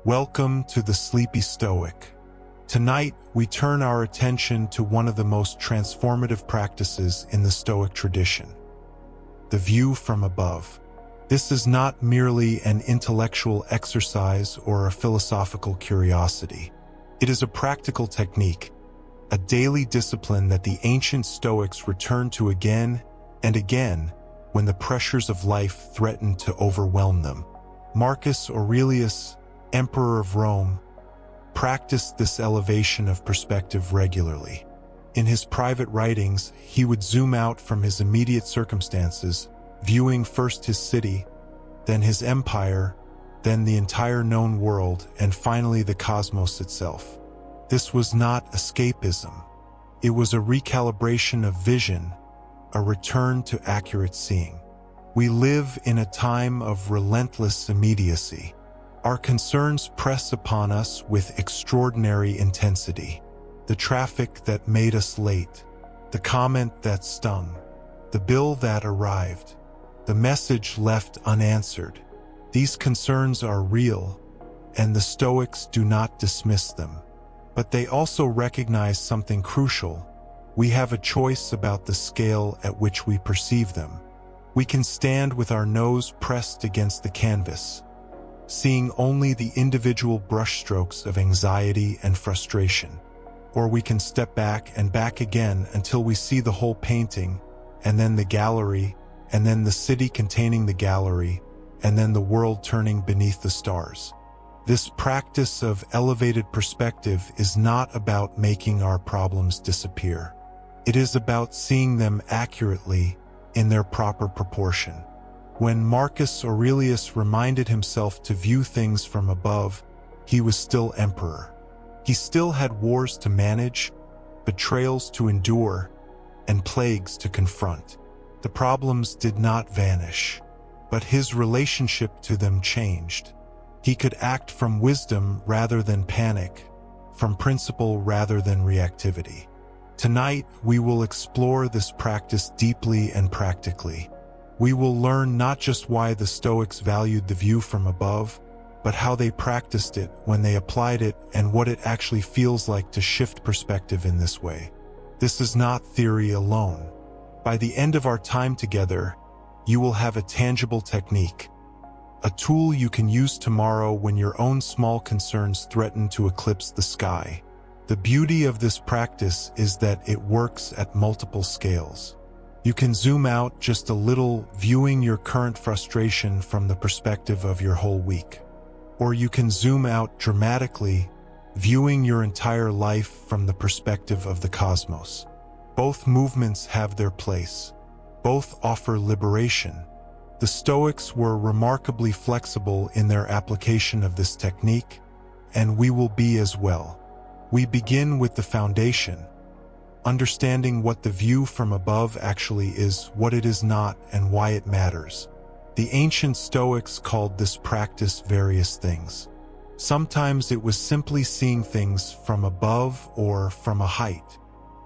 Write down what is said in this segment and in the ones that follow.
Welcome to the Sleepy Stoic. Tonight, we turn our attention to one of the most transformative practices in the Stoic tradition: the view from above. This is not merely an intellectual exercise or a philosophical curiosity. It is a practical technique, a daily discipline that the ancient Stoics returned to again and again when the pressures of life threatened to overwhelm them. Marcus Aurelius, Emperor of Rome, practiced this elevation of perspective regularly. In his private writings, he would zoom out from his immediate circumstances, viewing first his city, then his empire, then the entire known world, and finally the cosmos itself. This was not escapism. It was a recalibration of vision, a return to accurate seeing. We live in a time of relentless immediacy. Our concerns press upon us with extraordinary intensity. The traffic that made us late, the comment that stung, the bill that arrived, the message left unanswered. These concerns are real, and the Stoics do not dismiss them. But they also recognize something crucial. We have a choice about the scale at which we perceive them. We can stand with our nose pressed against the canvas, seeing only the individual brushstrokes of anxiety and frustration. Or we can step back and back again until we see the whole painting, and then the gallery, and then the city containing the gallery, and then the world turning beneath the stars. This practice of elevated perspective is not about making our problems disappear. It is about seeing them accurately in their proper proportion. When Marcus Aurelius reminded himself to view things from above, he was still emperor. He still had wars to manage, betrayals to endure, and plagues to confront. The problems did not vanish, but his relationship to them changed. He could act from wisdom rather than panic, from principle rather than reactivity. Tonight, we will explore this practice deeply and practically. We will learn not just why the Stoics valued the view from above, but how they practiced it when they applied it and what it actually feels like to shift perspective in this way. This is not theory alone. By the end of our time together, you will have a tangible technique, a tool you can use tomorrow when your own small concerns threaten to eclipse the sky. The beauty of this practice is that it works at multiple scales. You can zoom out just a little, viewing your current frustration from the perspective of your whole week. Or you can zoom out dramatically, viewing your entire life from the perspective of the cosmos. Both movements have their place. Both offer liberation. The Stoics were remarkably flexible in their application of this technique, and we will be as well. We begin with the foundation, understanding what the view from above actually is, what it is not, and why it matters. The ancient Stoics called this practice various things. Sometimes it was simply seeing things from above or from a height.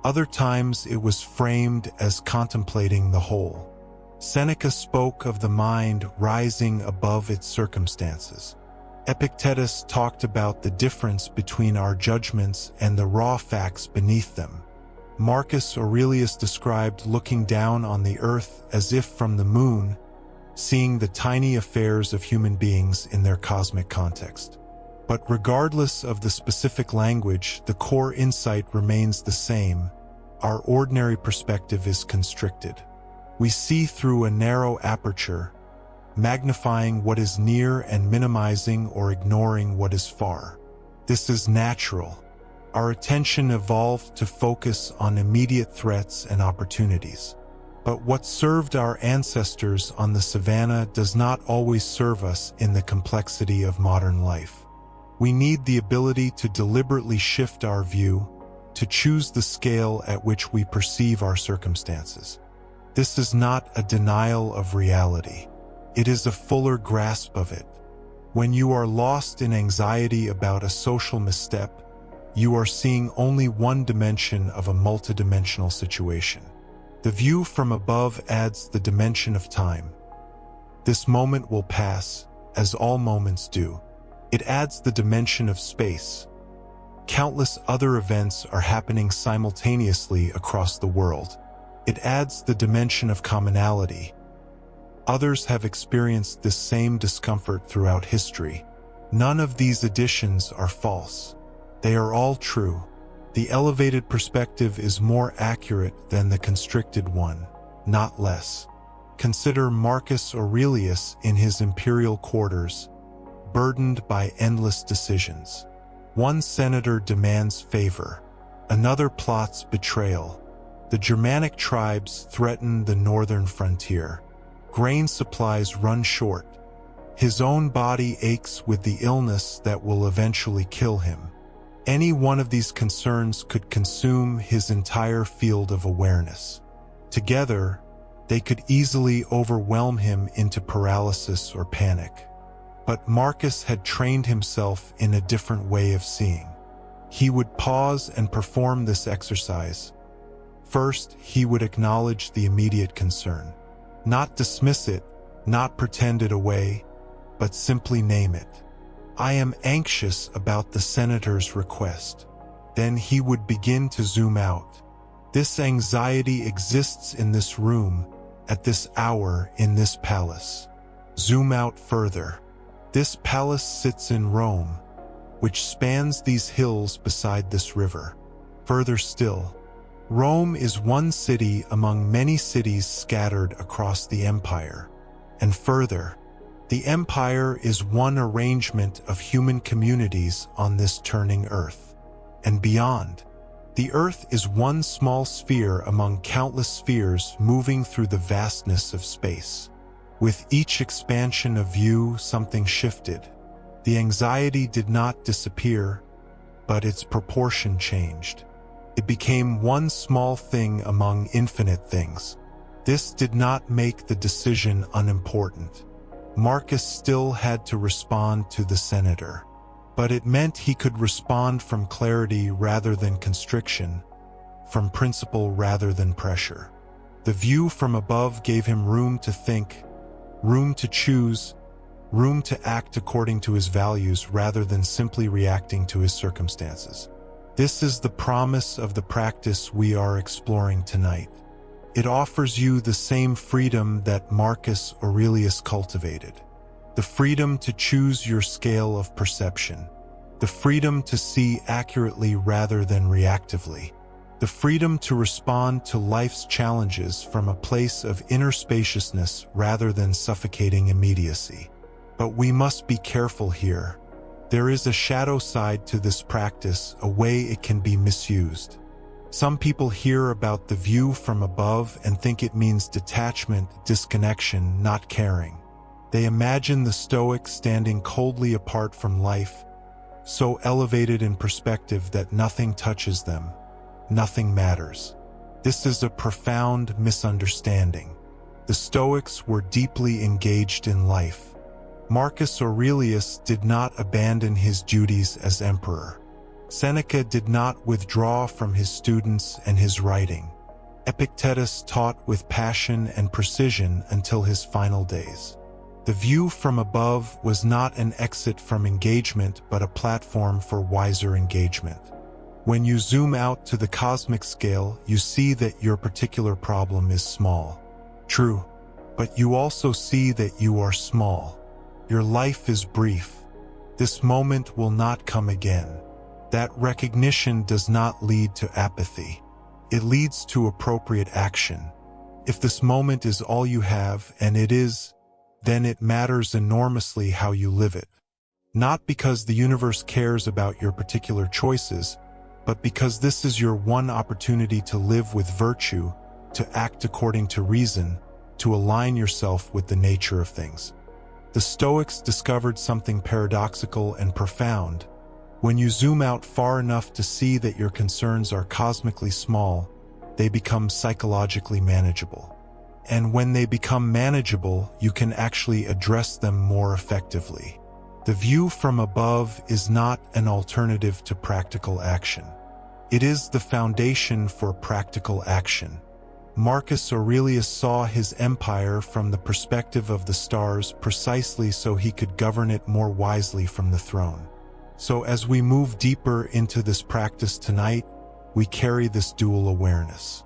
Other times it was framed as contemplating the whole. Seneca spoke of the mind rising above its circumstances. Epictetus talked about the difference between our judgments and the raw facts beneath them. Marcus Aurelius described looking down on the earth as if from the moon, seeing the tiny affairs of human beings in their cosmic context. But regardless of the specific language, the core insight remains the same. Our ordinary perspective is constricted. We see through a narrow aperture, magnifying what is near and minimizing or ignoring what is far. This is natural. Our attention evolved to focus on immediate threats and opportunities. But what served our ancestors on the savannah does not always serve us in the complexity of modern life. We need the ability to deliberately shift our view, to choose the scale at which we perceive our circumstances. This is not a denial of reality. It is a fuller grasp of it. When you are lost in anxiety about a social misstep, you are seeing only one dimension of a multidimensional situation. The view from above adds the dimension of time. This moment will pass, as all moments do. It adds the dimension of space. Countless other events are happening simultaneously across the world. It adds the dimension of commonality. Others have experienced this same discomfort throughout history. None of these additions are false. They are all true. The elevated perspective is more accurate than the constricted one, not less. Consider Marcus Aurelius in his imperial quarters, burdened by endless decisions. One senator demands favor. Another plots betrayal. The Germanic tribes threaten the northern frontier. Grain supplies run short. His own body aches with the illness that will eventually kill him. Any one of these concerns could consume his entire field of awareness. Together, they could easily overwhelm him into paralysis or panic. But Marcus had trained himself in a different way of seeing. He would pause and perform this exercise. First, he would acknowledge the immediate concern. Not dismiss it, not pretend it away, but simply name it. I am anxious about the senator's request. Then he would begin to zoom out. This anxiety exists in this room, at this hour, in this palace. Zoom out further. This palace sits in Rome, which spans these hills beside this river. Further still, Rome is one city among many cities scattered across the empire. And further, the empire is one arrangement of human communities on this turning earth. And beyond, the earth is one small sphere among countless spheres moving through the vastness of space. With each expansion of view, something shifted. The anxiety did not disappear, but its proportion changed. It became one small thing among infinite things. This did not make the decision unimportant. Marcus still had to respond to the senator, but it meant he could respond from clarity rather than constriction, from principle rather than pressure. The view from above gave him room to think, room to choose, room to act according to his values rather than simply reacting to his circumstances. This is the promise of the practice we are exploring tonight. It offers you the same freedom that Marcus Aurelius cultivated. The freedom to choose your scale of perception. The freedom to see accurately rather than reactively. The freedom to respond to life's challenges from a place of inner spaciousness rather than suffocating immediacy. But we must be careful here. There is a shadow side to this practice, a way it can be misused. Some people hear about the view from above and think it means detachment, disconnection, not caring. They imagine the Stoics standing coldly apart from life, so elevated in perspective that nothing touches them. Nothing matters. This is a profound misunderstanding. The Stoics were deeply engaged in life. Marcus Aurelius did not abandon his duties as emperor. Seneca did not withdraw from his students and his writing. Epictetus taught with passion and precision until his final days. The view from above was not an exit from engagement but a platform for wiser engagement. When you zoom out to the cosmic scale, you see that your particular problem is small. True, but you also see that you are small. Your life is brief. This moment will not come again. That recognition does not lead to apathy. It leads to appropriate action. If this moment is all you have, and it is, then it matters enormously how you live it. Not because the universe cares about your particular choices, but because this is your one opportunity to live with virtue, to act according to reason, to align yourself with the nature of things. The Stoics discovered something paradoxical and profound. When you zoom out far enough to see that your concerns are cosmically small, they become psychologically manageable. And when they become manageable, you can actually address them more effectively. The view from above is not an alternative to practical action. It is the foundation for practical action. Marcus Aurelius saw his empire from the perspective of the stars precisely so he could govern it more wisely from the throne. So as we move deeper into this practice tonight, we carry this dual awareness.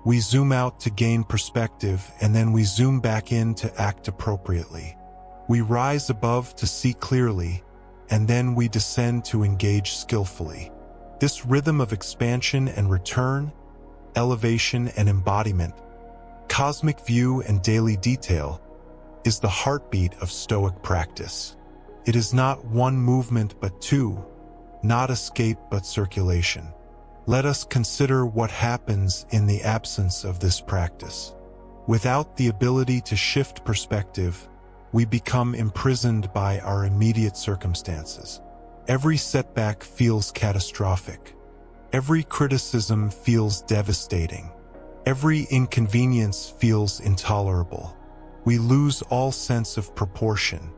We zoom out to gain perspective, and then we zoom back in to act appropriately. We rise above to see clearly, and then we descend to engage skillfully. This rhythm of expansion and return, elevation and embodiment, cosmic view and daily detail, is the heartbeat of Stoic practice. It is not one movement but two, not escape but circulation. Let us consider what happens in the absence of this practice. Without the ability to shift perspective, we become imprisoned by our immediate circumstances. Every setback feels catastrophic. Every criticism feels devastating. Every inconvenience feels intolerable. We lose all sense of proportion.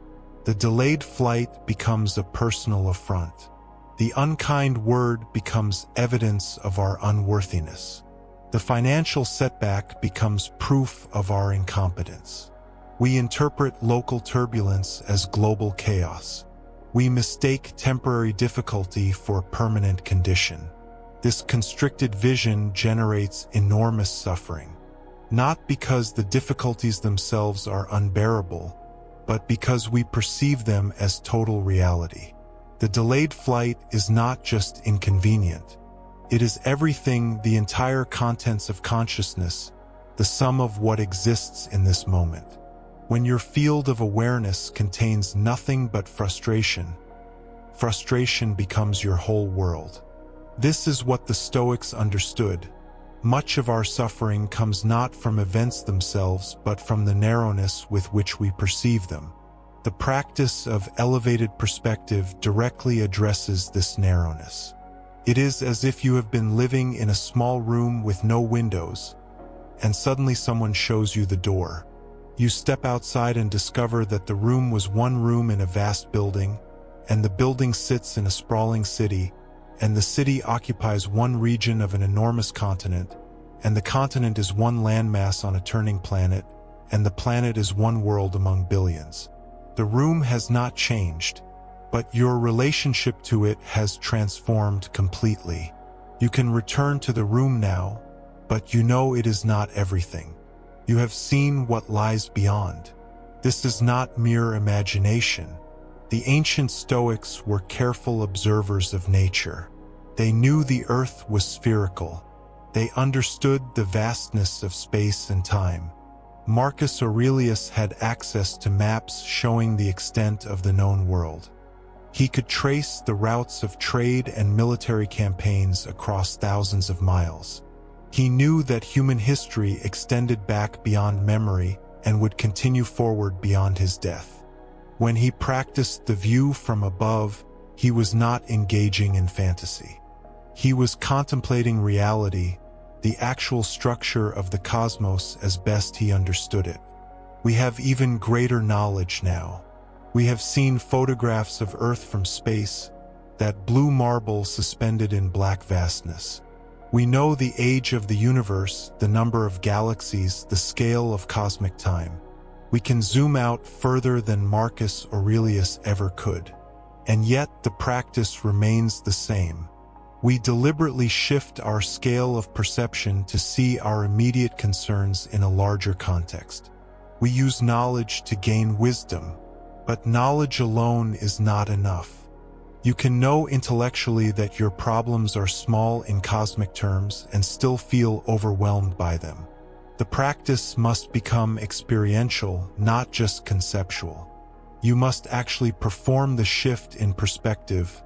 The delayed flight becomes a personal affront. The unkind word becomes evidence of our unworthiness. The financial setback becomes proof of our incompetence. We interpret local turbulence as global chaos. We mistake temporary difficulty for permanent condition. This constricted vision generates enormous suffering, not because the difficulties themselves are unbearable, but because we perceive them as total reality. The delayed flight is not just inconvenient. It is everything, the entire contents of consciousness, the sum of what exists in this moment. When your field of awareness contains nothing but frustration, frustration becomes your whole world. This is what the Stoics understood. Much of our suffering comes not from events themselves, but from the narrowness with which we perceive them. The practice of elevated perspective directly addresses this narrowness. It is as if you have been living in a small room with no windows, and suddenly someone shows you the door. You step outside and discover that the room was one room in a vast building, and the building sits in a sprawling city, and the city occupies one region of an enormous continent, and the continent is one landmass on a turning planet, and the planet is one world among billions. The room has not changed, but your relationship to it has transformed completely. You can return to the room now, but you know it is not everything. You have seen what lies beyond. This is not mere imagination. The ancient Stoics were careful observers of nature. They knew the earth was spherical. They understood the vastness of space and time. Marcus Aurelius had access to maps showing the extent of the known world. He could trace the routes of trade and military campaigns across thousands of miles. He knew that human history extended back beyond memory and would continue forward beyond his death. When he practiced the view from above, he was not engaging in fantasy. He was contemplating reality, the actual structure of the cosmos as best he understood it. We have even greater knowledge now. We have seen photographs of Earth from space, that blue marble suspended in black vastness. We know the age of the universe, the number of galaxies, the scale of cosmic time. We can zoom out further than Marcus Aurelius ever could. And yet the practice remains the same. We deliberately shift our scale of perception to see our immediate concerns in a larger context. We use knowledge to gain wisdom, but knowledge alone is not enough. You can know intellectually that your problems are small in cosmic terms and still feel overwhelmed by them. The practice must become experiential, not just conceptual. You must actually perform the shift in perspective,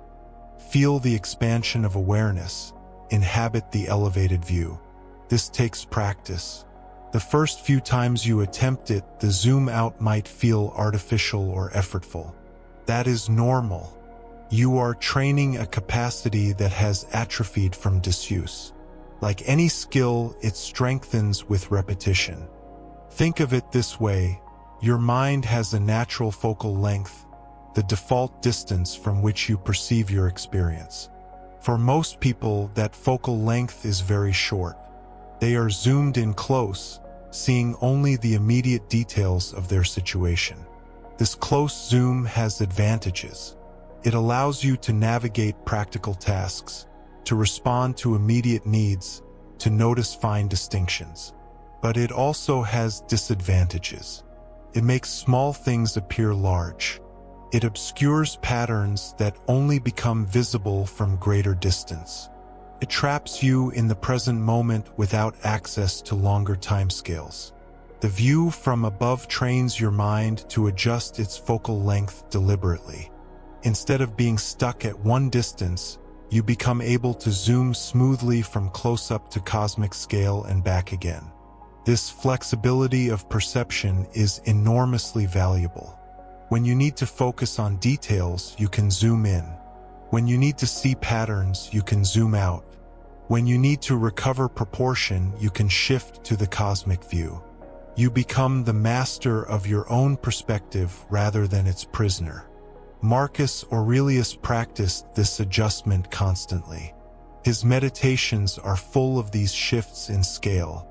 feel the expansion of awareness, inhabit the elevated view. This takes practice. The first few times you attempt it, the zoom out might feel artificial or effortful. That is normal. You are training a capacity that has atrophied from disuse. Like any skill, it strengthens with repetition. Think of it this way: your mind has a natural focal length, the default distance from which you perceive your experience. For most people, that focal length is very short. They are zoomed in close, seeing only the immediate details of their situation. This close zoom has advantages. It allows you to navigate practical tasks, to respond to immediate needs, to notice fine distinctions. But it also has disadvantages. It makes small things appear large. It obscures patterns that only become visible from greater distance. It traps you in the present moment without access to longer timescales. The view from above trains your mind to adjust its focal length deliberately. Instead of being stuck at one distance, you become able to zoom smoothly from close-up to cosmic scale and back again. This flexibility of perception is enormously valuable. When you need to focus on details, you can zoom in. When you need to see patterns, you can zoom out. When you need to recover proportion, you can shift to the cosmic view. You become the master of your own perspective rather than its prisoner. Marcus Aurelius practiced this adjustment constantly. His meditations are full of these shifts in scale.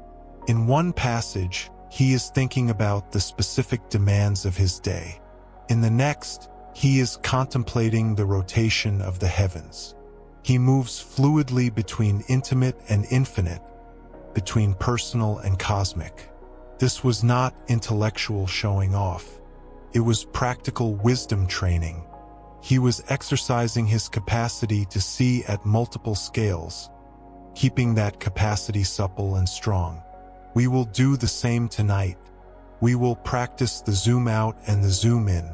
In one passage, he is thinking about the specific demands of his day. In the next, he is contemplating the rotation of the heavens. He moves fluidly between intimate and infinite, between personal and cosmic. This was not intellectual showing off. It was practical wisdom training. He was exercising his capacity to see at multiple scales, keeping that capacity supple and strong. We will do the same tonight. We will practice the zoom out and the zoom in.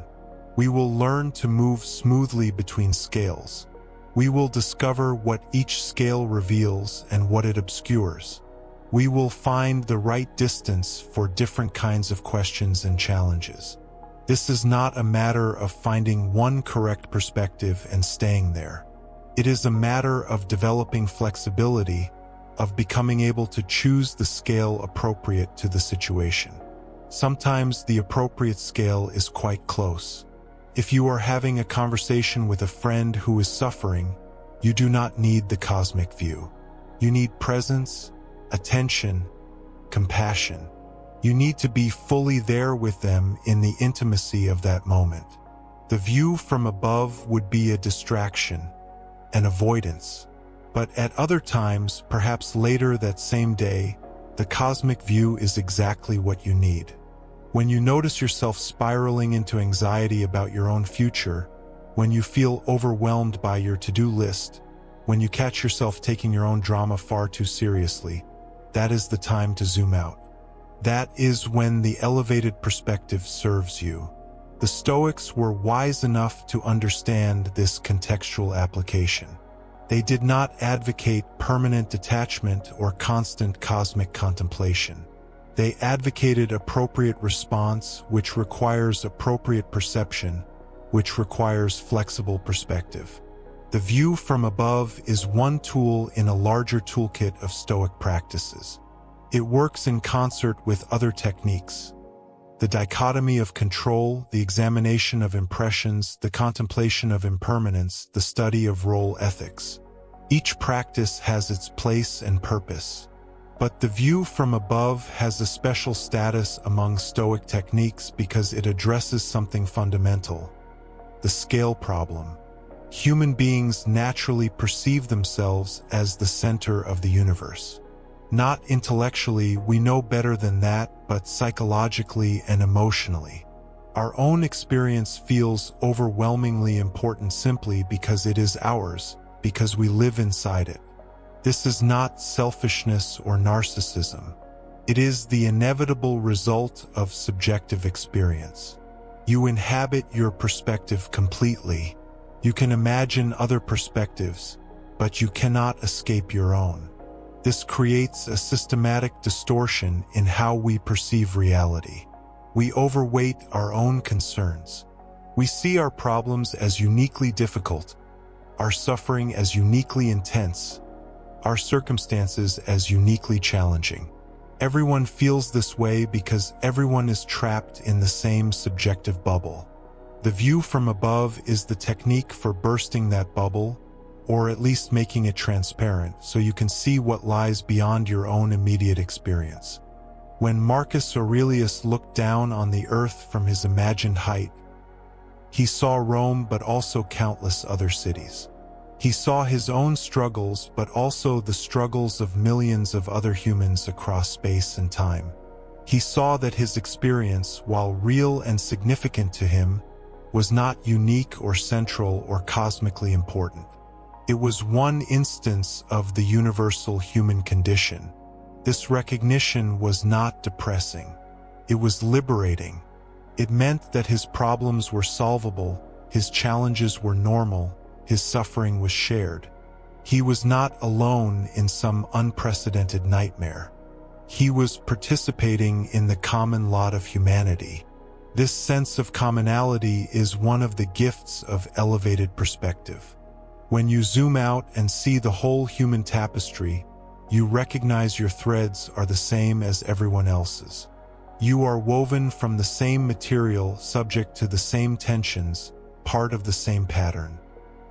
We will learn to move smoothly between scales. We will discover what each scale reveals and what it obscures. We will find the right distance for different kinds of questions and challenges. This is not a matter of finding one correct perspective and staying there. It is a matter of developing flexibility, of becoming able to choose the scale appropriate to the situation. Sometimes the appropriate scale is quite close. If you are having a conversation with a friend who is suffering, you do not need the cosmic view. You need presence, attention, compassion. You need to be fully there with them in the intimacy of that moment. The view from above would be a distraction, an avoidance. But at other times, perhaps later that same day, the cosmic view is exactly what you need. When you notice yourself spiraling into anxiety about your own future, when you feel overwhelmed by your to-do list, when you catch yourself taking your own drama far too seriously, that is the time to zoom out. That is when the elevated perspective serves you. The Stoics were wise enough to understand this contextual application. They did not advocate permanent detachment or constant cosmic contemplation. They advocated appropriate response, which requires appropriate perception, which requires flexible perspective. The view from above is one tool in a larger toolkit of Stoic practices. It works in concert with other techniques. The dichotomy of control, the examination of impressions, the contemplation of impermanence, the study of role ethics. Each practice has its place and purpose. But the view from above has a special status among Stoic techniques because it addresses something fundamental: the scale problem. Human beings naturally perceive themselves as the center of the universe. Not intellectually, we know better than that, but psychologically and emotionally. Our own experience feels overwhelmingly important simply because it is ours, because we live inside it. This is not selfishness or narcissism. It is the inevitable result of subjective experience. You inhabit your perspective completely. You can imagine other perspectives, but you cannot escape your own. This creates a systematic distortion in how we perceive reality. We overweight our own concerns. We see our problems as uniquely difficult, our suffering as uniquely intense, our circumstances as uniquely challenging. Everyone feels this way because everyone is trapped in the same subjective bubble. The view from above is the technique for bursting that bubble, or at least making it transparent so you can see what lies beyond your own immediate experience. When Marcus Aurelius looked down on the earth from his imagined height, he saw Rome but also countless other cities. He saw his own struggles but also the struggles of millions of other humans across space and time. He saw that his experience, while real and significant to him, was not unique or central or cosmically important. It was one instance of the universal human condition. This recognition was not depressing. It was liberating. It meant that his problems were solvable, his challenges were normal, his suffering was shared. He was not alone in some unprecedented nightmare. He was participating in the common lot of humanity. This sense of commonality is one of the gifts of elevated perspective. When you zoom out and see the whole human tapestry, you recognize your threads are the same as everyone else's. You are woven from the same material, subject to the same tensions, part of the same pattern.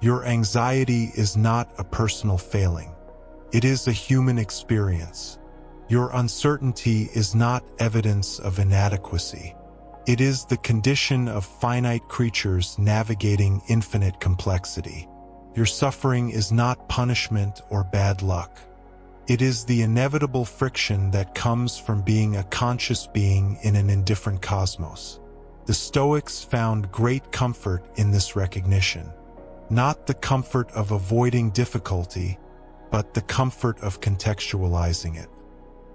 Your anxiety is not a personal failing. It is a human experience. Your uncertainty is not evidence of inadequacy. It is the condition of finite creatures navigating infinite complexity. Your suffering is not punishment or bad luck. It is the inevitable friction that comes from being a conscious being in an indifferent cosmos. The Stoics found great comfort in this recognition. Not the comfort of avoiding difficulty, but the comfort of contextualizing it.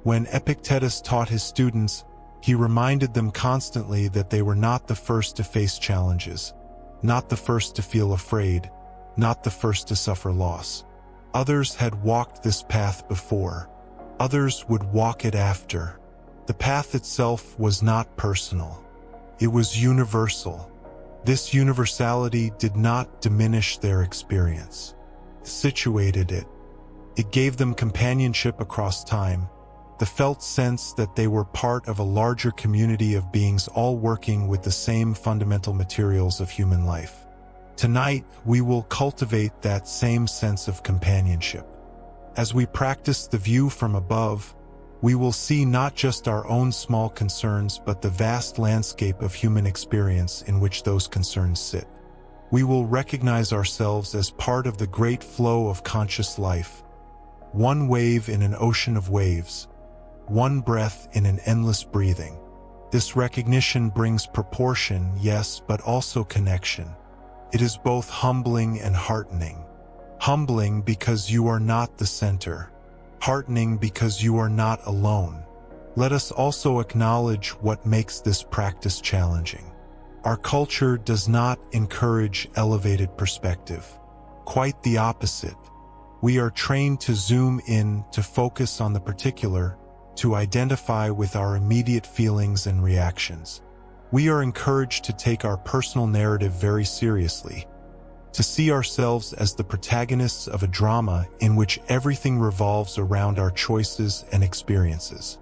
When Epictetus taught his students, he reminded them constantly that they were not the first to face challenges, not the first to feel afraid, not the first to suffer loss. Others had walked this path before. Others would walk it after. The path itself was not personal. It was universal. This universality did not diminish their experience. It situated it. It gave them companionship across time, the felt sense that they were part of a larger community of beings all working with the same fundamental materials of human life. Tonight, we will cultivate that same sense of companionship. As we practice the view from above, we will see not just our own small concerns but the vast landscape of human experience in which those concerns sit. We will recognize ourselves as part of the great flow of conscious life, one wave in an ocean of waves, one breath in an endless breathing. This recognition brings proportion, yes, but also connection. It is both humbling and heartening. Humbling because you are not the center. Heartening because you are not alone. Let us also acknowledge what makes this practice challenging. Our culture does not encourage elevated perspective. Quite the opposite. We are trained to zoom in, to focus on the particular, to identify with our immediate feelings and reactions. We are encouraged to take our personal narrative very seriously, to see ourselves as the protagonists of a drama in which everything revolves around our choices and experiences.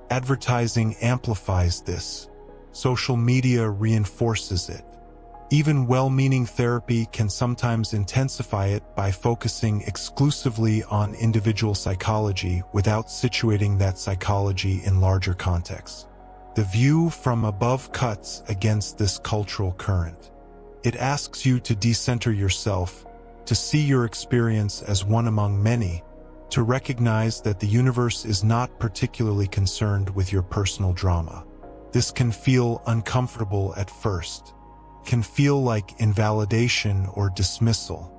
Advertising amplifies this. Social media reinforces it. Even well-meaning therapy can sometimes intensify it by focusing exclusively on individual psychology without situating that psychology in larger contexts. The view from above cuts against this cultural current. It asks you to decenter yourself, to see your experience as one among many, to recognize that the universe is not particularly concerned with your personal drama. This can feel uncomfortable at first, can feel like invalidation or dismissal.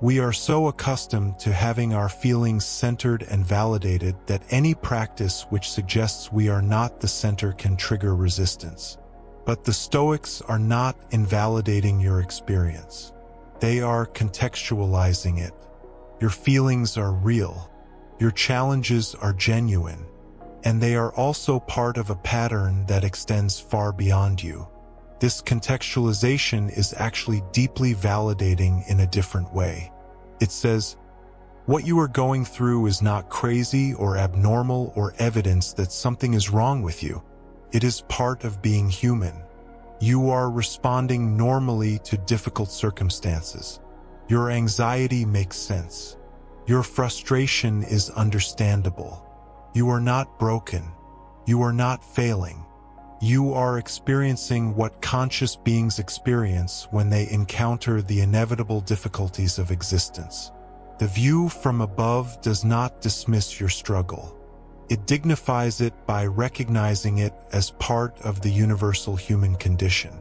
We are so accustomed to having our feelings centered and validated that any practice which suggests we are not the center can trigger resistance. But the Stoics are not invalidating your experience. They are contextualizing it. Your feelings are real. Your challenges are genuine. And they are also part of a pattern that extends far beyond you. This contextualization is actually deeply validating in a different way. It says, what you are going through is not crazy or abnormal or evidence that something is wrong with you. It is part of being human. You are responding normally to difficult circumstances. Your anxiety makes sense. Your frustration is understandable. You are not broken. You are not failing. You are experiencing what conscious beings experience when they encounter the inevitable difficulties of existence. The view from above does not dismiss your struggle. It dignifies it by recognizing it as part of the universal human condition.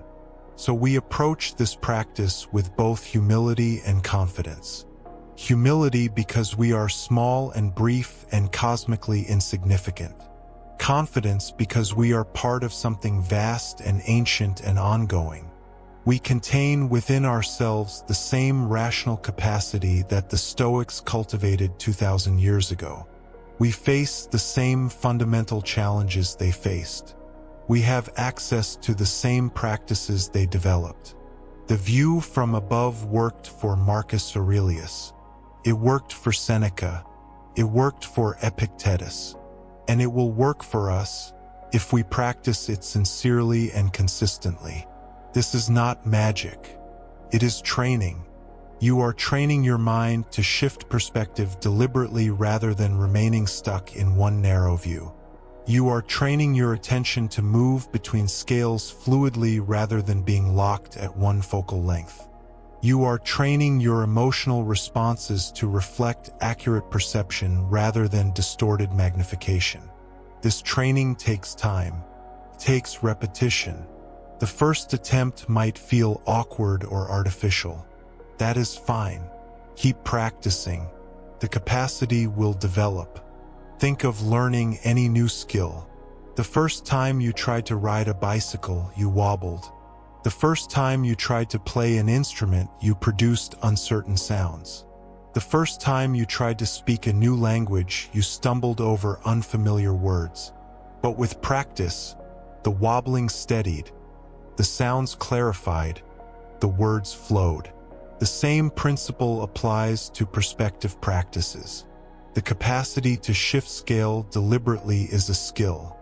So we approach this practice with both humility and confidence. Humility because we are small and brief and cosmically insignificant. Confidence because we are part of something vast and ancient and ongoing. We contain within ourselves the same rational capacity that the Stoics cultivated 2,000 years ago. We face the same fundamental challenges they faced. We have access to the same practices they developed. The view from above worked for Marcus Aurelius. It worked for Seneca. It worked for Epictetus. And it will work for us if we practice it sincerely and consistently. This is not magic. It is training. You are training your mind to shift perspective deliberately rather than remaining stuck in one narrow view. You are training your attention to move between scales fluidly rather than being locked at one focal length. You are training your emotional responses to reflect accurate perception rather than distorted magnification. This training takes time. It takes repetition. The first attempt might feel awkward or artificial. That is fine. Keep practicing. The capacity will develop. Think of learning any new skill. The first time you tried to ride a bicycle, you wobbled. The first time you tried to play an instrument, you produced uncertain sounds. The first time you tried to speak a new language, you stumbled over unfamiliar words. But with practice, the wobbling steadied, the sounds clarified, the words flowed. The same principle applies to perspective practices. The capacity to shift scale deliberately is a skill.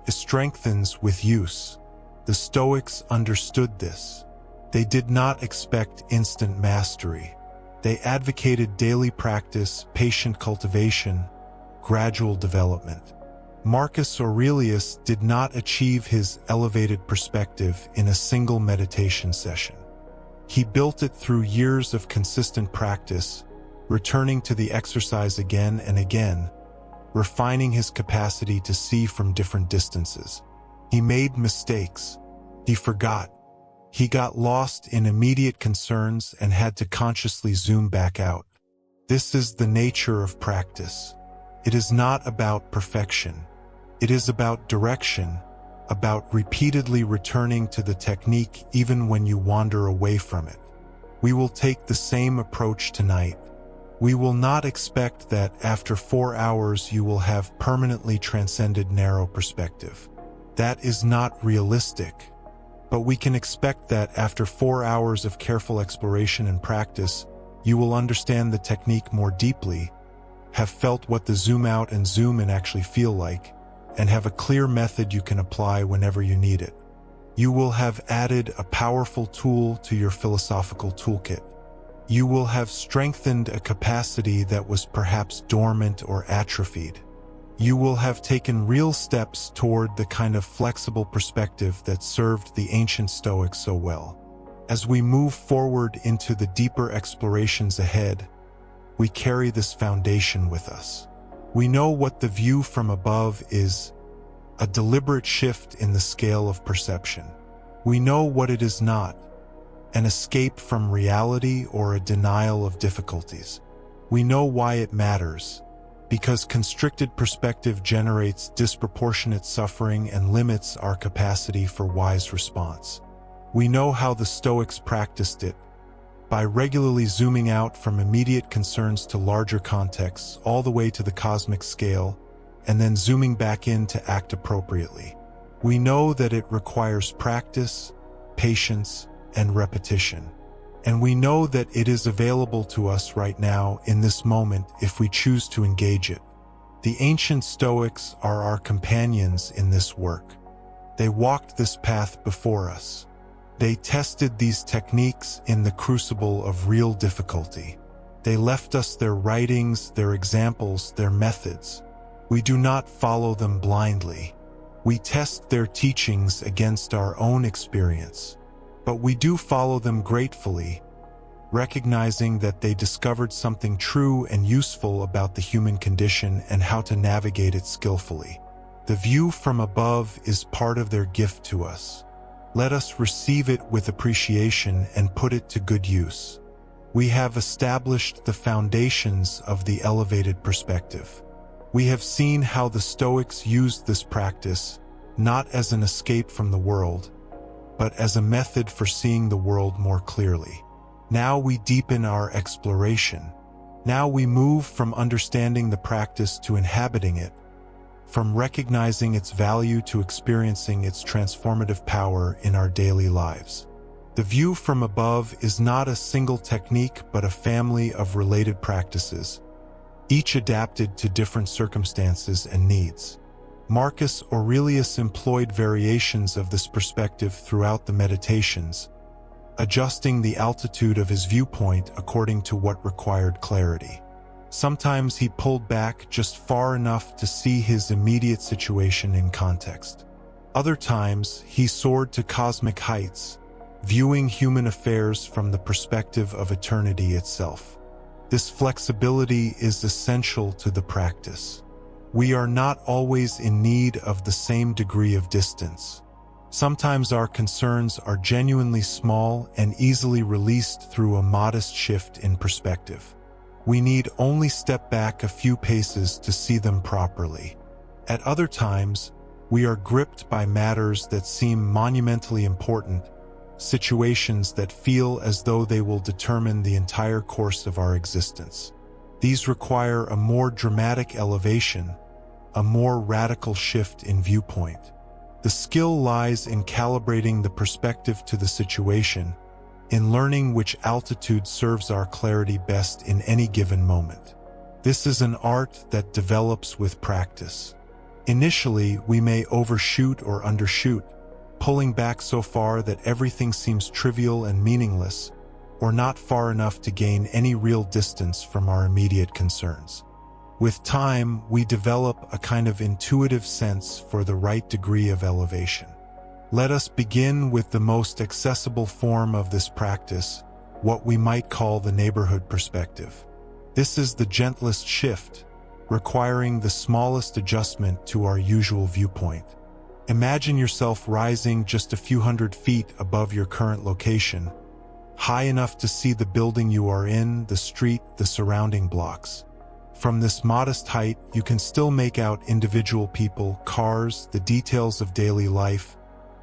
It strengthens with use. The Stoics understood this. They did not expect instant mastery. They advocated daily practice, patient cultivation, gradual development. Marcus Aurelius did not achieve his elevated perspective in a single meditation session. He built it through years of consistent practice, returning to the exercise again and again, refining his capacity to see from different distances. He made mistakes. He forgot. He got lost in immediate concerns and had to consciously zoom back out. This is the nature of practice. It is not about perfection. It is about direction, about repeatedly returning to the technique even when you wander away from it. We will take the same approach tonight. We will not expect that after 4 hours you will have permanently transcended narrow perspective. That is not realistic. But we can expect that after 4 hours of careful exploration and practice, you will understand the technique more deeply, have felt what the zoom out and zoom in actually feel like, and have a clear method you can apply whenever you need it. You will have added a powerful tool to your philosophical toolkit. You will have strengthened a capacity that was perhaps dormant or atrophied. You will have taken real steps toward the kind of flexible perspective that served the ancient Stoics so well. As we move forward into the deeper explorations ahead, we carry this foundation with us. We know what the view from above is, a deliberate shift in the scale of perception. We know what it is not, an escape from reality or a denial of difficulties. We know why it matters, because constricted perspective generates disproportionate suffering and limits our capacity for wise response. We know how the Stoics practiced it, by regularly zooming out from immediate concerns to larger contexts all the way to the cosmic scale, and then zooming back in to act appropriately. We know that it requires practice, patience, and repetition. And we know that it is available to us right now in this moment if we choose to engage it. The ancient Stoics are our companions in this work. They walked this path before us. They tested these techniques in the crucible of real difficulty. They left us their writings, their examples, their methods. We do not follow them blindly. We test their teachings against our own experience. But we do follow them gratefully, recognizing that they discovered something true and useful about the human condition and how to navigate it skillfully. The view from above is part of their gift to us. Let us receive it with appreciation and put it to good use. We have established the foundations of the elevated perspective. We have seen how the Stoics used this practice, not as an escape from the world, but as a method for seeing the world more clearly. Now we deepen our exploration. Now we move from understanding the practice to inhabiting it, from recognizing its value to experiencing its transformative power in our daily lives. The view from above is not a single technique but a family of related practices, each adapted to different circumstances and needs. Marcus Aurelius employed variations of this perspective throughout the Meditations, adjusting the altitude of his viewpoint according to what required clarity. Sometimes he pulled back just far enough to see his immediate situation in context. Other times, he soared to cosmic heights, viewing human affairs from the perspective of eternity itself. This flexibility is essential to the practice. We are not always in need of the same degree of distance. Sometimes our concerns are genuinely small and easily released through a modest shift in perspective. We need only step back a few paces to see them properly. At other times, we are gripped by matters that seem monumentally important, situations that feel as though they will determine the entire course of our existence. These require a more dramatic elevation, a more radical shift in viewpoint. The skill lies in calibrating the perspective to the situation, in learning which altitude serves our clarity best in any given moment. This is an art that develops with practice. Initially, we may overshoot or undershoot, pulling back so far that everything seems trivial and meaningless, or not far enough to gain any real distance from our immediate concerns. With time, we develop a kind of intuitive sense for the right degree of elevation. Let us begin with the most accessible form of this practice, what we might call the neighborhood perspective. This is the gentlest shift, requiring the smallest adjustment to our usual viewpoint. Imagine yourself rising just a few hundred feet above your current location, high enough to see the building you are in, the street, the surrounding blocks. From this modest height, you can still make out individual people, cars, the details of daily life,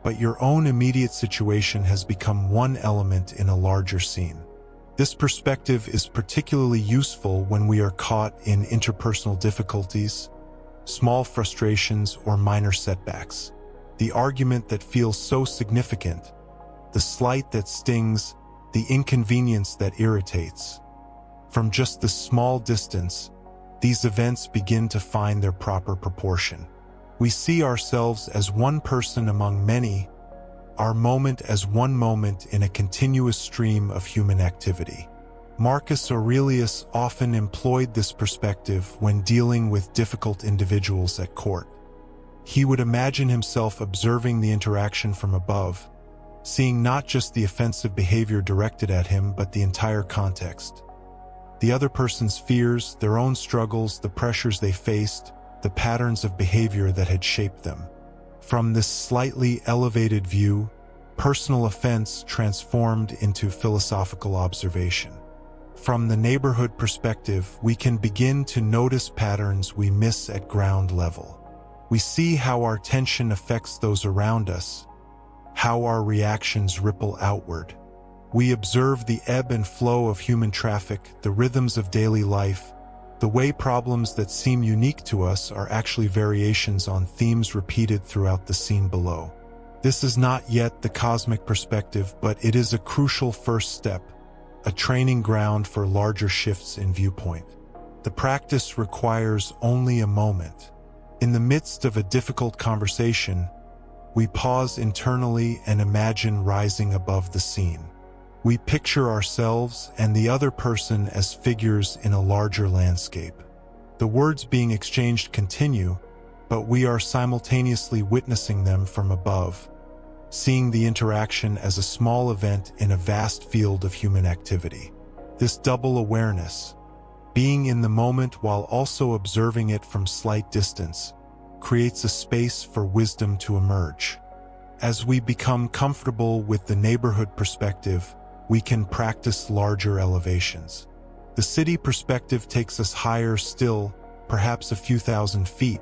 but your own immediate situation has become one element in a larger scene. This perspective is particularly useful when we are caught in interpersonal difficulties, small frustrations, or minor setbacks. The argument that feels so significant, the slight that stings, the inconvenience that irritates. From just this small distance, these events begin to find their proper proportion. We see ourselves as one person among many, our moment as one moment in a continuous stream of human activity. Marcus Aurelius often employed this perspective when dealing with difficult individuals at court. He would imagine himself observing the interaction from above, seeing not just the offensive behavior directed at him but the entire context. The other person's fears, their own struggles, the pressures they faced, the patterns of behavior that had shaped them. From this slightly elevated view, personal offense transformed into philosophical observation. From the neighborhood perspective, we can begin to notice patterns we miss at ground level. We see how our tension affects those around us, how our reactions ripple outward. We observe the ebb and flow of human traffic, the rhythms of daily life, the way problems that seem unique to us are actually variations on themes repeated throughout the scene below. This is not yet the cosmic perspective, but it is a crucial first step, a training ground for larger shifts in viewpoint. The practice requires only a moment. In the midst of a difficult conversation, We pause internally and imagine rising above the scene. We picture ourselves and the other person as figures in a larger landscape. The words being exchanged continue, but we are simultaneously witnessing them from above, seeing the interaction as a small event in a vast field of human activity. This double awareness, being in the moment while also observing it from slight distance, creates a space for wisdom to emerge. As we become comfortable with the neighborhood perspective, we can practice larger elevations. The city perspective takes us higher still, perhaps a few thousand feet,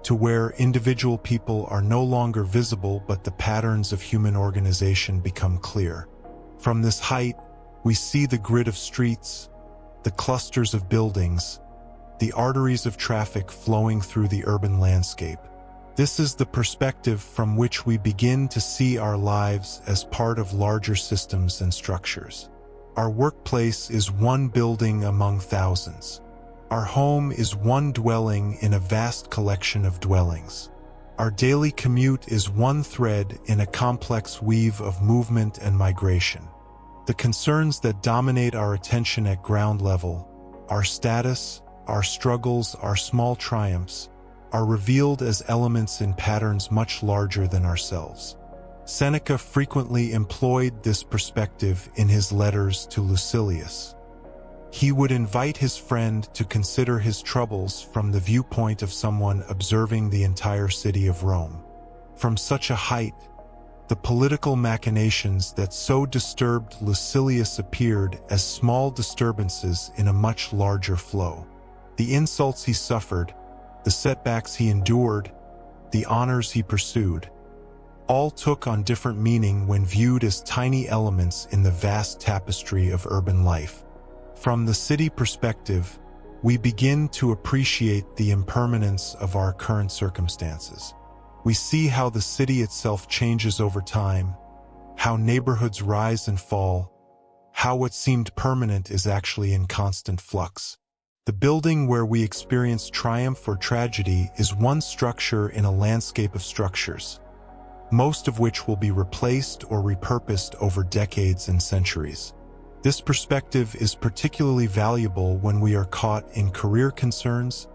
to where individual people are no longer visible but the patterns of human organization become clear. From this height, we see the grid of streets, the clusters of buildings, the arteries of traffic flowing through the urban landscape. This is the perspective from which we begin to see our lives as part of larger systems and structures. Our workplace is one building among thousands. Our home is one dwelling in a vast collection of dwellings. Our daily commute is one thread in a complex weave of movement and migration. The concerns that dominate our attention at ground level, our status, our struggles, our small triumphs, are revealed as elements in patterns much larger than ourselves. Seneca frequently employed this perspective in his letters to Lucilius. He would invite his friend to consider his troubles from the viewpoint of someone observing the entire city of Rome. From such a height, the political machinations that so disturbed Lucilius appeared as small disturbances in a much larger flow. The insults he suffered, the setbacks he endured, the honors he pursued, all took on different meaning when viewed as tiny elements in the vast tapestry of urban life. From the city perspective, we begin to appreciate the impermanence of our current circumstances. We see how the city itself changes over time, how neighborhoods rise and fall, how what seemed permanent is actually in constant flux. The building where we experience triumph or tragedy is one structure in a landscape of structures, most of which will be replaced or repurposed over decades and centuries. This perspective is particularly valuable when we are caught in career concerns,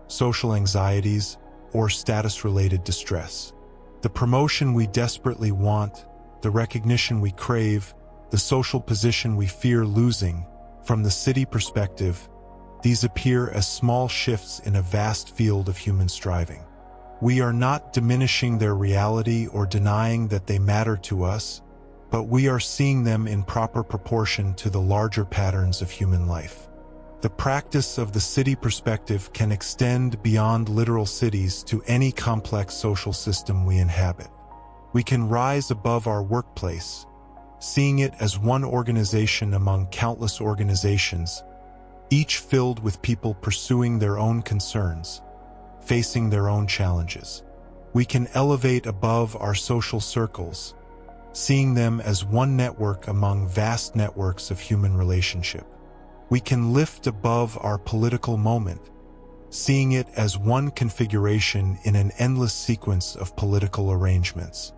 social anxieties, or status-related distress. The promotion we desperately want, the recognition we crave, the social position we fear losing, from the city perspective, these appear as small shifts in a vast field of human striving. We are not diminishing their reality or denying that they matter to us, but we are seeing them in proper proportion to the larger patterns of human life. The practice of the city perspective can extend beyond literal cities to any complex social system we inhabit. We can rise above our workplace, seeing it as one organization among countless organizations, each filled with people pursuing their own concerns, facing their own challenges. We can elevate above our social circles, seeing them as one network among vast networks of human relationship. We can lift above our political moment, seeing it as one configuration in an endless sequence of political arrangements.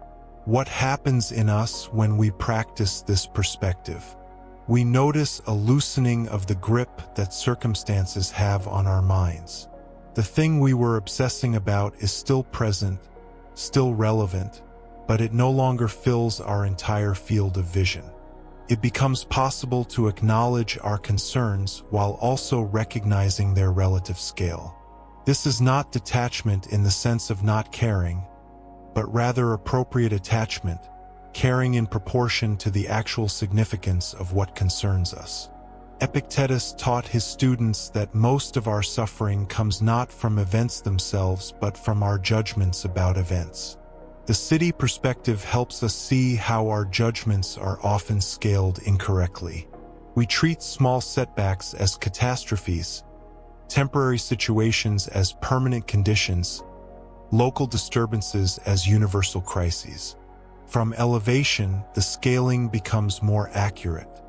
What happens in us when we practice this perspective? We notice a loosening of the grip that circumstances have on our minds. The thing we were obsessing about is still present, still relevant, but it no longer fills our entire field of vision. It becomes possible to acknowledge our concerns while also recognizing their relative scale. This is not detachment in the sense of not caring, but rather appropriate attachment, caring in proportion to the actual significance of what concerns us. Epictetus taught his students that most of our suffering comes not from events themselves but from our judgments about events. The city perspective helps us see how our judgments are often scaled incorrectly. We treat small setbacks as catastrophes, temporary situations as permanent conditions, local disturbances as universal crises. From elevation, the scaling becomes more accurate.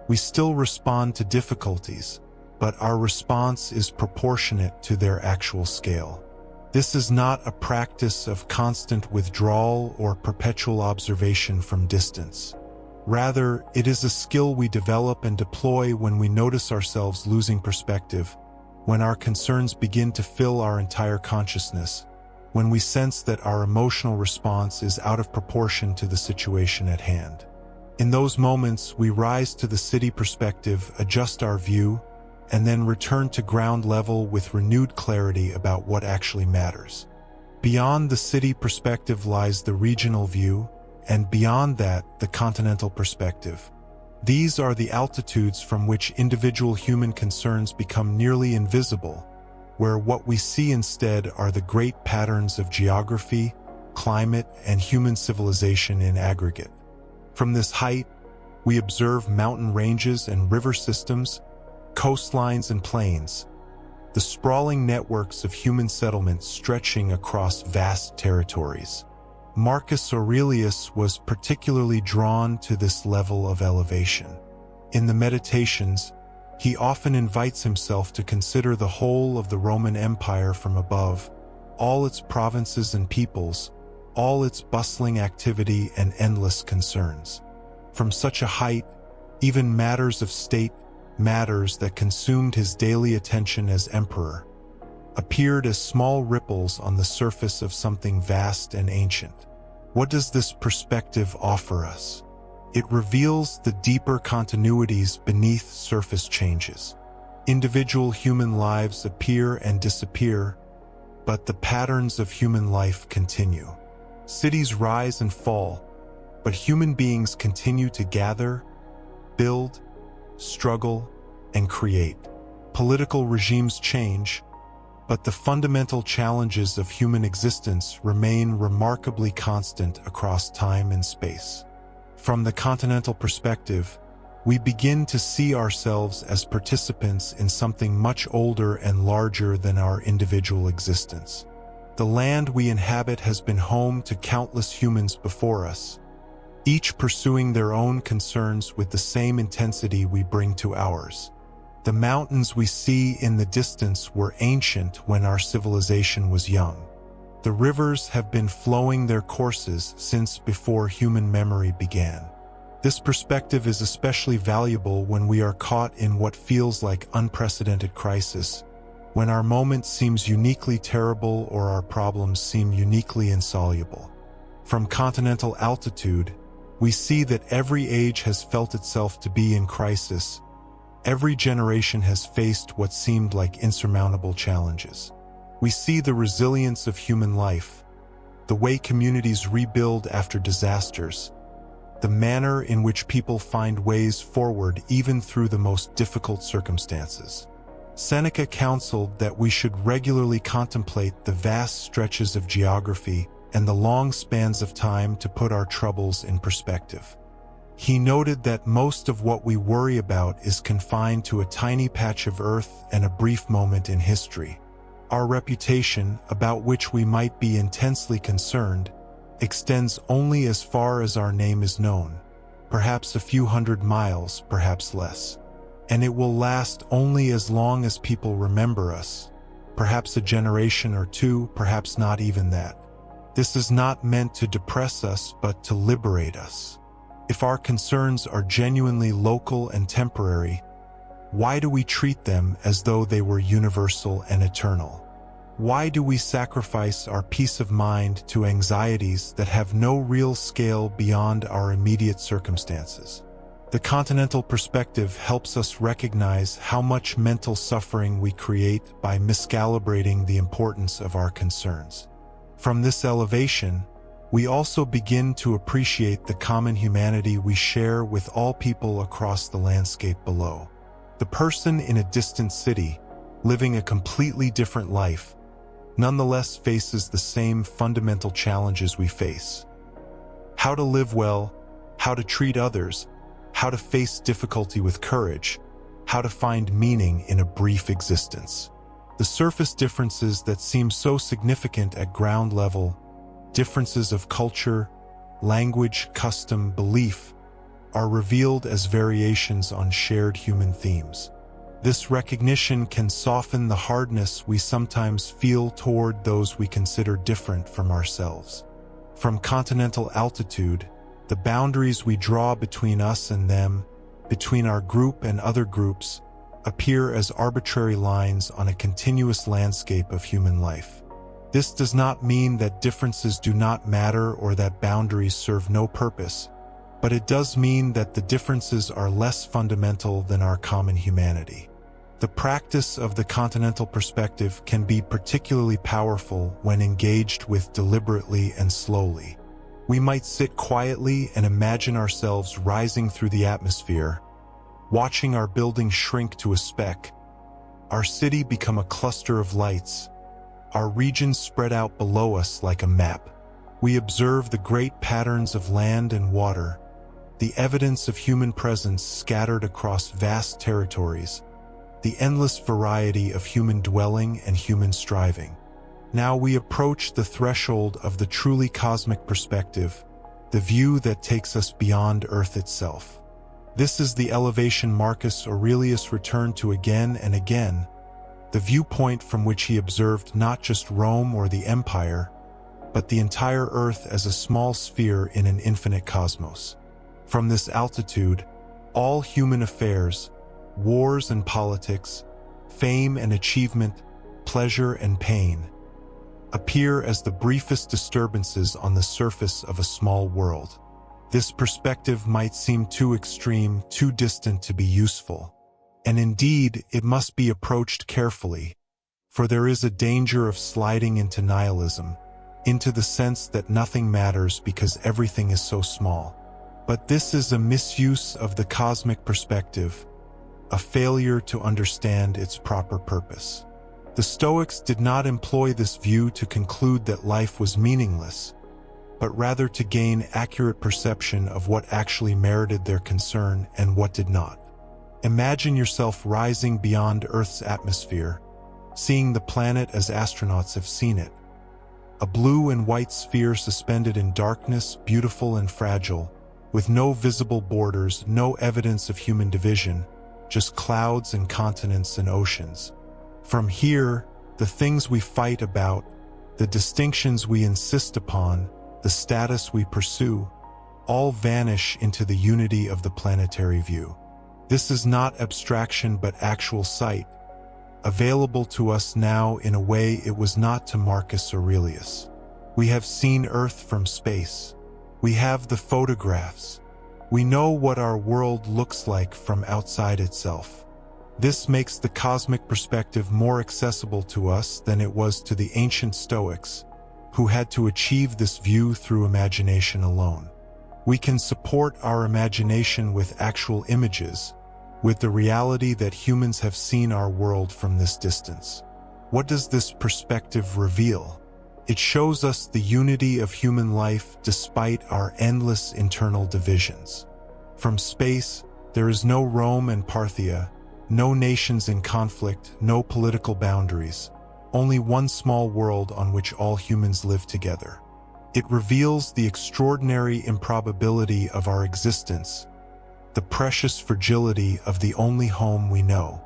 We still respond to difficulties, but our response is proportionate to their actual scale. This is not a practice of constant withdrawal or perpetual observation from distance. Rather, it is a skill we develop and deploy when we notice ourselves losing perspective, when our concerns begin to fill our entire consciousness, when we sense that our emotional response is out of proportion to the situation at hand. In those moments, we rise to the city perspective, adjust our view, and then return to ground level with renewed clarity about what actually matters. Beyond the city perspective lies the regional view, and beyond that, the continental perspective. These are the altitudes from which individual human concerns become nearly invisible, where what we see instead are the great patterns of geography, climate, and human civilization in aggregate. From this height, we observe mountain ranges and river systems, coastlines and plains, the sprawling networks of human settlements stretching across vast territories. Marcus Aurelius was particularly drawn to this level of elevation. In the Meditations, he often invites himself to consider the whole of the Roman Empire from above, all its provinces and peoples, all its bustling activity and endless concerns. From such a height, even matters of state, matters that consumed his daily attention as emperor, appeared as small ripples on the surface of something vast and ancient. What does this perspective offer us? It reveals the deeper continuities beneath surface changes. Individual human lives appear and disappear, but the patterns of human life continue. Cities rise and fall, but human beings continue to gather, build, struggle, and create. Political regimes change, but the fundamental challenges of human existence remain remarkably constant across time and space. From the continental perspective, we begin to see ourselves as participants in something much older and larger than our individual existence. The land we inhabit has been home to countless humans before us, each pursuing their own concerns with the same intensity we bring to ours. The mountains we see in the distance were ancient when our civilization was young. The rivers have been flowing their courses since before human memory began. This perspective is especially valuable when we are caught in what feels like unprecedented crisis, when our moment seems uniquely terrible or our problems seem uniquely insoluble. From continental altitude, we see that every age has felt itself to be in crisis. Every generation has faced what seemed like insurmountable challenges. We see the resilience of human life, the way communities rebuild after disasters, the manner in which people find ways forward even through the most difficult circumstances. Seneca counseled that we should regularly contemplate the vast stretches of geography and the long spans of time to put our troubles in perspective. He noted that most of what we worry about is confined to a tiny patch of earth and a brief moment in history. Our reputation, about which we might be intensely concerned, extends only as far as our name is known, perhaps a few hundred miles, perhaps less. And it will last only as long as people remember us, perhaps a generation or two, perhaps not even that. This is not meant to depress us, but to liberate us. If our concerns are genuinely local and temporary, why do we treat them as though they were universal and eternal? Why do we sacrifice our peace of mind to anxieties that have no real scale beyond our immediate circumstances? The continental perspective helps us recognize how much mental suffering we create by miscalibrating the importance of our concerns. From this elevation, we also begin to appreciate the common humanity we share with all people across the landscape below. The person in a distant city, living a completely different life, nonetheless faces the same fundamental challenges we face. How to live well, how to treat others, how to face difficulty with courage, how to find meaning in a brief existence. The surface differences that seem so significant at ground level, differences of culture, language, custom, belief, are revealed as variations on shared human themes. This recognition can soften the hardness we sometimes feel toward those we consider different from ourselves. From continental altitude, the boundaries we draw between us and them, between our group and other groups, appear as arbitrary lines on a continuous landscape of human life. This does not mean that differences do not matter or that boundaries serve no purpose, but it does mean that the differences are less fundamental than our common humanity. The practice of the continental perspective can be particularly powerful when engaged with deliberately and slowly. We might sit quietly and imagine ourselves rising through the atmosphere, watching our building shrink to a speck, our city become a cluster of lights, our regions spread out below us like a map. We observe the great patterns of land and water, the evidence of human presence scattered across vast territories, the endless variety of human dwelling and human striving. Now we approach the threshold of the truly cosmic perspective, the view that takes us beyond Earth itself. This is the elevation Marcus Aurelius returned to again and again, the viewpoint from which he observed not just Rome or the empire, but the entire Earth as a small sphere in an infinite cosmos. From this altitude, all human affairs, wars and politics, fame and achievement, pleasure and pain, appear as the briefest disturbances on the surface of a small world. This perspective might seem too extreme, too distant to be useful. And indeed, it must be approached carefully, for there is a danger of sliding into nihilism, into the sense that nothing matters because everything is so small. But this is a misuse of the cosmic perspective, a failure to understand its proper purpose. The Stoics did not employ this view to conclude that life was meaningless, but rather to gain accurate perception of what actually merited their concern and what did not. Imagine yourself rising beyond Earth's atmosphere, seeing the planet as astronauts have seen it. A blue and white sphere suspended in darkness, beautiful and fragile, with no visible borders, no evidence of human division, just clouds and continents and oceans. From here, the things we fight about, the distinctions we insist upon, the status we pursue, all vanish into the unity of the planetary view. This is not abstraction but actual sight, available to us now in a way it was not to Marcus Aurelius. We have seen Earth from space. We have the photographs. We know what our world looks like from outside itself. This makes the cosmic perspective more accessible to us than it was to the ancient Stoics, who had to achieve this view through imagination alone. We can support our imagination with actual images, with the reality that humans have seen our world from this distance. What does this perspective reveal? It shows us the unity of human life despite our endless internal divisions. From space, there is no Rome and Parthia, no nations in conflict, no political boundaries, only one small world on which all humans live together. It reveals the extraordinary improbability of our existence, the precious fragility of the only home we know.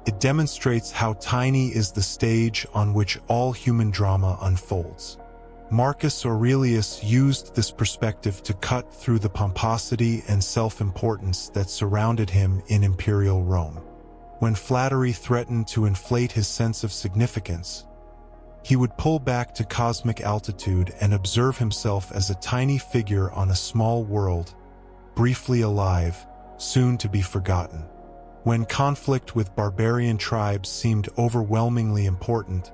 It demonstrates how tiny is the stage on which all human drama unfolds. Marcus Aurelius used this perspective to cut through the pomposity and self-importance that surrounded him in imperial Rome. When flattery threatened to inflate his sense of significance, he would pull back to cosmic altitude and observe himself as a tiny figure on a small world, briefly alive, soon to be forgotten. When conflict with barbarian tribes seemed overwhelmingly important,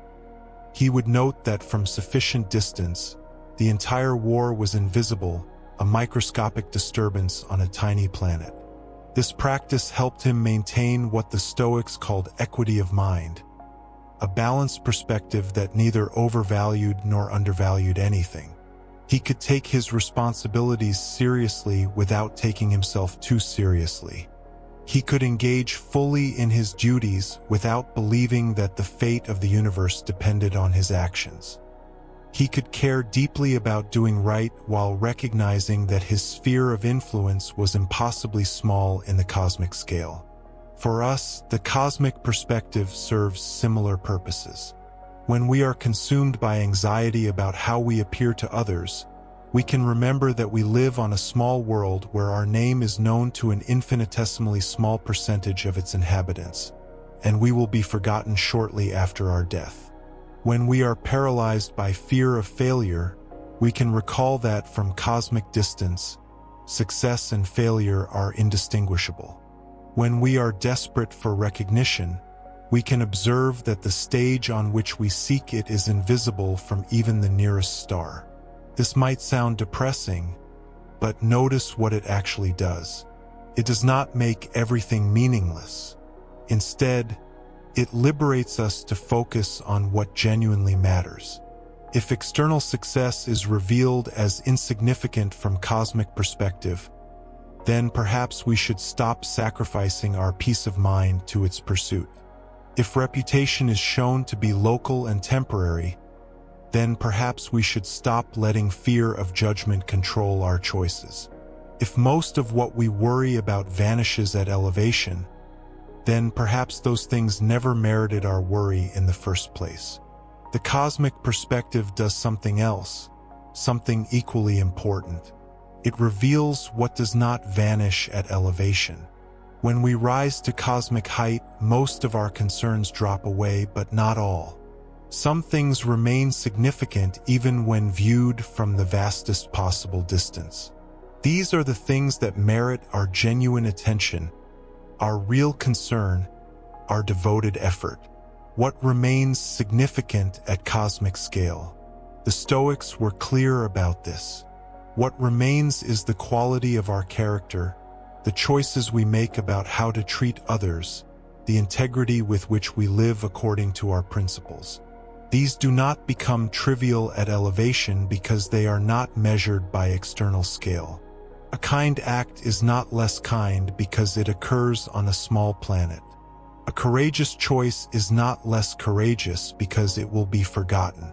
he would note that from sufficient distance, the entire war was invisible, a microscopic disturbance on a tiny planet. This practice helped him maintain what the Stoics called equity of mind, a balanced perspective that neither overvalued nor undervalued anything. He could take his responsibilities seriously without taking himself too seriously. He could engage fully in his duties without believing that the fate of the universe depended on his actions. He could care deeply about doing right while recognizing that his sphere of influence was impossibly small in the cosmic scale. For us, the cosmic perspective serves similar purposes. When we are consumed by anxiety about how we appear to others, we can remember that we live on a small world where our name is known to an infinitesimally small percentage of its inhabitants, and we will be forgotten shortly after our death. When we are paralyzed by fear of failure, we can recall that from cosmic distance, success and failure are indistinguishable. When we are desperate for recognition, we can observe that the stage on which we seek it is invisible from even the nearest star. This might sound depressing, but notice what it actually does. It does not make everything meaningless. Instead, it liberates us to focus on what genuinely matters. If external success is revealed as insignificant from cosmic perspective, then perhaps we should stop sacrificing our peace of mind to its pursuit. If reputation is shown to be local and temporary, then perhaps we should stop letting fear of judgment control our choices. If most of what we worry about vanishes at elevation, then perhaps those things never merited our worry in the first place. The cosmic perspective does something else, something equally important. It reveals what does not vanish at elevation. When we rise to cosmic height, most of our concerns drop away, but not all. Some things remain significant even when viewed from the vastest possible distance. These are the things that merit our genuine attention, our real concern, our devoted effort. What remains significant at cosmic scale? The Stoics were clear about this. What remains is the quality of our character, the choices we make about how to treat others, the integrity with which we live according to our principles. These do not become trivial at elevation because they are not measured by external scale. A kind act is not less kind because it occurs on a small planet. A courageous choice is not less courageous because it will be forgotten.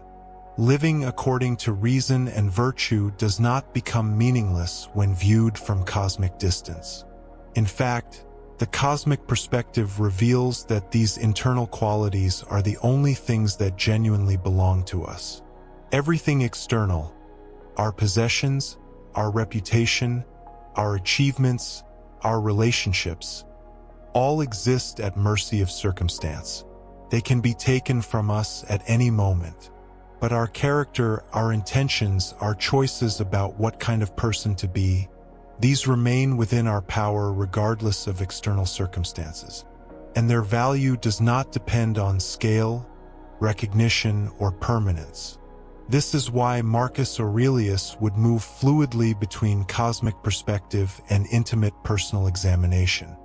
Living according to reason and virtue does not become meaningless when viewed from cosmic distance. In fact, the cosmic perspective reveals that these internal qualities are the only things that genuinely belong to us. Everything external, our possessions, our reputation, our achievements, our relationships, all exist at mercy of circumstance. They can be taken from us at any moment. But our character, our intentions, our choices about what kind of person to be, these remain within our power regardless of external circumstances. And their value does not depend on scale, recognition, or permanence. This is why Marcus Aurelius would move fluidly between cosmic perspective and intimate personal examination.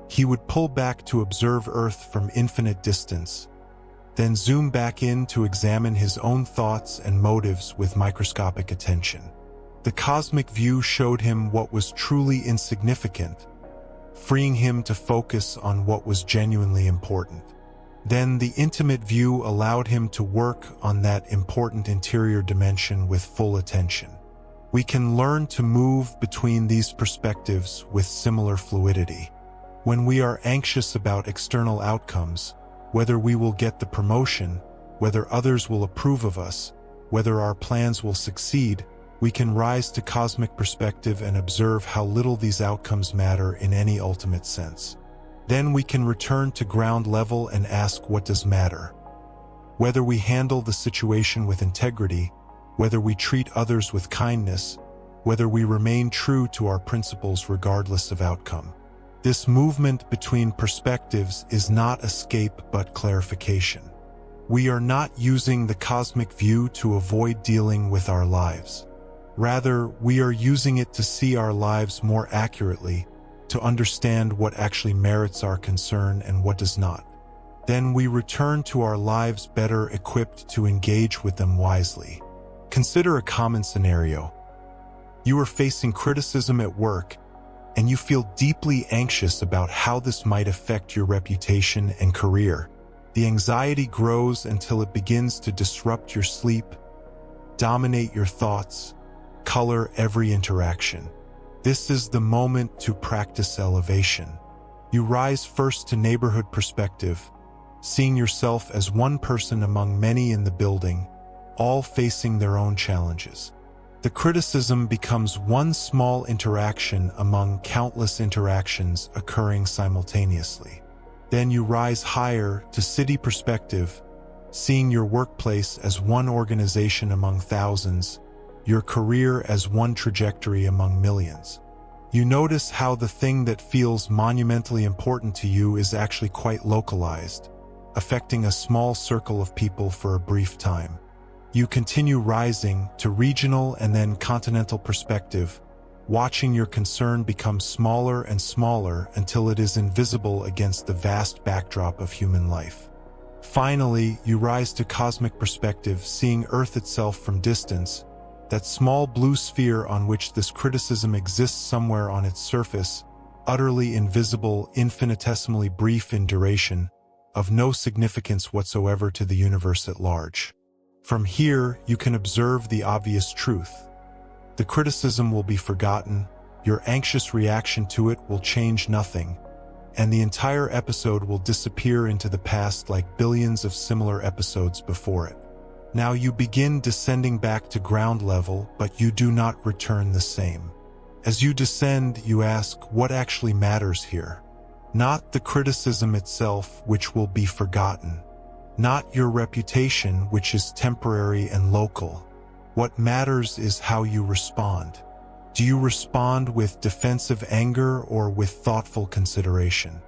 He would pull back to observe Earth from infinite distance, then zoom back in to examine his own thoughts and motives with microscopic attention. The cosmic view showed him what was truly insignificant, freeing him to focus on what was genuinely important. Then the intimate view allowed him to work on that important interior dimension with full attention. We can learn to move between these perspectives with similar fluidity. When we are anxious about external outcomes, whether we will get the promotion, whether others will approve of us, whether our plans will succeed, we can rise to cosmic perspective and observe how little these outcomes matter in any ultimate sense. Then we can return to ground level and ask what does matter. Whether we handle the situation with integrity, whether we treat others with kindness, whether we remain true to our principles regardless of outcome. This movement between perspectives is not escape but clarification. We are not using the cosmic view to avoid dealing with our lives. Rather, we are using it to see our lives more accurately, to understand what actually merits our concern and what does not. Then we return to our lives better equipped to engage with them wisely. Consider a common scenario. You are facing criticism at work, and you feel deeply anxious about how this might affect your reputation and career. The anxiety grows until it begins to disrupt your sleep, dominate your thoughts, color every interaction. This is the moment to practice elevation. You rise first to neighborhood perspective, seeing yourself as one person among many in the building, all facing their own challenges. The criticism becomes one small interaction among countless interactions occurring simultaneously. Then you rise higher to city perspective, seeing your workplace as one organization among thousands, your career as one trajectory among millions. You notice how the thing that feels monumentally important to you is actually quite localized, affecting a small circle of people for a brief time. You continue rising to regional and then continental perspective, watching your concern become smaller and smaller until it is invisible against the vast backdrop of human life. Finally, you rise to cosmic perspective, seeing Earth itself from distance, that small blue sphere on which this criticism exists somewhere on its surface, utterly invisible, infinitesimally brief in duration, of no significance whatsoever to the universe at large. From here, you can observe the obvious truth. The criticism will be forgotten, your anxious reaction to it will change nothing, and the entire episode will disappear into the past like billions of similar episodes before it. Now you begin descending back to ground level, but you do not return the same. As you descend, you ask, what actually matters here? Not the criticism itself, which will be forgotten. Not your reputation, which is temporary and local. What matters is how you respond. Do you respond with defensive anger or with thoughtful consideration?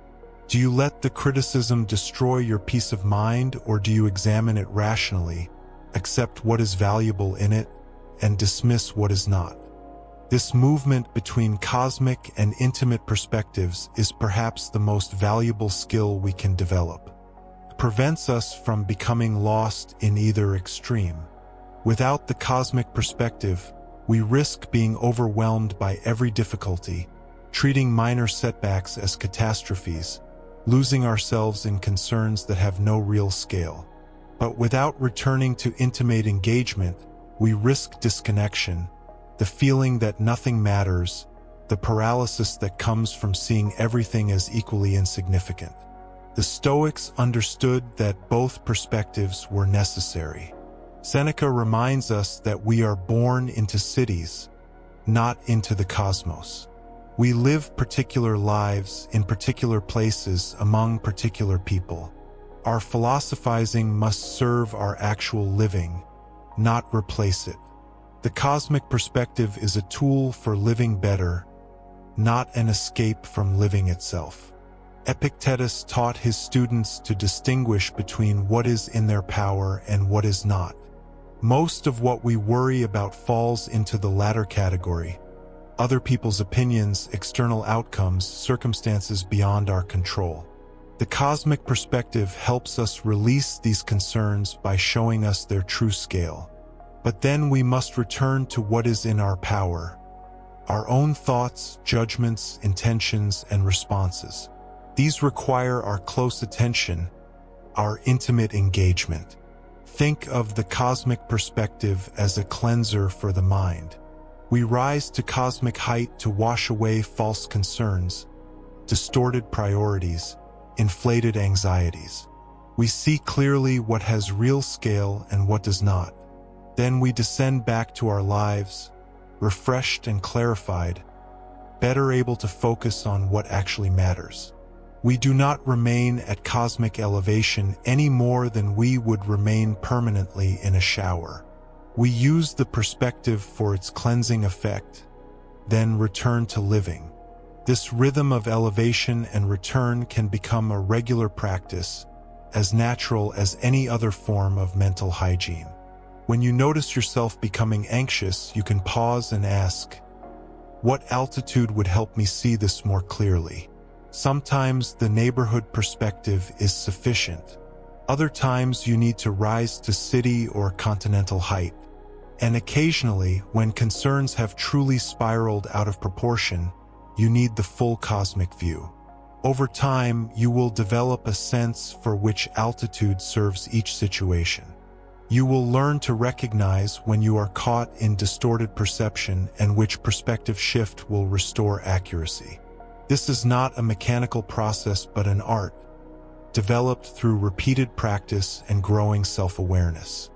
Do you let the criticism destroy your peace of mind, or do you examine it rationally, accept what is valuable in it, and dismiss what is not? This movement between cosmic and intimate perspectives is perhaps the most valuable skill we can develop. It prevents us from becoming lost in either extreme. Without the cosmic perspective, we risk being overwhelmed by every difficulty, treating minor setbacks as catastrophes, losing ourselves in concerns that have no real scale. But without returning to intimate engagement, we risk disconnection, the feeling that nothing matters, the paralysis that comes from seeing everything as equally insignificant. The Stoics understood that both perspectives were necessary. Seneca reminds us that we are born into cities, not into the cosmos. We live particular lives in particular places among particular people. Our philosophizing must serve our actual living, not replace it. The cosmic perspective is a tool for living better, not an escape from living itself. Epictetus taught his students to distinguish between what is in their power and what is not. Most of what we worry about falls into the latter category: other people's opinions, external outcomes, circumstances beyond our control. The cosmic perspective helps us release these concerns by showing us their true scale. But then we must return to what is in our power: our own thoughts, judgments, intentions, and responses. These require our close attention, our intimate engagement. Think of the cosmic perspective as a cleanser for the mind. We rise to cosmic height to wash away false concerns, distorted priorities, inflated anxieties. We see clearly what has real scale and what does not. Then we descend back to our lives, refreshed and clarified, better able to focus on what actually matters. We do not remain at cosmic elevation any more than we would remain permanently in a shower. We use the perspective for its cleansing effect, then return to living. This rhythm of elevation and return can become a regular practice, as natural as any other form of mental hygiene. When you notice yourself becoming anxious, you can pause and ask, what altitude would help me see this more clearly? Sometimes the neighborhood perspective is sufficient. Other times you need to rise to city or continental height. And occasionally, when concerns have truly spiraled out of proportion, you need the full cosmic view. Over time, you will develop a sense for which altitude serves each situation. You will learn to recognize when you are caught in distorted perception and which perspective shift will restore accuracy. This is not a mechanical process but an art, developed through repeated practice and growing self-awareness.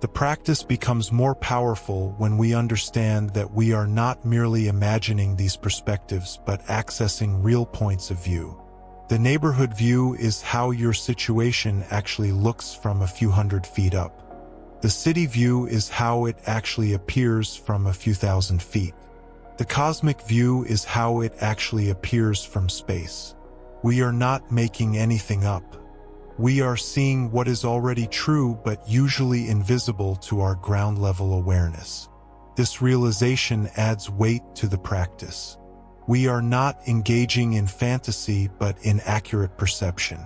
The practice becomes more powerful when we understand that we are not merely imagining these perspectives but accessing real points of view. The neighborhood view is how your situation actually looks from a few hundred feet up. The city view is how it actually appears from a few thousand feet. The cosmic view is how it actually appears from space. We are not making anything up. We are seeing what is already true but usually invisible to our ground-level awareness. This realization adds weight to the practice. We are not engaging in fantasy but in accurate perception.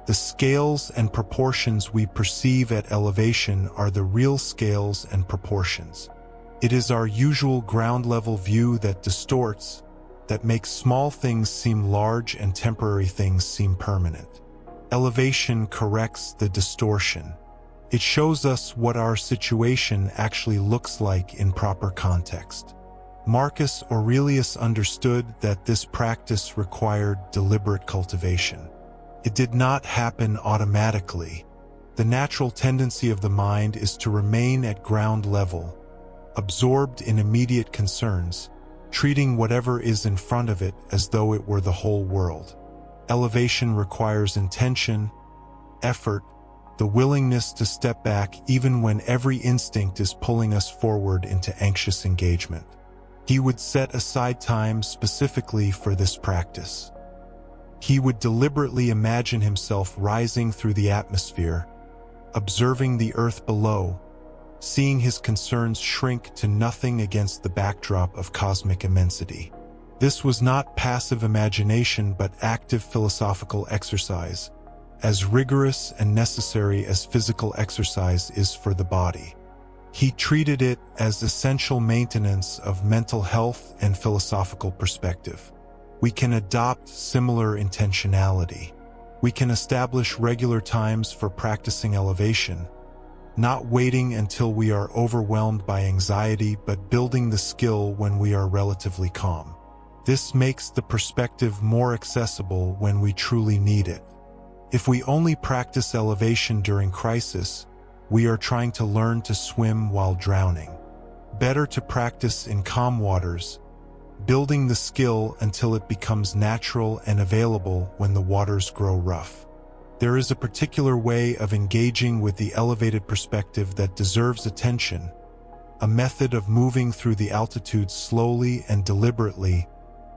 The scales and proportions we perceive at elevation are the real scales and proportions. It is our usual ground-level view that distorts, that makes small things seem large and temporary things seem permanent. Elevation corrects the distortion. It shows us what our situation actually looks like in proper context. Marcus Aurelius understood that this practice required deliberate cultivation. It did not happen automatically. The natural tendency of the mind is to remain at ground level, absorbed in immediate concerns, treating whatever is in front of it as though it were the whole world. Elevation requires intention, effort, the willingness to step back even when every instinct is pulling us forward into anxious engagement. He would set aside time specifically for this practice. He would deliberately imagine himself rising through the atmosphere, observing the earth below, seeing his concerns shrink to nothing against the backdrop of cosmic immensity. This was not passive imagination but active philosophical exercise, as rigorous and necessary as physical exercise is for the body. He treated it as essential maintenance of mental health and philosophical perspective. We can adopt similar intentionality. We can establish regular times for practicing elevation, not waiting until we are overwhelmed by anxiety but building the skill when we are relatively calm. This makes the perspective more accessible when we truly need it. If we only practice elevation during crisis, we are trying to learn to swim while drowning. Better to practice in calm waters, building the skill until it becomes natural and available when the waters grow rough. There is a particular way of engaging with the elevated perspective that deserves attention, a method of moving through the altitude slowly and deliberately,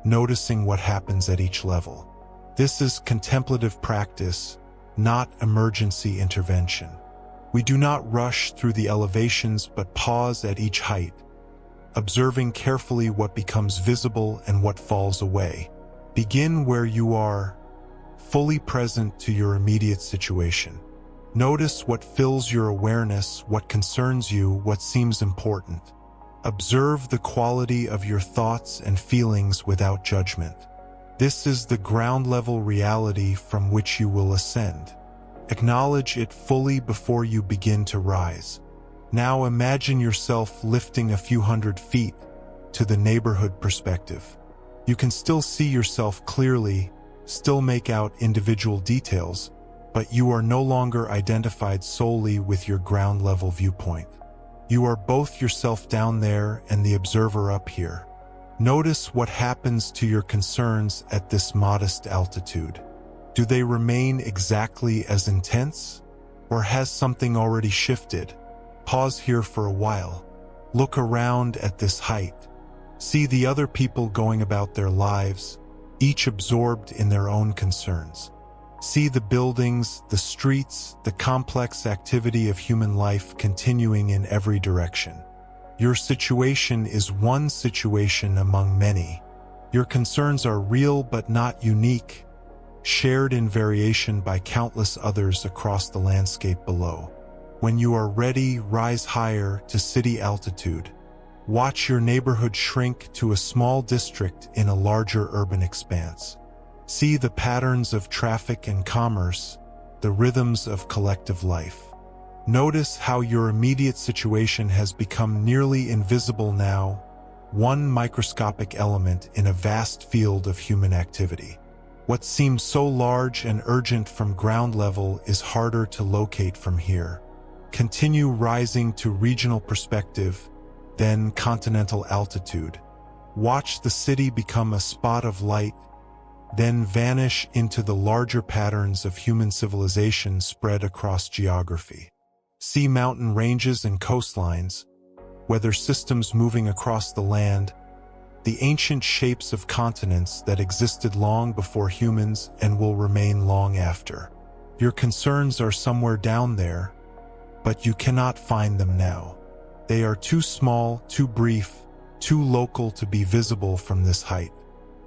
noticing what happens at each level. This is contemplative practice, not emergency intervention. We do not rush through the elevations but pause at each height, observing carefully what becomes visible and what falls away. Begin where you are, fully present to your immediate situation. Notice what fills your awareness, what concerns you, what seems important. Observe the quality of your thoughts and feelings without judgment. This is the ground-level reality from which you will ascend. Acknowledge it fully before you begin to rise. Now imagine yourself lifting a few hundred feet to the neighborhood perspective. You can still see yourself clearly, still make out individual details, but you are no longer identified solely with your ground-level viewpoint. You are both yourself down there and the observer up here. Notice what happens to your concerns at this modest altitude. Do they remain exactly as intense? Or has something already shifted? Pause here for a while. Look around at this height. See the other people going about their lives, each absorbed in their own concerns. See the buildings, the streets, the complex activity of human life continuing in every direction. Your situation is one situation among many. Your concerns are real but not unique, shared in variation by countless others across the landscape below. When you are ready, rise higher to city altitude. Watch your neighborhood shrink to a small district in a larger urban expanse. See the patterns of traffic and commerce, the rhythms of collective life. Notice how your immediate situation has become nearly invisible now, one microscopic element in a vast field of human activity. What seems so large and urgent from ground level is harder to locate from here. Continue rising to regional perspective, then continental altitude. Watch the city become a spot of light, then vanish into the larger patterns of human civilization spread across geography. See mountain ranges and coastlines, weather systems moving across the land, the ancient shapes of continents that existed long before humans and will remain long after. Your concerns are somewhere down there, but you cannot find them now. They are too small, too brief, too local to be visible from this height.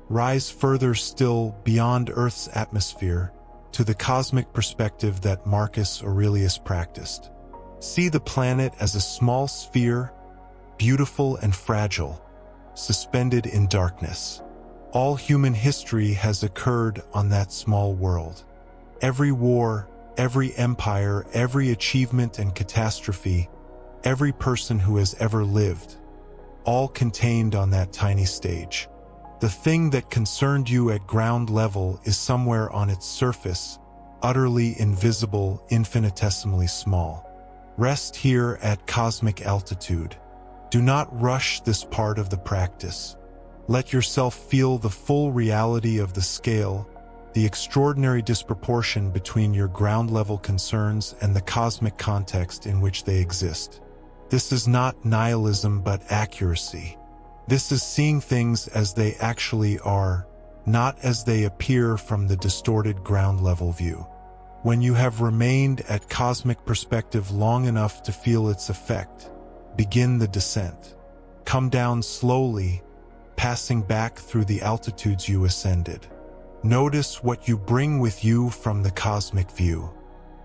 Rise further still beyond Earth's atmosphere to the cosmic perspective that Marcus Aurelius practiced. See the planet as a small sphere, beautiful and fragile, suspended in darkness. All human history has occurred on that small world. Every war, every empire, every achievement and catastrophe, every person who has ever lived, all contained on that tiny stage. The thing that concerned you at ground level is somewhere on its surface, utterly invisible, infinitesimally small. Rest here at cosmic altitude. Do not rush this part of the practice. Let yourself feel the full reality of the scale, the extraordinary disproportion between your ground-level concerns and the cosmic context in which they exist. This is not nihilism but accuracy. This is seeing things as they actually are, not as they appear from the distorted ground-level view. When you have remained at cosmic perspective long enough to feel its effect, begin the descent. Come down slowly, passing back through the altitudes you ascended. Notice what you bring with you from the cosmic view.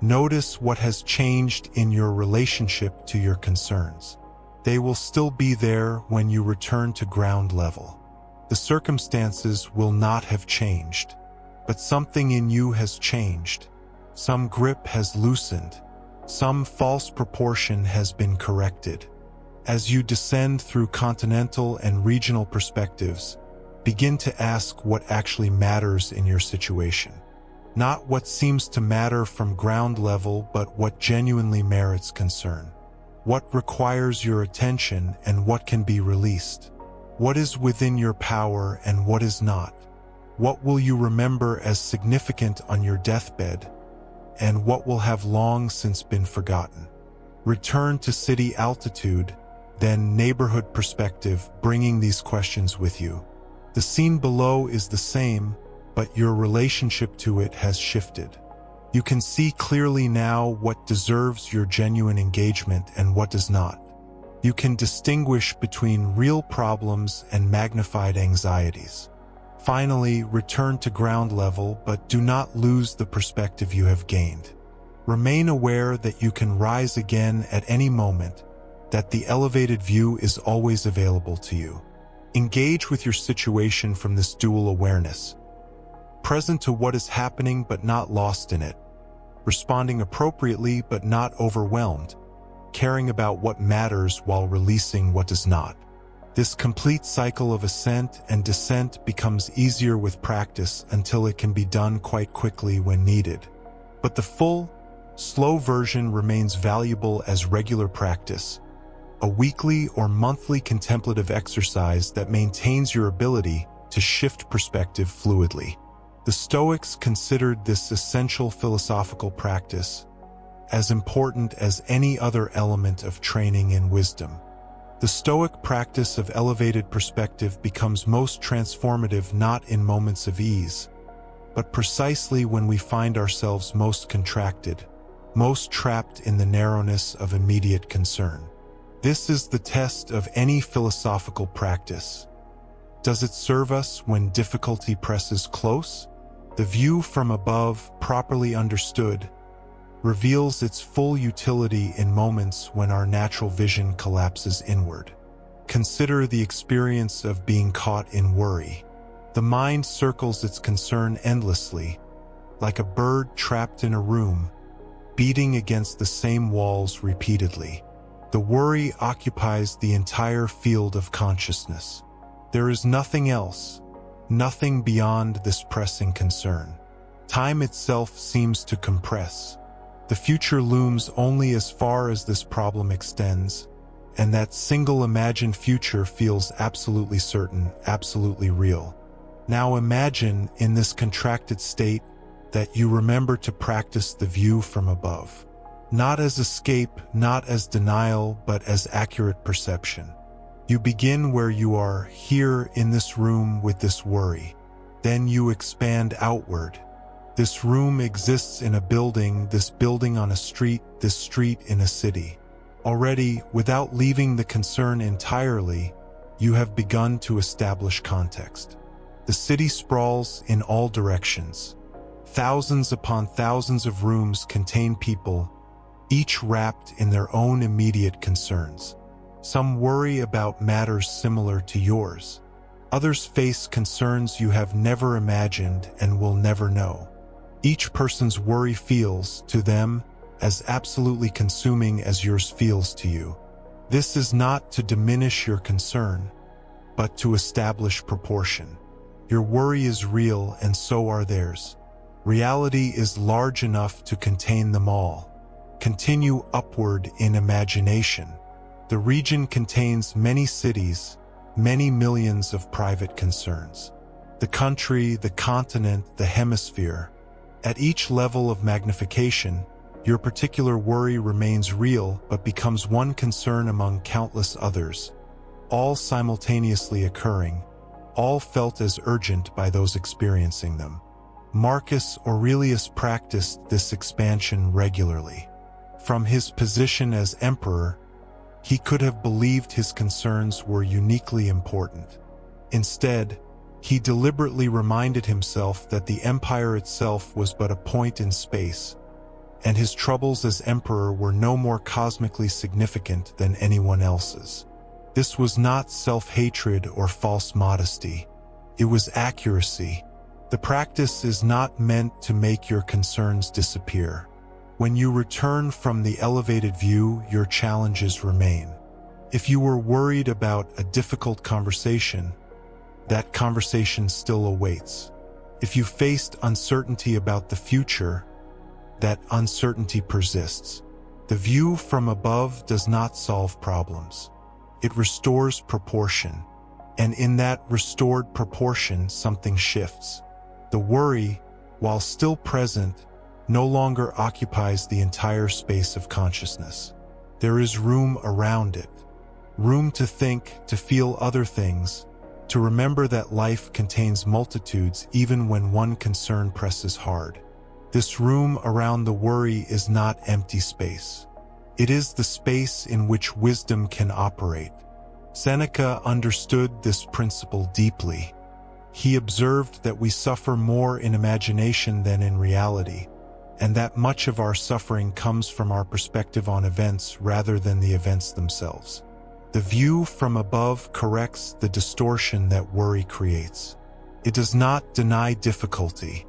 Notice what has changed in your relationship to your concerns. They will still be there when you return to ground level. The circumstances will not have changed, but something in you has changed. Some grip has loosened. Some false proportion has been corrected. As you descend through continental and regional perspectives, begin to ask what actually matters in your situation. Not what seems to matter from ground level, but what genuinely merits concern. What requires your attention and what can be released. What is within your power and what is not. What will you remember as significant on your deathbed, and what will have long since been forgotten. Return to city altitude, then neighborhood perspective, bringing these questions with you. The scene below is the same, but your relationship to it has shifted. You can see clearly now what deserves your genuine engagement and what does not. You can distinguish between real problems and magnified anxieties. Finally, return to ground level, but do not lose the perspective you have gained. Remain aware that you can rise again at any moment, that the elevated view is always available to you. Engage with your situation from this dual awareness, present to what is happening but not lost in it, responding appropriately but not overwhelmed, caring about what matters while releasing what does not. This complete cycle of ascent and descent becomes easier with practice until it can be done quite quickly when needed. But the full, slow version remains valuable as regular practice, a weekly or monthly contemplative exercise that maintains your ability to shift perspective fluidly. The Stoics considered this essential philosophical practice as important as any other element of training in wisdom. The Stoic practice of elevated perspective becomes most transformative not in moments of ease, but precisely when we find ourselves most contracted, most trapped in the narrowness of immediate concern. This is the test of any philosophical practice. Does it serve us when difficulty presses close? The view from above, properly understood, reveals its full utility in moments when our natural vision collapses inward. Consider the experience of being caught in worry. The mind circles its concern endlessly, like a bird trapped in a room, beating against the same walls repeatedly. The worry occupies the entire field of consciousness. There is nothing else, nothing beyond this pressing concern. Time itself seems to compress. The future looms only as far as this problem extends, and that single imagined future feels absolutely certain, absolutely real. Now imagine, in this contracted state, that you remember to practice the view from above. Not as escape, not as denial, but as accurate perception. You begin where you are, here in this room with this worry. Then you expand outward. This room exists in a building, this building on a street, this street in a city. Already, without leaving the concern entirely, you have begun to establish context. The city sprawls in all directions. Thousands upon thousands of rooms contain people, each wrapped in their own immediate concerns. Some worry about matters similar to yours. Others face concerns you have never imagined and will never know. Each person's worry feels, to them, as absolutely consuming as yours feels to you. This is not to diminish your concern, but to establish proportion. Your worry is real, and so are theirs. Reality is large enough to contain them all. Continue upward in imagination. The region contains many cities, many millions of private concerns. The country, the continent, the hemisphere. At each level of magnification, your particular worry remains real but becomes one concern among countless others, all simultaneously occurring, all felt as urgent by those experiencing them. Marcus Aurelius practiced this expansion regularly. From his position as emperor, he could have believed his concerns were uniquely important. Instead, he deliberately reminded himself that the empire itself was but a point in space, and his troubles as emperor were no more cosmically significant than anyone else's. This was not self-hatred or false modesty. It was accuracy. The practice is not meant to make your concerns disappear. When you return from the elevated view, your challenges remain. If you were worried about a difficult conversation, that conversation still awaits. If you faced uncertainty about the future, that uncertainty persists. The view from above does not solve problems. It restores proportion, and in that restored proportion, something shifts. The worry, while still present, no longer occupies the entire space of consciousness. There is room around it, room to think, to feel other things, to remember that life contains multitudes even when one concern presses hard. This room around the worry is not empty space. It is the space in which wisdom can operate. Seneca understood this principle deeply. He observed that we suffer more in imagination than in reality, and that much of our suffering comes from our perspective on events rather than the events themselves. The view from above corrects the distortion that worry creates. It does not deny difficulty.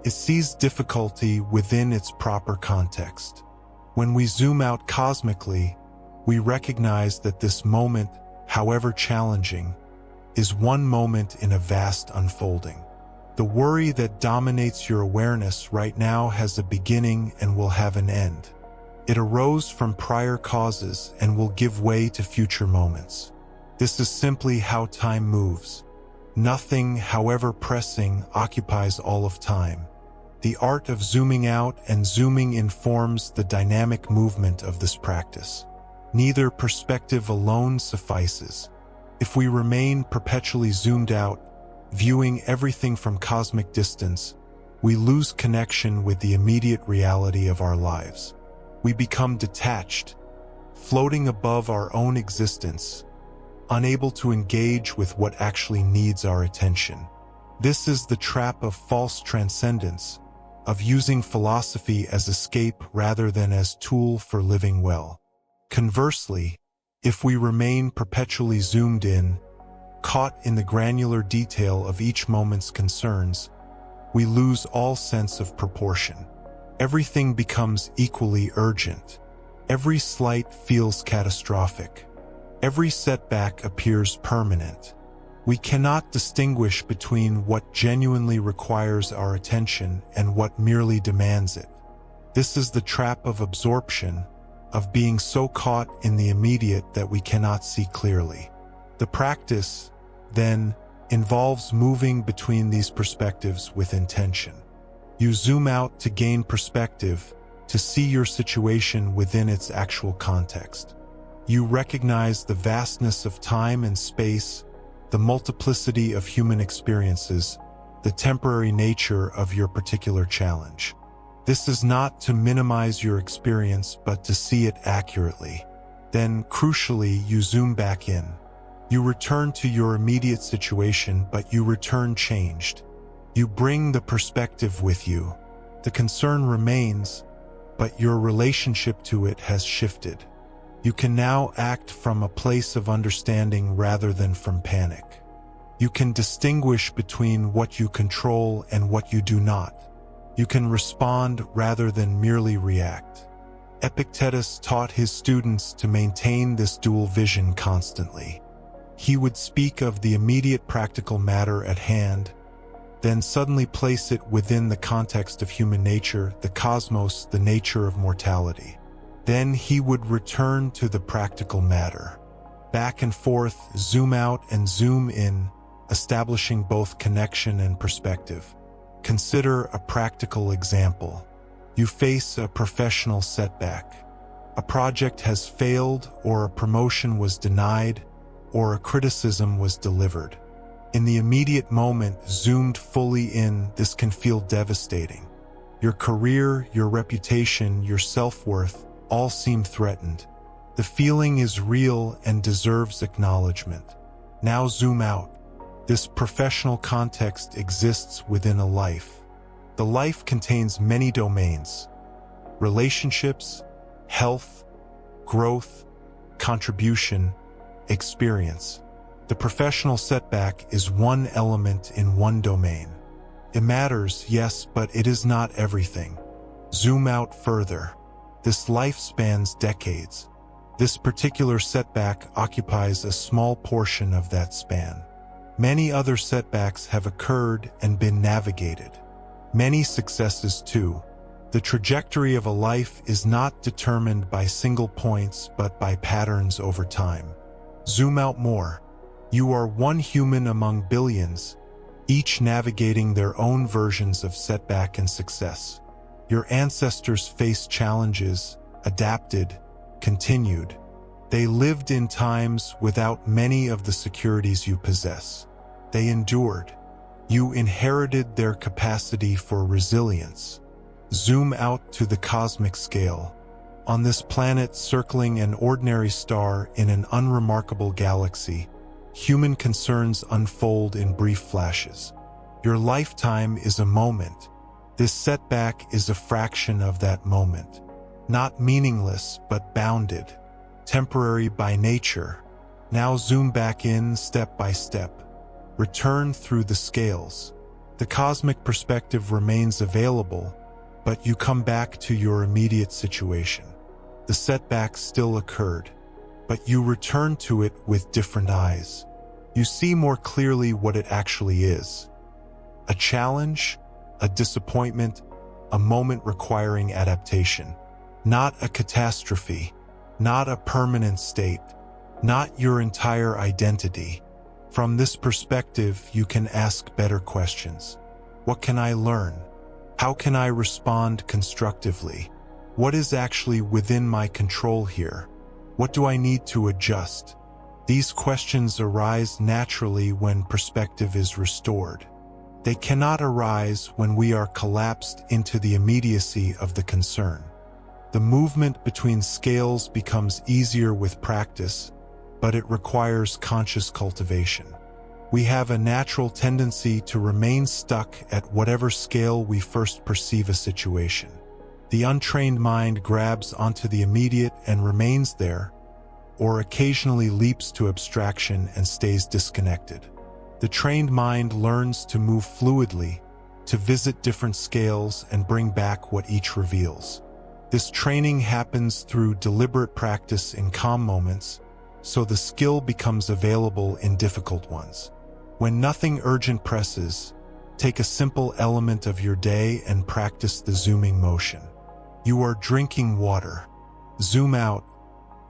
It sees difficulty within its proper context. When we zoom out cosmically, we recognize that this moment, however challenging, is one moment in a vast unfolding. The worry that dominates your awareness right now has a beginning and will have an end. It arose from prior causes and will give way to future moments. This is simply how time moves. Nothing, however pressing, occupies all of time. The art of zooming out and zooming in forms the dynamic movement of this practice. Neither perspective alone suffices. If we remain perpetually zoomed out, viewing everything from cosmic distance, we lose connection with the immediate reality of our lives. We become detached, floating above our own existence, unable to engage with what actually needs our attention. This is the trap of false transcendence, of using philosophy as escape rather than as tool for living well. Conversely, if we remain perpetually zoomed in, caught in the granular detail of each moment's concerns, we lose all sense of proportion. Everything becomes equally urgent. Every slight feels catastrophic. Every setback appears permanent. We cannot distinguish between what genuinely requires our attention and what merely demands it. This is the trap of absorption, of being so caught in the immediate that we cannot see clearly. The practice, then, involves moving between these perspectives with intention. You zoom out to gain perspective, to see your situation within its actual context. You recognize the vastness of time and space, the multiplicity of human experiences, the temporary nature of your particular challenge. This is not to minimize your experience, but to see it accurately. Then, crucially, you zoom back in. You return to your immediate situation, but you return changed. You bring the perspective with you. The concern remains, but your relationship to it has shifted. You can now act from a place of understanding rather than from panic. You can distinguish between what you control and what you do not. You can respond rather than merely react. Epictetus taught his students to maintain this dual vision constantly. He would speak of the immediate practical matter at hand, then suddenly place it within the context of human nature, the cosmos, the nature of mortality. Then he would return to the practical matter. Back and forth, zoom out and zoom in, establishing both connection and perspective. Consider a practical example. You face a professional setback. A project has failed, or a promotion was denied, or a criticism was delivered. In the immediate moment, zoomed fully in, this can feel devastating. Your career, your reputation, your self-worth all seem threatened. The feeling is real and deserves acknowledgement. Now zoom out. This professional context exists within a life. The life contains many domains: relationships, health, growth, contribution, experience. The professional setback is one element in one domain. It matters, yes, but it is not everything. Zoom out further. This life spans decades. This particular setback occupies a small portion of that span. Many other setbacks have occurred and been navigated. Many successes too. The trajectory of a life is not determined by single points, but by patterns over time. Zoom out more. You are one human among billions, each navigating their own versions of setback and success. Your ancestors faced challenges, adapted, continued. They lived in times without many of the securities you possess. They endured. You inherited their capacity for resilience. Zoom out to the cosmic scale. On this planet circling an ordinary star in an unremarkable galaxy, human concerns unfold in brief flashes. Your lifetime is a moment. This setback is a fraction of that moment. Not meaningless, but bounded. Temporary by nature. Now zoom back in step by step. Return through the scales. The cosmic perspective remains available, but you come back to your immediate situation. The setback still occurred, but you return to it with different eyes. You see more clearly what it actually is. A challenge, a disappointment, a moment requiring adaptation. Not a catastrophe, not a permanent state, not your entire identity. From this perspective, you can ask better questions. What can I learn? How can I respond constructively? What is actually within my control here? What do I need to adjust? These questions arise naturally when perspective is restored. They cannot arise when we are collapsed into the immediacy of the concern. The movement between scales becomes easier with practice, but it requires conscious cultivation. We have a natural tendency to remain stuck at whatever scale we first perceive a situation. The untrained mind grabs onto the immediate and remains there, or occasionally leaps to abstraction and stays disconnected. The trained mind learns to move fluidly, to visit different scales and bring back what each reveals. This training happens through deliberate practice in calm moments, so the skill becomes available in difficult ones. When nothing urgent presses, take a simple element of your day and practice the zooming motion. You are drinking water. Zoom out.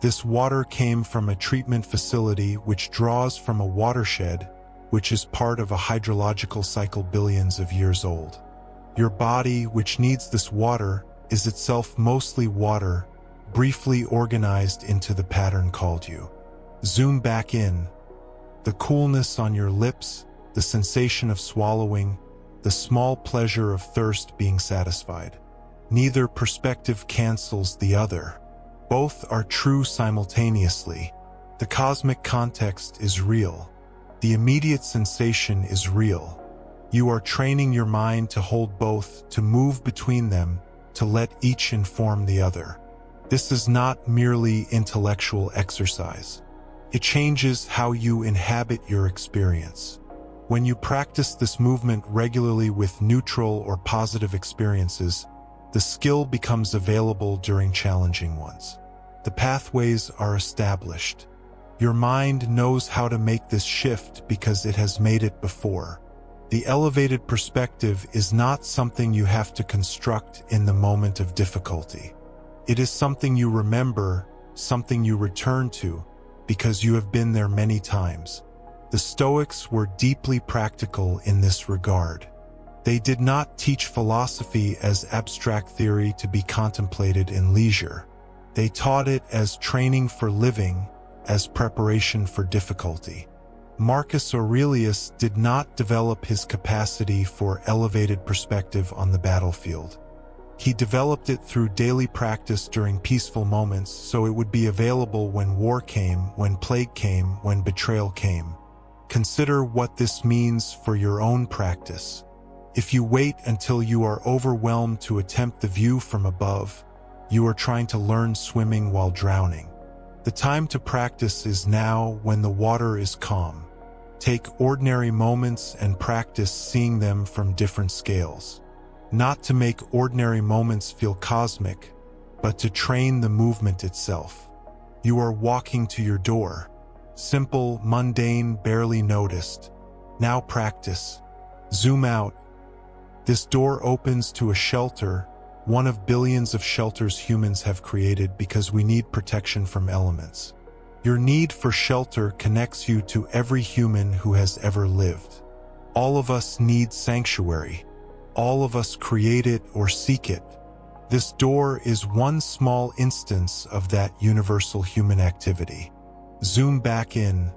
This water came from a treatment facility which draws from a watershed, which is part of a hydrological cycle billions of years old. Your body, which needs this water, is itself mostly water, briefly organized into the pattern called you. Zoom back in. The coolness on your lips, the sensation of swallowing, the small pleasure of thirst being satisfied. Neither perspective cancels the other. Both are true simultaneously. The cosmic context is real. The immediate sensation is real. You are training your mind to hold both, to move between them, to let each inform the other. This is not merely intellectual exercise. It changes how you inhabit your experience. When you practice this movement regularly with neutral or positive experiences, the skill becomes available during challenging ones. The pathways are established. Your mind knows how to make this shift because it has made it before. The elevated perspective is not something you have to construct in the moment of difficulty. It is something you remember, something you return to, because you have been there many times. The Stoics were deeply practical in this regard. They did not teach philosophy as abstract theory to be contemplated in leisure. They taught it as training for living, as preparation for difficulty. Marcus Aurelius did not develop his capacity for elevated perspective on the battlefield. He developed it through daily practice during peaceful moments so it would be available when war came, when plague came, when betrayal came. Consider what this means for your own practice. If you wait until you are overwhelmed to attempt the view from above, you are trying to learn swimming while drowning. The time to practice is now when the water is calm. Take ordinary moments and practice seeing them from different scales. Not to make ordinary moments feel cosmic, but to train the movement itself. You are walking to your door. Simple, mundane, barely noticed. Now practice. Zoom out. This door opens to a shelter, one of billions of shelters humans have created because we need protection from elements. Your need for shelter connects you to every human who has ever lived. All of us need sanctuary. All of us create it or seek it. This door is one small instance of that universal human activity. Zoom back in.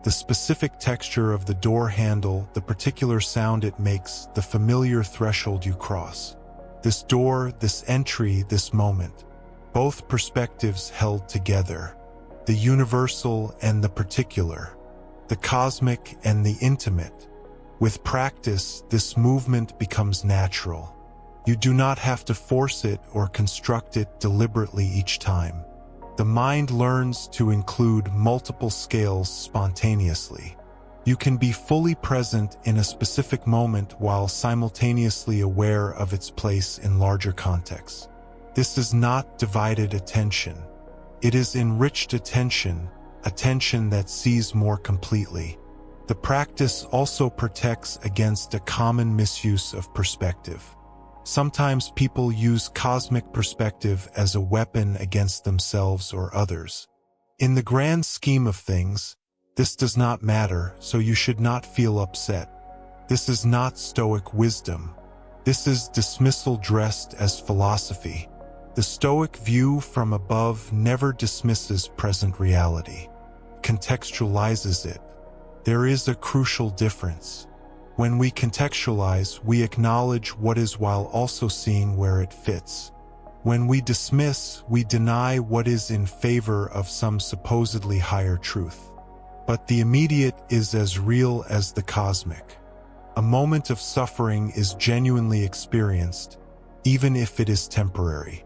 The specific texture of the door handle, the particular sound it makes, the familiar threshold you cross. This door, this entry, this moment. Both perspectives held together. The universal and the particular. The cosmic and the intimate. With practice, this movement becomes natural. You do not have to force it or construct it deliberately each time. The mind learns to include multiple scales spontaneously. You can be fully present in a specific moment while simultaneously aware of its place in larger contexts. This is not divided attention. It is enriched attention, attention that sees more completely. The practice also protects against a common misuse of perspective. Sometimes people use cosmic perspective as a weapon against themselves or others. In the grand scheme of things, this does not matter, so you should not feel upset. This is not Stoic wisdom. This is dismissal dressed as philosophy. The Stoic view from above never dismisses present reality, contextualizes it. There is a crucial difference. When we contextualize, we acknowledge what is while also seeing where it fits. When we dismiss, we deny what is in favor of some supposedly higher truth. But the immediate is as real as the cosmic. A moment of suffering is genuinely experienced, even if it is temporary.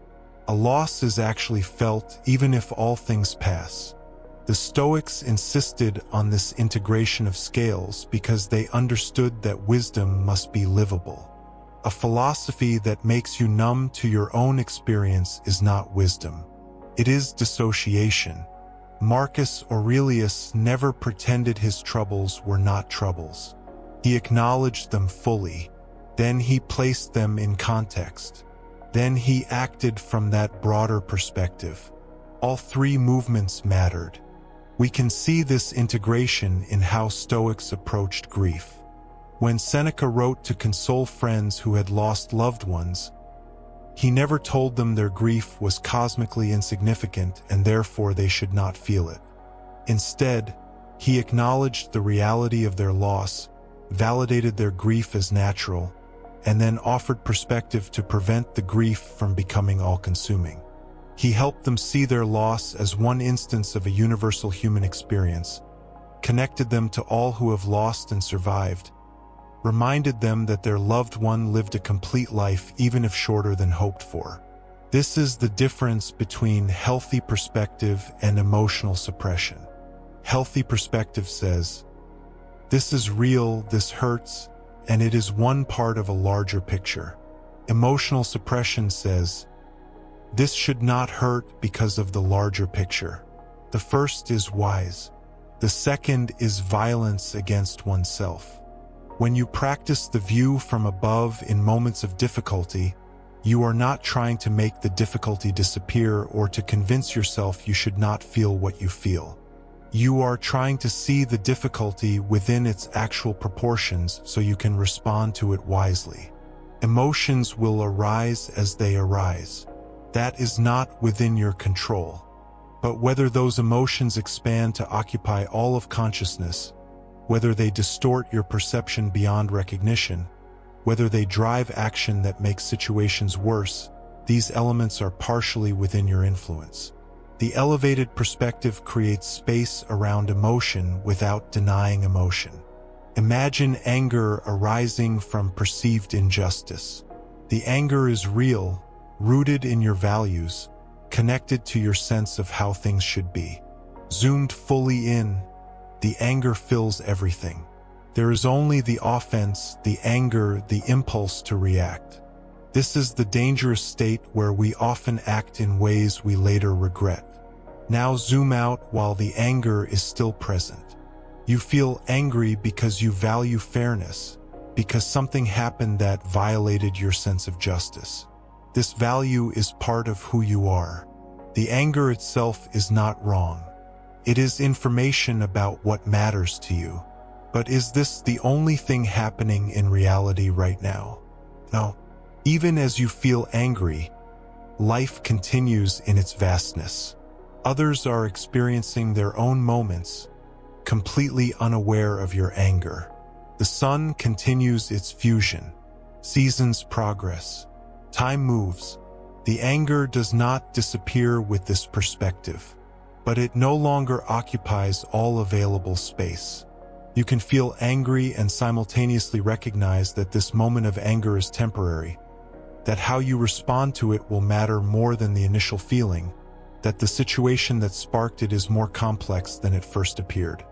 A loss is actually felt, even if all things pass. The Stoics insisted on this integration of scales because they understood that wisdom must be livable. A philosophy that makes you numb to your own experience is not wisdom. It is dissociation. Marcus Aurelius never pretended his troubles were not troubles. He acknowledged them fully. Then he placed them in context. Then he acted from that broader perspective. All three movements mattered. We can see this integration in how Stoics approached grief. When Seneca wrote to console friends who had lost loved ones, he never told them their grief was cosmically insignificant and therefore they should not feel it. Instead, he acknowledged the reality of their loss, validated their grief as natural, and then offered perspective to prevent the grief from becoming all-consuming. He helped them see their loss as one instance of a universal human experience, connected them to all who have lost and survived, reminded them that their loved one lived a complete life even if shorter than hoped for. This is the difference between healthy perspective and emotional suppression. Healthy perspective says, "This is real, this hurts, and it is one part of a larger picture." Emotional suppression says, "This should not hurt because of the larger picture." The first is wise. The second is violence against oneself. When you practice the view from above in moments of difficulty, you are not trying to make the difficulty disappear or to convince yourself you should not feel what you feel. You are trying to see the difficulty within its actual proportions so you can respond to it wisely. Emotions will arise as they arise. That is not within your control. But whether those emotions expand to occupy all of consciousness, whether they distort your perception beyond recognition, whether they drive action that makes situations worse, these elements are partially within your influence. The elevated perspective creates space around emotion without denying emotion. Imagine anger arising from perceived injustice. The anger is real, rooted in your values, connected to your sense of how things should be. Zoomed fully in, the anger fills everything. There is only the offense, the anger, the impulse to react. This is the dangerous state where we often act in ways we later regret. Now zoom out while the anger is still present. You feel angry because you value fairness, because something happened that violated your sense of justice. This value is part of who you are. The anger itself is not wrong. It is information about what matters to you. But is this the only thing happening in reality right now? No. Even as you feel angry, life continues in its vastness. Others are experiencing their own moments, completely unaware of your anger. The sun continues its fusion. Seasons progress. Time moves. The anger does not disappear with this perspective, but it no longer occupies all available space. You can feel angry and simultaneously recognize that this moment of anger is temporary, that how you respond to it will matter more than the initial feeling, that the situation that sparked it is more complex than it first appeared.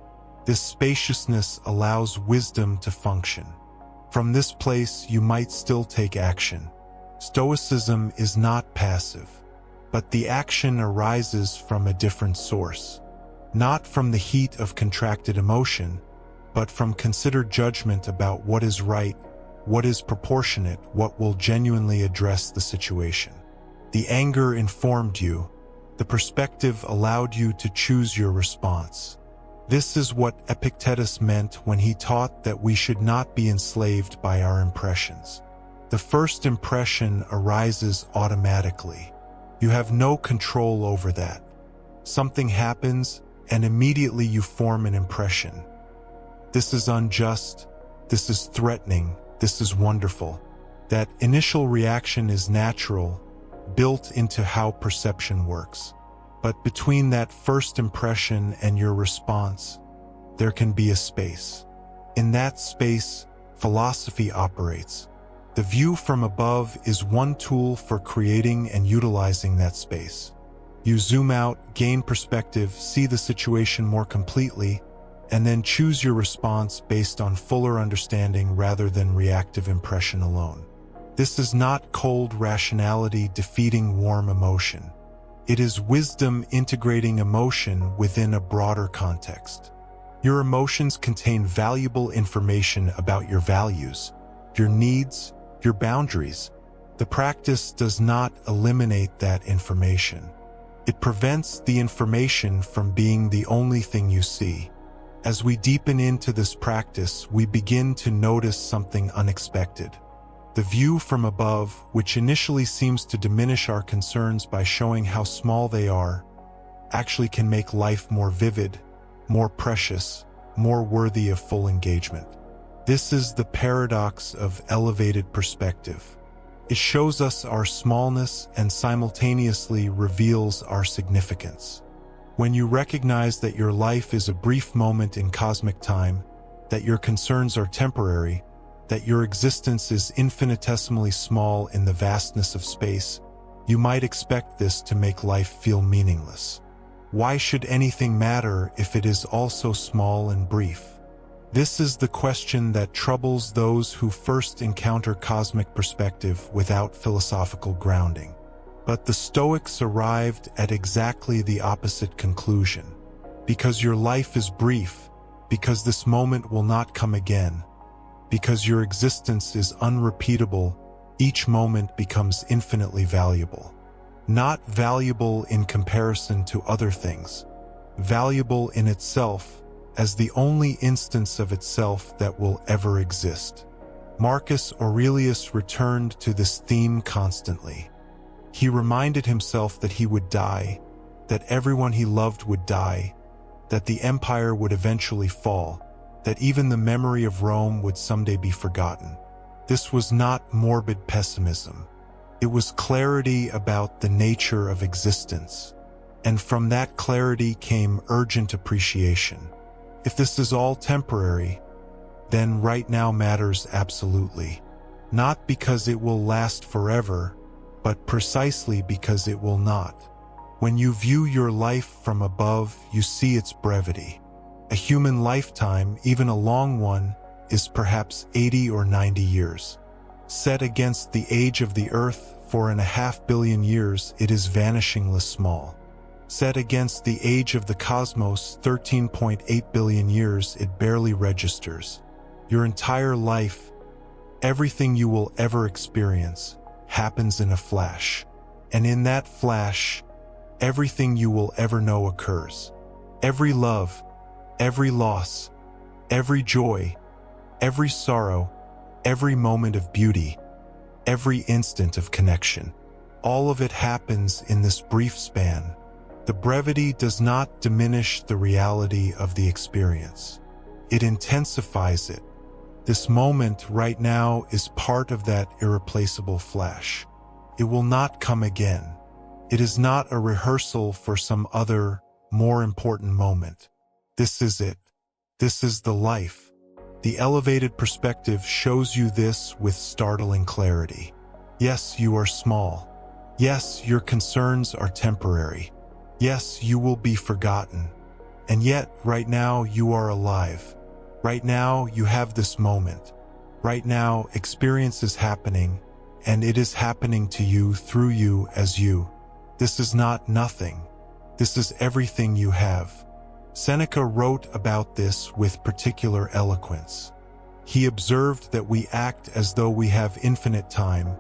This spaciousness allows wisdom to function. From this place, you might still take action. Stoicism is not passive, but the action arises from a different source. Not from the heat of contracted emotion, but from considered judgment about what is right, what is proportionate, what will genuinely address the situation. The anger informed you. The perspective allowed you to choose your response. This is what Epictetus meant when he taught that we should not be enslaved by our impressions. The first impression arises automatically. You have no control over that. Something happens, and immediately you form an impression. This is unjust, this is threatening, this is wonderful. That initial reaction is natural, built into how perception works. But between that first impression and your response, there can be a space. In that space, philosophy operates. The view from above is one tool for creating and utilizing that space. You zoom out, gain perspective, see the situation more completely, and then choose your response based on fuller understanding rather than reactive impression alone. This is not cold rationality defeating warm emotion. It is wisdom integrating emotion within a broader context. Your emotions contain valuable information about your values, your needs, your boundaries. The practice does not eliminate that information. It prevents the information from being the only thing you see. As we deepen into this practice, we begin to notice something unexpected. The view from above, which initially seems to diminish our concerns by showing how small they are, actually can make life more vivid, more precious, more worthy of full engagement. This is the paradox of elevated perspective. It shows us our smallness and simultaneously reveals our significance. When you recognize that your life is a brief moment in cosmic time, that your concerns are temporary, that your existence is infinitesimally small in the vastness of space, you might expect this to make life feel meaningless. Why should anything matter if it is also small and brief? This is the question that troubles those who first encounter cosmic perspective without philosophical grounding. But the Stoics arrived at exactly the opposite conclusion. Because your life is brief, because this moment will not come again, because your existence is unrepeatable, each moment becomes infinitely valuable. Not valuable in comparison to other things, valuable in itself as the only instance of itself that will ever exist. Marcus Aurelius returned to this theme constantly. He reminded himself that he would die, that everyone he loved would die, that the empire would eventually fall, that even the memory of Rome would someday be forgotten. This was not morbid pessimism. It was clarity about the nature of existence. And from that clarity came urgent appreciation. If this is all temporary, then right now matters absolutely. Not because it will last forever, but precisely because it will not. When you view your life from above, you see its brevity. A human lifetime, even a long one, is perhaps 80 or 90 years. Set against the age of the earth, 4.5 billion years, it is vanishingly small. Set against the age of the cosmos, 13.8 billion years, it barely registers. Your entire life, everything you will ever experience, happens in a flash. And in that flash, everything you will ever know occurs. Every love, every loss, every joy, every sorrow, every moment of beauty, every instant of connection. All of it happens in this brief span. The brevity does not diminish the reality of the experience. It intensifies it. This moment right now is part of that irreplaceable flash. It will not come again. It is not a rehearsal for some other, more important moment. This is it. This is the life. The elevated perspective shows you this with startling clarity. Yes, you are small. Yes, your concerns are temporary. Yes, you will be forgotten. And yet, right now, you are alive. Right now, you have this moment. Right now, experience is happening, and it is happening to you through you as you. This is not nothing. This is everything you have. Seneca wrote about this with particular eloquence. He observed that we act as though we have infinite time,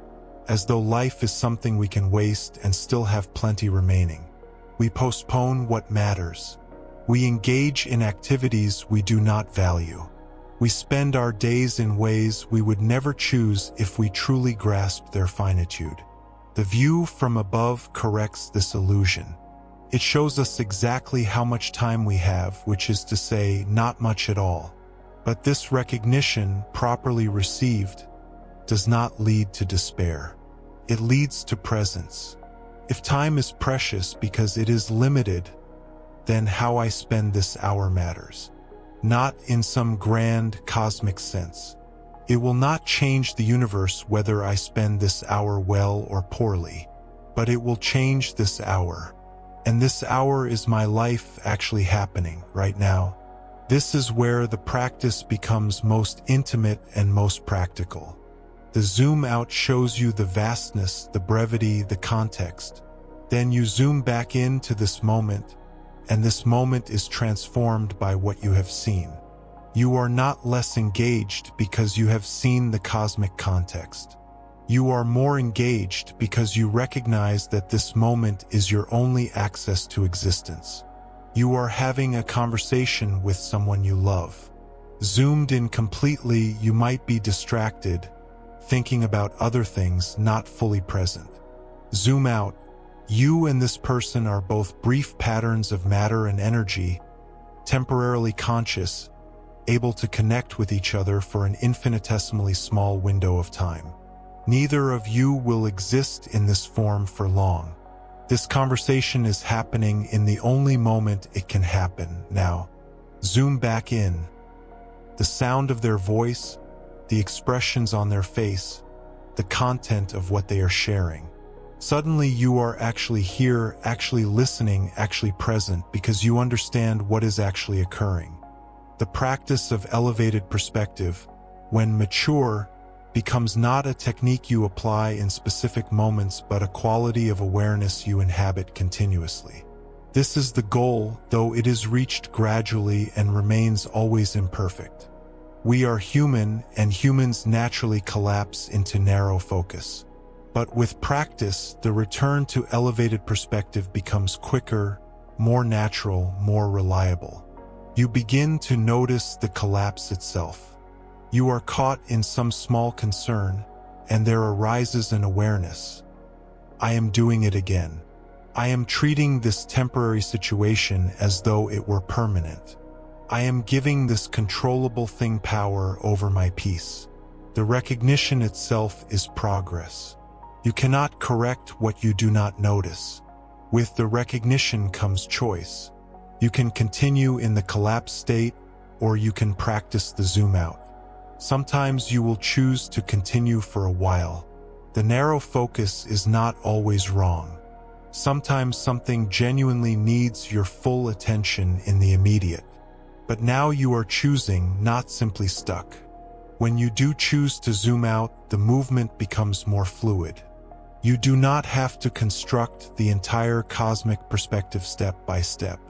as though life is something we can waste and still have plenty remaining. We postpone what matters. We engage in activities we do not value. We spend our days in ways we would never choose if we truly grasped their finitude. The view from above corrects this illusion. It shows us exactly how much time we have, which is to say, not much at all. But this recognition, properly received, does not lead to despair. It leads to presence. If time is precious because it is limited, then how I spend this hour matters. Not in some grand cosmic sense. It will not change the universe whether I spend this hour well or poorly, but it will change this hour. And this hour is my life actually happening right now. This is where the practice becomes most intimate and most practical. The zoom out shows you the vastness, the brevity, the context. Then you zoom back into this moment, and this moment is transformed by what you have seen. You are not less engaged because you have seen the cosmic context. You are more engaged because you recognize that this moment is your only access to existence. You are having a conversation with someone you love. Zoomed in completely, you might be distracted, thinking about other things, not fully present. Zoom out. You and this person are both brief patterns of matter and energy, temporarily conscious, able to connect with each other for an infinitesimally small window of time. Neither of you will exist in this form for long. This conversation is happening in the only moment it can happen, now. Zoom back in. The sound of their voice, the expressions on their face, the content of what they are sharing. Suddenly you are actually here, actually listening, actually present, because you understand what is actually occurring. The practice of elevated perspective, when mature, becomes not a technique you apply in specific moments but a quality of awareness you inhabit continuously. This is the goal, though it is reached gradually and remains always imperfect. We are human, and humans naturally collapse into narrow focus. But with practice, the return to elevated perspective becomes quicker, more natural, more reliable. You begin to notice the collapse itself. You are caught in some small concern, and there arises an awareness. I am doing it again. I am treating this temporary situation as though it were permanent. I am giving this controllable thing power over my peace. The recognition itself is progress. You cannot correct what you do not notice. With the recognition comes choice. You can continue in the collapsed state, or you can practice the zoom out. Sometimes you will choose to continue for a while. The narrow focus is not always wrong. Sometimes something genuinely needs your full attention in the immediate. But now you are choosing, not simply stuck. When you do choose to zoom out, the movement becomes more fluid. You do not have to construct the entire cosmic perspective step by step.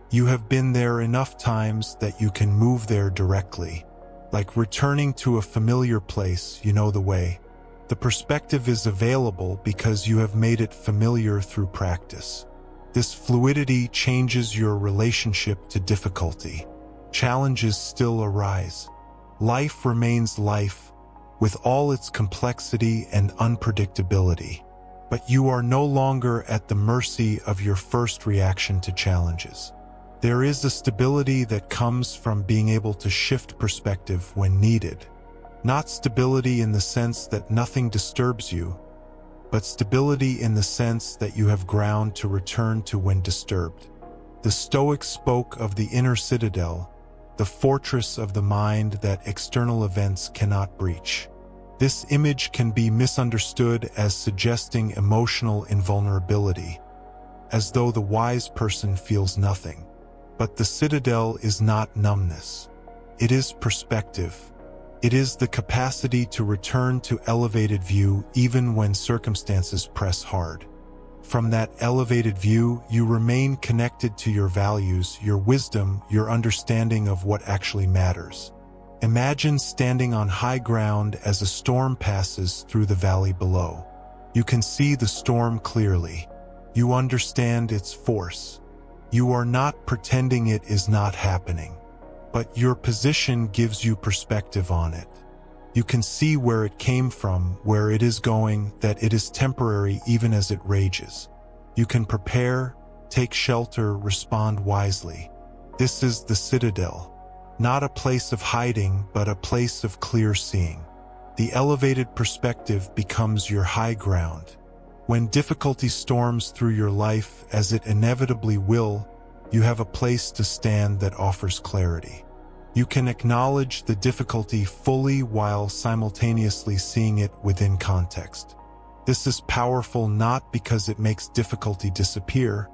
You have been there enough times that you can move there directly. Like returning to a familiar place, you know the way. The perspective is available because you have made it familiar through practice. This fluidity changes your relationship to difficulty. Challenges still arise. Life remains life, with all its complexity and unpredictability. But you are no longer at the mercy of your first reaction to challenges. There is a stability that comes from being able to shift perspective when needed. Not stability in the sense that nothing disturbs you, but stability in the sense that you have ground to return to when disturbed. The Stoics spoke of the inner citadel, the fortress of the mind that external events cannot breach. This image can be misunderstood as suggesting emotional invulnerability, as though the wise person feels nothing. But the citadel is not numbness. It is perspective. It is the capacity to return to elevated view even when circumstances press hard. From that elevated view, you remain connected to your values, your wisdom, your understanding of what actually matters. Imagine standing on high ground as a storm passes through the valley below. You can see the storm clearly. You understand its force. You are not pretending it is not happening, but your position gives you perspective on it. You can see where it came from, where it is going, that it is temporary even as it rages. You can prepare, take shelter, respond wisely. This is the citadel, not a place of hiding, but a place of clear seeing. The elevated perspective becomes your high ground. When difficulty storms through your life, as it inevitably will, you have a place to stand that offers clarity. You can acknowledge the difficulty fully while simultaneously seeing it within context. This is powerful not because it makes difficulty disappear,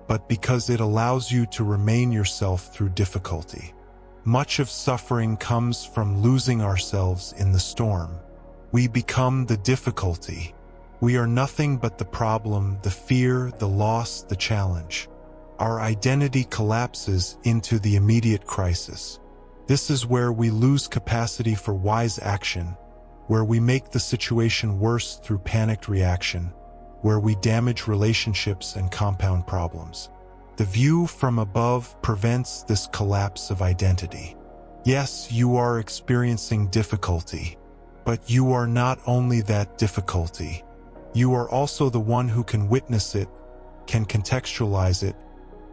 but because it allows you to remain yourself through difficulty. Much of suffering comes from losing ourselves in the storm. We become the difficulty. We are nothing but the problem, the fear, the loss, the challenge. Our identity collapses into the immediate crisis. This is where we lose capacity for wise action, where we make the situation worse through panicked reaction, where we damage relationships and compound problems. The view from above prevents this collapse of identity. Yes, you are experiencing difficulty, but you are not only that difficulty. You are also the one who can witness it, can contextualize it,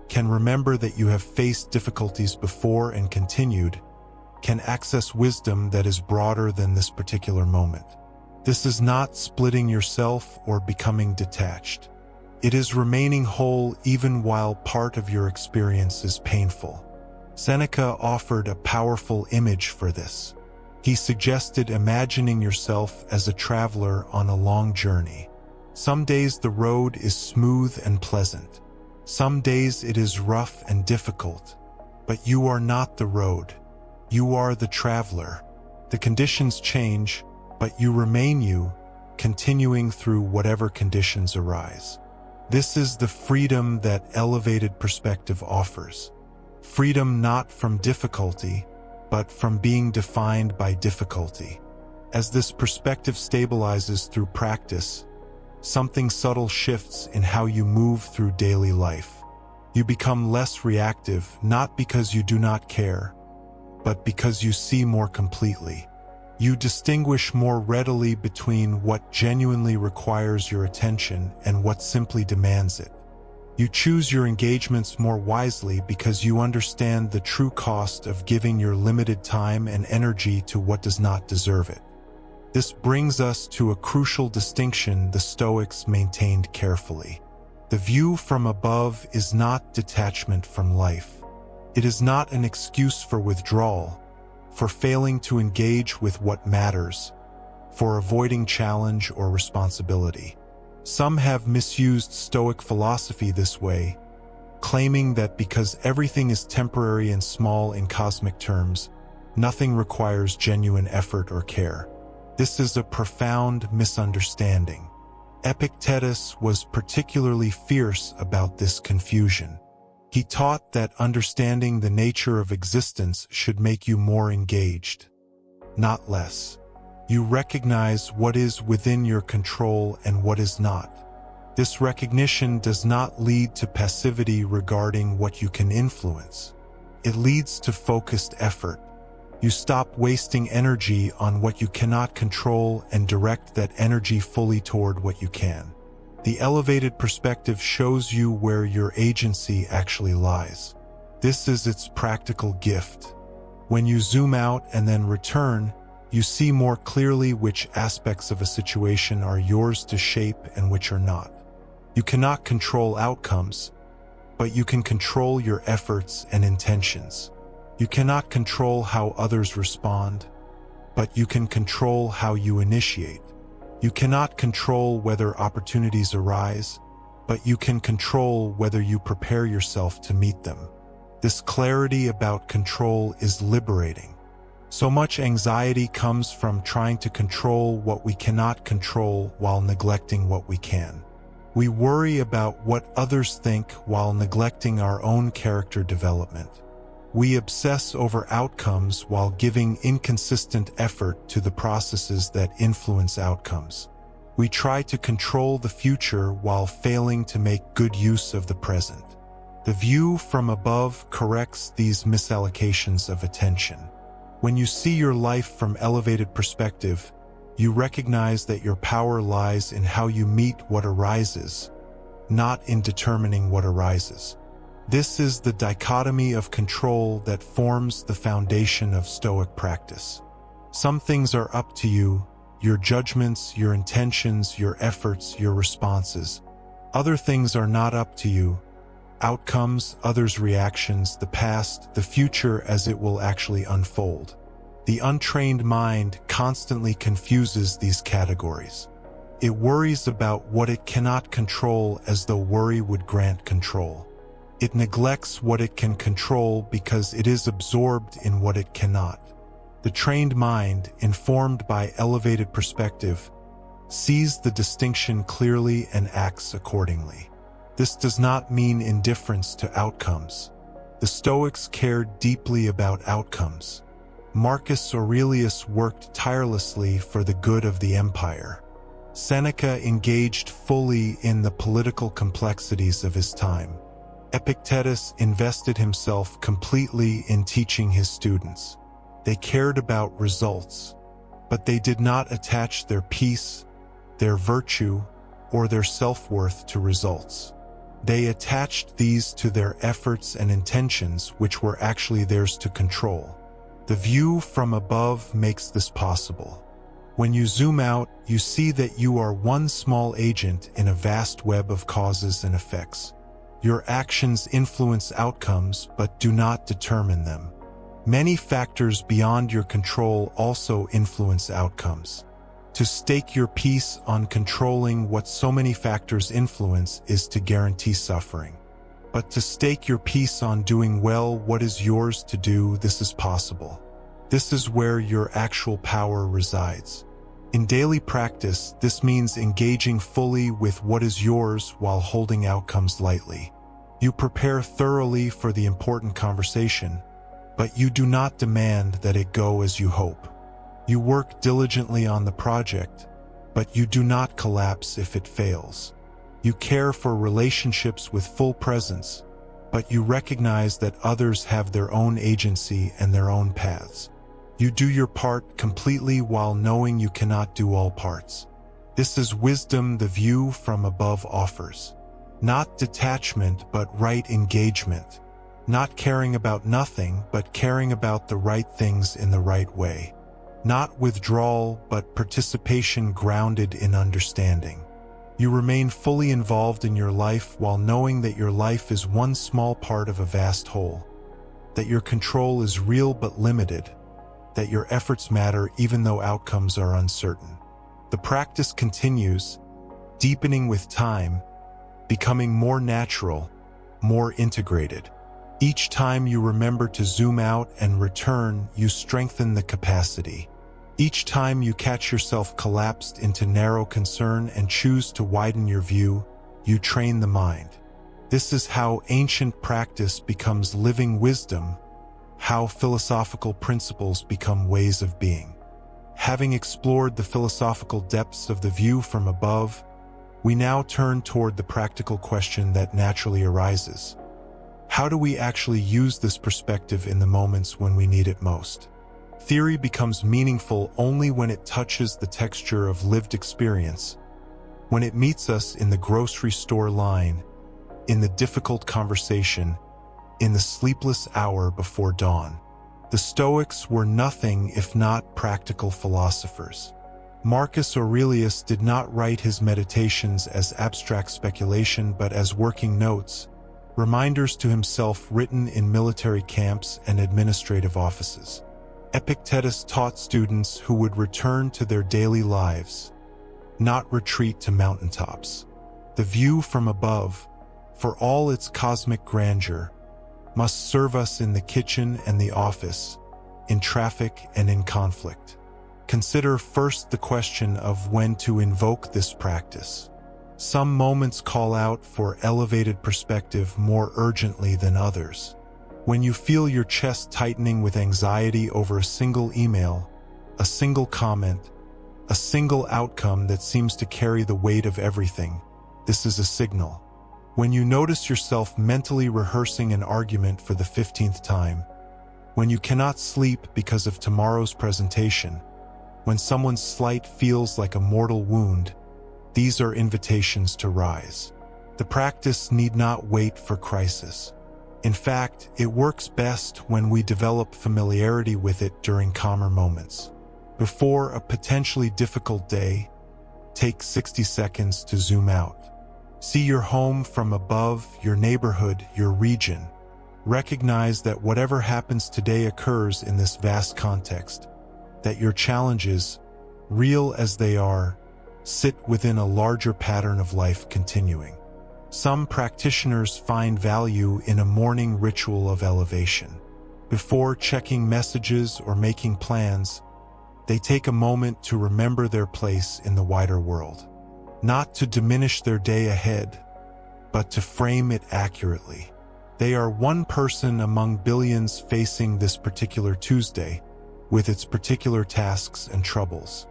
can remember that you have faced difficulties before and continued, can access wisdom that is broader than this particular moment. This is not splitting yourself or becoming detached. It is remaining whole even while part of your experience is painful. Seneca offered a powerful image for this. He suggested imagining yourself as a traveler on a long journey. Some days the road is smooth and pleasant. Some days it is rough and difficult. But you are not the road. You are the traveler. The conditions change, but you remain you, continuing through whatever conditions arise. This is the freedom that elevated perspective offers. Freedom not from difficulty, but from being defined by difficulty. As this perspective stabilizes through practice, something subtle shifts in how you move through daily life. You become less reactive, not because you do not care, but because you see more completely. You distinguish more readily between what genuinely requires your attention and what simply demands it. You choose your engagements more wisely because you understand the true cost of giving your limited time and energy to what does not deserve it. This brings us to a crucial distinction the Stoics maintained carefully. The view from above is not detachment from life. It is not an excuse for withdrawal, for failing to engage with what matters, for avoiding challenge or responsibility. Some have misused Stoic philosophy this way, claiming that because everything is temporary and small in cosmic terms, nothing requires genuine effort or care. This is a profound misunderstanding. Epictetus was particularly fierce about this confusion. He taught that understanding the nature of existence should make you more engaged, not less. You recognize what is within your control and what is not. This recognition does not lead to passivity regarding what you can influence. It leads to focused effort. You stop wasting energy on what you cannot control and direct that energy fully toward what you can. The elevated perspective shows you where your agency actually lies. This is its practical gift. When you zoom out and then return, you see more clearly which aspects of a situation are yours to shape and which are not. You cannot control outcomes, but you can control your efforts and intentions. You cannot control how others respond, but you can control how you initiate. You cannot control whether opportunities arise, but you can control whether you prepare yourself to meet them. This clarity about control is liberating. So much anxiety comes from trying to control what we cannot control while neglecting what we can. We worry about what others think while neglecting our own character development. We obsess over outcomes while giving inconsistent effort to the processes that influence outcomes. We try to control the future while failing to make good use of the present. The view from above corrects these misallocations of attention. When you see your life from elevated perspective, you recognize that your power lies in how you meet what arises, not in determining what arises. This is the dichotomy of control that forms the foundation of Stoic practice. Some things are up to you, your judgments, your intentions, your efforts, your responses. Other things are not up to you, outcomes, others' reactions, the past, the future as it will actually unfold. The untrained mind constantly confuses these categories. It worries about what it cannot control as though worry would grant control. It neglects what it can control because it is absorbed in what it cannot. The trained mind, informed by elevated perspective, sees the distinction clearly and acts accordingly. This does not mean indifference to outcomes. The Stoics cared deeply about outcomes. Marcus Aurelius worked tirelessly for the good of the empire. Seneca engaged fully in the political complexities of his time. Epictetus invested himself completely in teaching his students. They cared about results, but they did not attach their peace, their virtue, or their self-worth to results. They attached these to their efforts and intentions, which were actually theirs to control. The view from above makes this possible. When you zoom out, you see that you are one small agent in a vast web of causes and effects. Your actions influence outcomes but do not determine them. Many factors beyond your control also influence outcomes. To stake your peace on controlling what so many factors influence is to guarantee suffering. But to stake your peace on doing well what is yours to do, this is possible. This is where your actual power resides. In daily practice, this means engaging fully with what is yours while holding outcomes lightly. You prepare thoroughly for the important conversation, but you do not demand that it go as you hope. You work diligently on the project, but you do not collapse if it fails. You care for relationships with full presence, but you recognize that others have their own agency and their own paths. You do your part completely while knowing you cannot do all parts. This is wisdom the view from above offers. Not detachment, but right engagement. Not caring about nothing, but caring about the right things in the right way. Not withdrawal, but participation grounded in understanding. You remain fully involved in your life while knowing that your life is one small part of a vast whole. That your control is real but limited. That your efforts matter even though outcomes are uncertain. The practice continues, deepening with time, becoming more natural, more integrated. Each time you remember to zoom out and return, you strengthen the capacity. Each time you catch yourself collapsed into narrow concern and choose to widen your view, you train the mind. This is how ancient practice becomes living wisdom, how philosophical principles become ways of being. Having explored the philosophical depths of the view from above, we now turn toward the practical question that naturally arises. How do we actually use this perspective in the moments when we need it most? Theory becomes meaningful only when it touches the texture of lived experience, when it meets us in the grocery store line, in the difficult conversation, in the sleepless hour before dawn. The Stoics were nothing if not practical philosophers. Marcus Aurelius did not write his meditations as abstract speculation but as working notes, reminders to himself written in military camps and administrative offices. Epictetus taught students who would return to their daily lives, not retreat to mountaintops. The view from above, for all its cosmic grandeur, must serve us in the kitchen and the office, in traffic and in conflict. Consider first the question of when to invoke this practice. Some moments call out for elevated perspective more urgently than others. When you feel your chest tightening with anxiety over a single email, a single comment, a single outcome that seems to carry the weight of everything, this is a signal. When you notice yourself mentally rehearsing an argument for the 15th time, when you cannot sleep because of tomorrow's presentation, when someone's slight feels like a mortal wound, these are invitations to rise. The practice need not wait for crisis. In fact, it works best when we develop familiarity with it during calmer moments. Before a potentially difficult day, take 60 seconds to zoom out. See your home from above, your neighborhood, your region. Recognize that whatever happens today occurs in this vast context, that your challenges, real as they are, sit within a larger pattern of life continuing. Some practitioners find value in a morning ritual of elevation. Before checking messages or making plans, they take a moment to remember their place in the wider world. Not to diminish their day ahead, but to frame it accurately. They are one person among billions facing this particular Tuesday, with its particular tasks and troubles.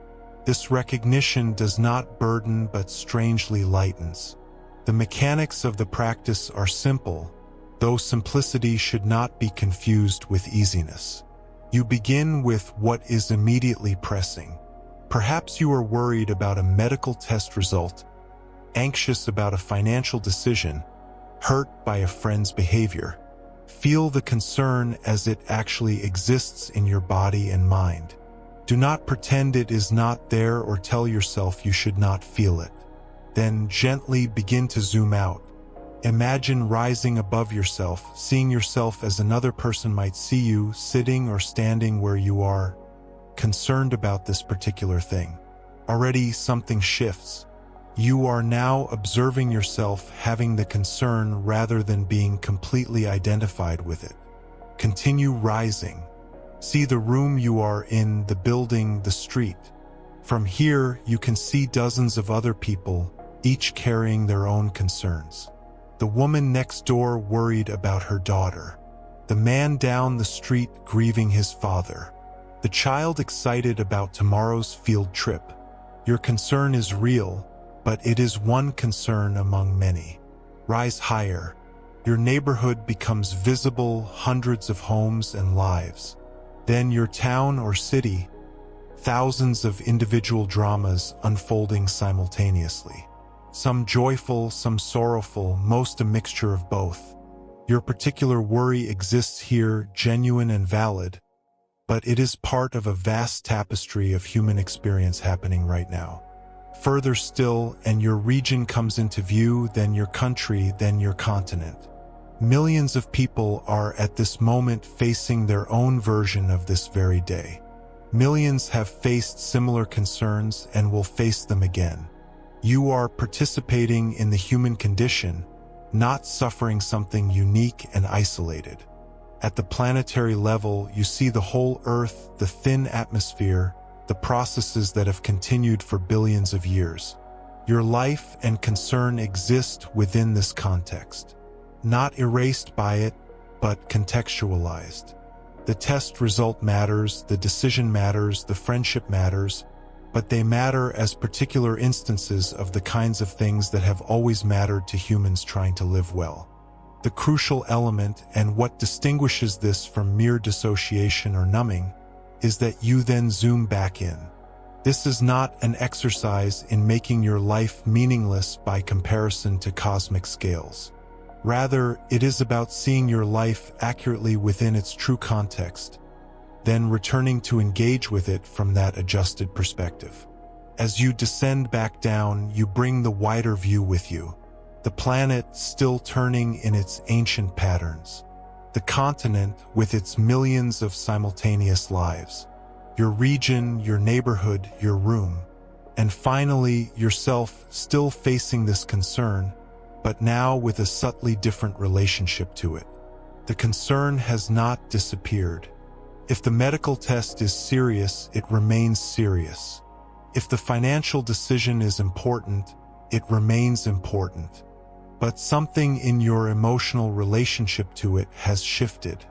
This recognition does not burden but strangely lightens. The mechanics of the practice are simple, though simplicity should not be confused with easiness. You begin with what is immediately pressing. Perhaps you are worried about a medical test result, anxious about a financial decision, hurt by a friend's behavior. Feel the concern as it actually exists in your body and mind. Do not pretend it is not there or tell yourself you should not feel it. Then gently begin to zoom out. Imagine rising above yourself, seeing yourself as another person might see you, sitting or standing where you are, concerned about this particular thing. Already something shifts. You are now observing yourself having the concern rather than being completely identified with it. Continue rising. See the room you are in, the building, the street. From here, you can see dozens of other people, each carrying their own concerns. The woman next door worried about her daughter. The man down the street grieving his father. The child excited about tomorrow's field trip. Your concern is real, but it is one concern among many. Rise higher. Your neighborhood becomes visible, hundreds of homes and lives. Then your town or city, thousands of individual dramas unfolding simultaneously. Some joyful, some sorrowful, most a mixture of both. Your particular worry exists here, genuine and valid, but it is part of a vast tapestry of human experience happening right now. Further still, and your region comes into view, then your country, then your continent. Millions of people are at this moment facing their own version of this very day. Millions have faced similar concerns and will face them again. You are participating in the human condition, not suffering something unique and isolated. At the planetary level, you see the whole Earth, the thin atmosphere, the processes that have continued for billions of years. Your life and concern exist within this context, not erased by it, but contextualized. The test result matters, the decision matters, the friendship matters, but they matter as particular instances of the kinds of things that have always mattered to humans trying to live well. The crucial element, and what distinguishes this from mere dissociation or numbing, is that you then zoom back in. This is not an exercise in making your life meaningless by comparison to cosmic scales. Rather, it is about seeing your life accurately within its true context, then returning to engage with it from that adjusted perspective. As you descend back down, you bring the wider view with you. The planet still turning in its ancient patterns. The continent with its millions of simultaneous lives. Your region, your neighborhood, your room. And finally, yourself still facing this concern, but now with a subtly different relationship to it. The concern has not disappeared. If the medical test is serious, it remains serious. If the financial decision is important, it remains important. But something in your emotional relationship to it has shifted.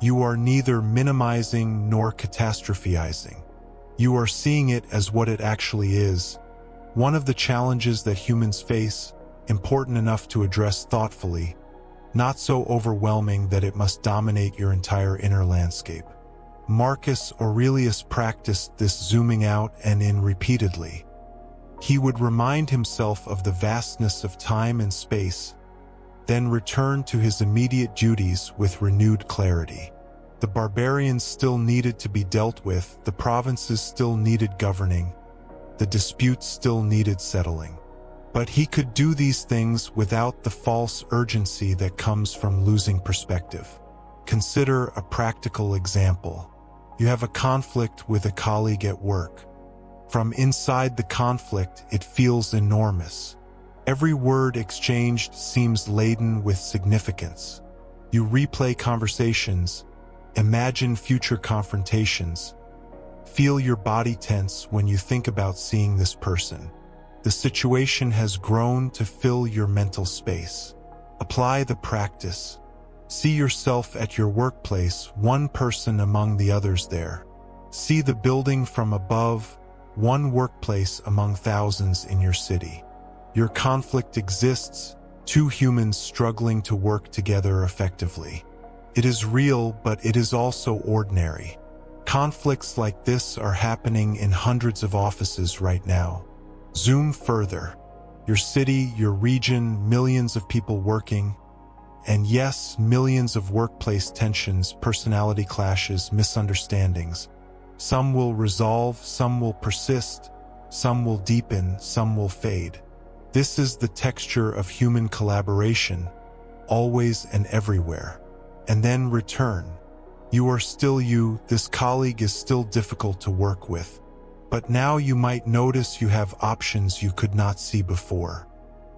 You are neither minimizing nor catastrophizing. You are seeing it as what it actually is. One of the challenges that humans face, important enough to address thoughtfully, not so overwhelming that it must dominate your entire inner landscape. Marcus Aurelius practiced this zooming out and in repeatedly. He would remind himself of the vastness of time and space, then return to his immediate duties with renewed clarity. The barbarians still needed to be dealt with, the provinces still needed governing, the disputes still needed settling. But he could do these things without the false urgency that comes from losing perspective. Consider a practical example. You have a conflict with a colleague at work. From inside the conflict, it feels enormous. Every word exchanged seems laden with significance. You replay conversations, Imagine future confrontations. Feel your body tense when you think about seeing this person. The situation has grown to fill your mental space. Apply the practice. See yourself at your workplace, one person among the others there. See the building from above, one workplace among thousands in your city. Your conflict exists, two humans struggling to work together effectively. It is real, but it is also ordinary. Conflicts like this are happening in hundreds of offices right now. Zoom further. Your city, your region, millions of people working, and yes, millions of workplace tensions, personality clashes, misunderstandings. Some will resolve, some will persist, some will deepen, some will fade. This is the texture of human collaboration, always and everywhere. And then return. You are still you, this colleague is still difficult to work with. But now you might notice you have options you could not see before.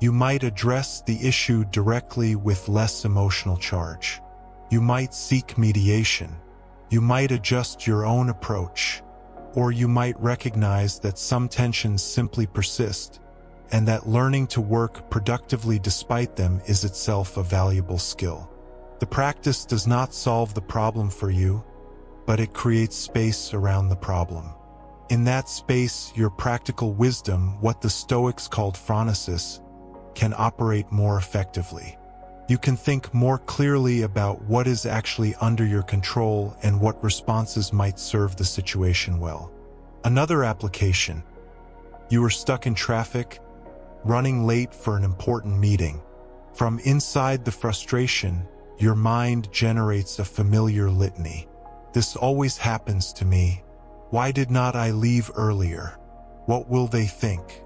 You might address the issue directly with less emotional charge. You might seek mediation. You might adjust your own approach. Or you might recognize that some tensions simply persist, and that learning to work productively despite them is itself a valuable skill. The practice does not solve the problem for you, but it creates space around the problem. In that space, your practical wisdom, what the Stoics called phronesis, can operate more effectively. You can think more clearly about what is actually under your control and what responses might serve the situation well. Another application. You are stuck in traffic, running late for an important meeting. From inside the frustration, your mind generates a familiar litany. This always happens to me. Why did not I leave earlier? What will they think?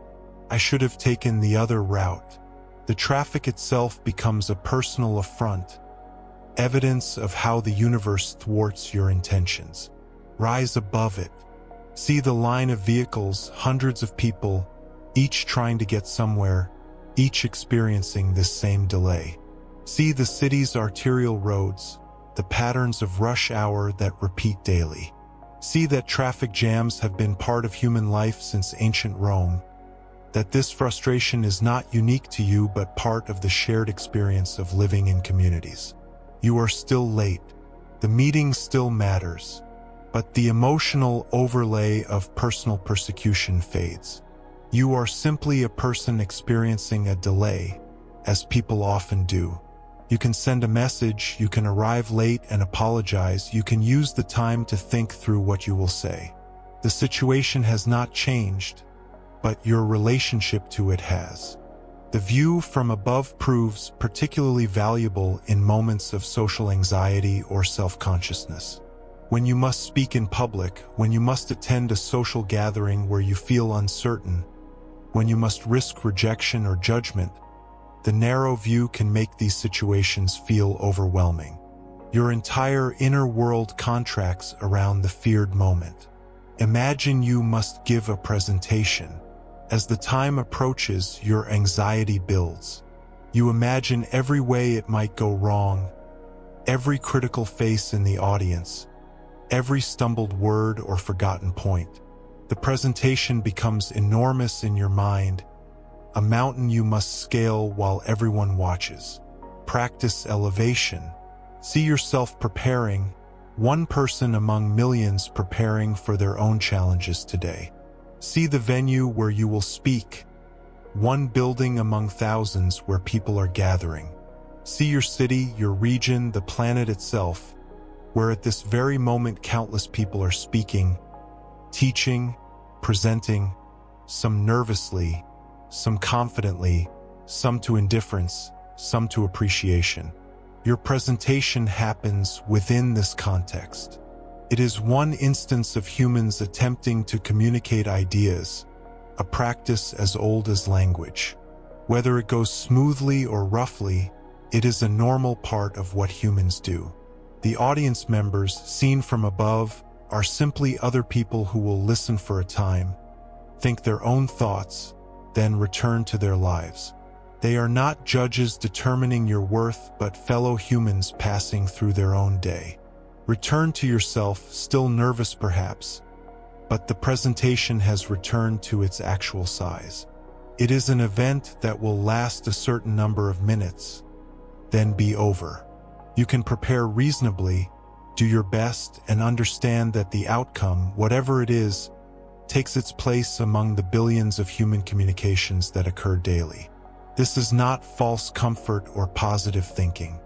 I should have taken the other route. The traffic itself becomes a personal affront, evidence of how the universe thwarts your intentions. Rise above it. See the line of vehicles, hundreds of people, each trying to get somewhere, each experiencing this same delay. See the city's arterial roads, the patterns of rush hour that repeat daily. See that traffic jams have been part of human life since ancient Rome, that this frustration is not unique to you but part of the shared experience of living in communities. You are still late. The meeting still matters, but the emotional overlay of personal persecution fades. You are simply a person experiencing a delay, as people often do. You can send a message, you can arrive late and apologize, you can use the time to think through what you will say. The situation has not changed, but your relationship to it has. The view from above proves particularly valuable in moments of social anxiety or self-consciousness. When you must speak in public, when you must attend a social gathering where you feel uncertain, when you must risk rejection or judgment, the narrow view can make these situations feel overwhelming. Your entire inner world contracts around the feared moment. Imagine you must give a presentation. As the time approaches, your anxiety builds. You imagine every way it might go wrong, every critical face in the audience, every stumbled word or forgotten point. The presentation becomes enormous in your mind, a mountain you must scale while everyone watches. Practice elevation. See yourself preparing, one person among millions preparing for their own challenges today. See the venue where you will speak, one building among thousands where people are gathering. See your city, your region, the planet itself, where at this very moment countless people are speaking, teaching, presenting, some nervously, some confidently, some to indifference, some to appreciation. Your presentation happens within this context. It is one instance of humans attempting to communicate ideas, a practice as old as language. Whether it goes smoothly or roughly, it is a normal part of what humans do. The audience members, seen from above, are simply other people who will listen for a time, think their own thoughts, then return to their lives. They are not judges determining your worth, but fellow humans passing through their own day. Return to yourself, still nervous perhaps, but the presentation has returned to its actual size. It is an event that will last a certain number of minutes, then be over. You can prepare reasonably, do your best, and understand that the outcome, whatever it is, takes its place among the billions of human communications that occur daily. This is not false comfort or positive thinking.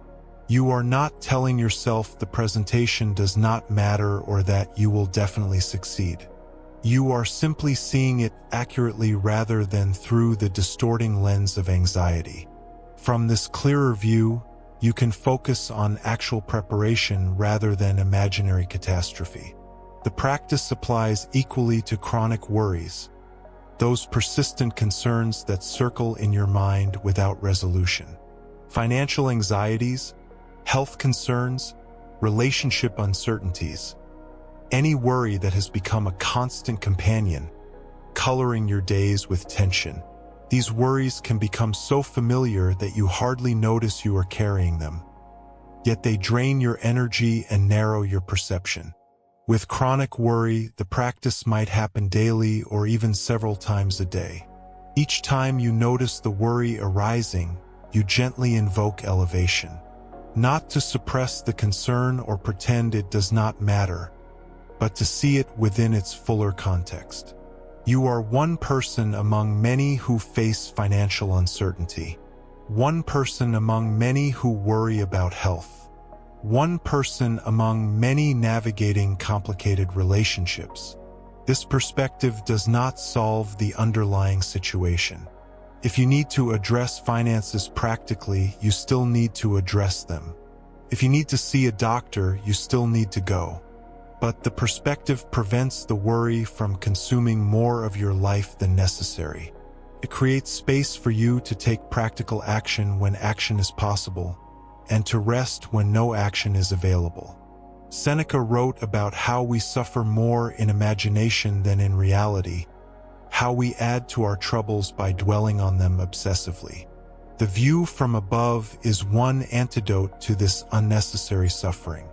You are not telling yourself the presentation does not matter or that you will definitely succeed. You are simply seeing it accurately rather than through the distorting lens of anxiety. From this clearer view, you can focus on actual preparation rather than imaginary catastrophe. The practice applies equally to chronic worries, those persistent concerns that circle in your mind without resolution. Financial anxieties, health concerns, relationship uncertainties. Any worry that has become a constant companion, coloring your days with tension. These worries can become so familiar that you hardly notice you are carrying them. Yet they drain your energy and narrow your perception. With chronic worry, the practice might happen daily or even several times a day. Each time you notice the worry arising, you gently invoke elevation. Not to suppress the concern or pretend it does not matter, but to see it within its fuller context. You are one person among many who face financial uncertainty. One person among many who worry about health. One person among many navigating complicated relationships. This perspective does not solve the underlying situation. If you need to address finances practically, you still need to address them. If you need to see a doctor, you still need to go. But the perspective prevents the worry from consuming more of your life than necessary. It creates space for you to take practical action when action is possible, and to rest when no action is available. Seneca wrote about how we suffer more in imagination than in reality, how we add to our troubles by dwelling on them obsessively. The view from above is one antidote to this unnecessary suffering.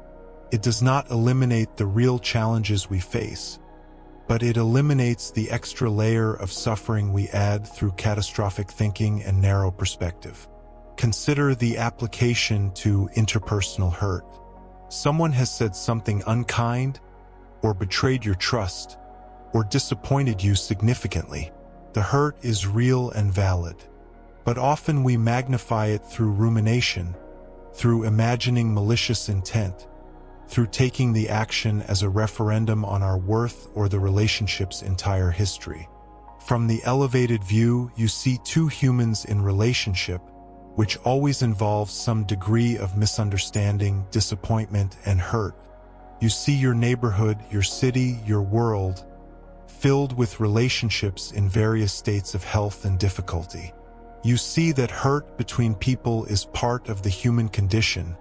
It does not eliminate the real challenges we face, but it eliminates the extra layer of suffering we add through catastrophic thinking and narrow perspective. Consider the application to interpersonal hurt. Someone has said something unkind, or betrayed your trust, or disappointed you significantly. The hurt is real and valid, but often we magnify it through rumination, through imagining malicious intent, through taking the action as a referendum on our worth or the relationship's entire history. From the elevated view, you see two humans in relationship, which always involves some degree of misunderstanding, disappointment, and hurt. You see your neighborhood, your city, your world, filled with relationships in various states of health and difficulty. You see that hurt between people is part of the human condition,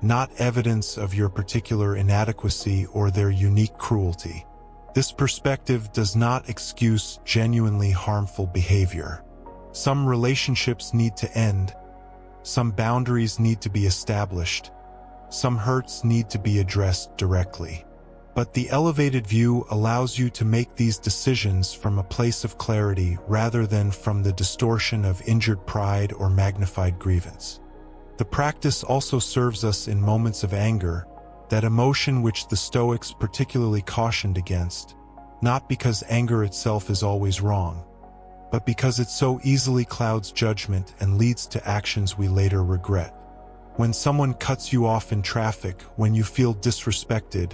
not evidence of your particular inadequacy or their unique cruelty. This perspective does not excuse genuinely harmful behavior. Some relationships need to end. Some boundaries need to be established. Some hurts need to be addressed directly. But the elevated view allows you to make these decisions from a place of clarity rather than from the distortion of injured pride or magnified grievance. The practice also serves us in moments of anger, that emotion which the Stoics particularly cautioned against, not because anger itself is always wrong, but because it so easily clouds judgment and leads to actions we later regret. When someone cuts you off in traffic, when you feel disrespected,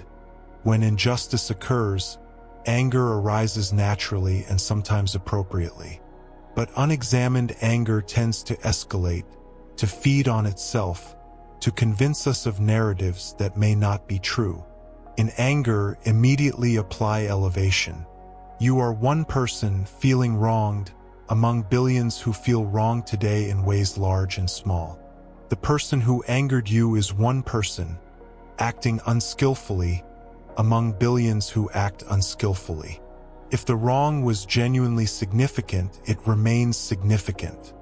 when injustice occurs, anger arises naturally and sometimes appropriately. But unexamined anger tends to escalate, to feed on itself, to convince us of narratives that may not be true. In anger, immediately apply elevation. You are one person feeling wronged among billions who feel wronged today in ways large and small. The person who angered you is one person, acting unskillfully, among billions who act unskillfully. If the wrong was genuinely significant, it remains significant.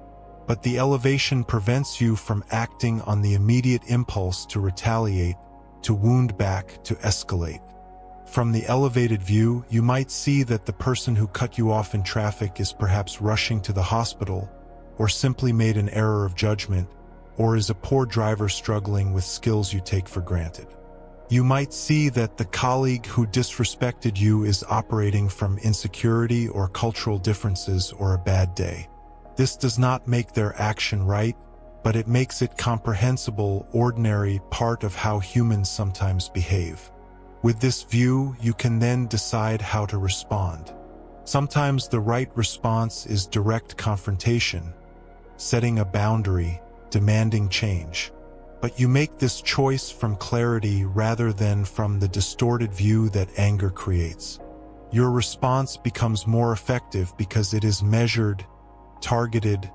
But the elevation prevents you from acting on the immediate impulse to retaliate, to wound back, to escalate. From the elevated view, you might see that the person who cut you off in traffic is perhaps rushing to the hospital, or simply made an error of judgment, or is a poor driver struggling with skills you take for granted. You might see that the colleague who disrespected you is operating from insecurity or cultural differences or a bad day. This does not make their action right, but it makes it comprehensible, ordinary part of how humans sometimes behave. With this view, you can then decide how to respond. Sometimes the right response is direct confrontation, setting a boundary, demanding change. But you make this choice from clarity rather than from the distorted view that anger creates. Your response becomes more effective because it is measured, targeted,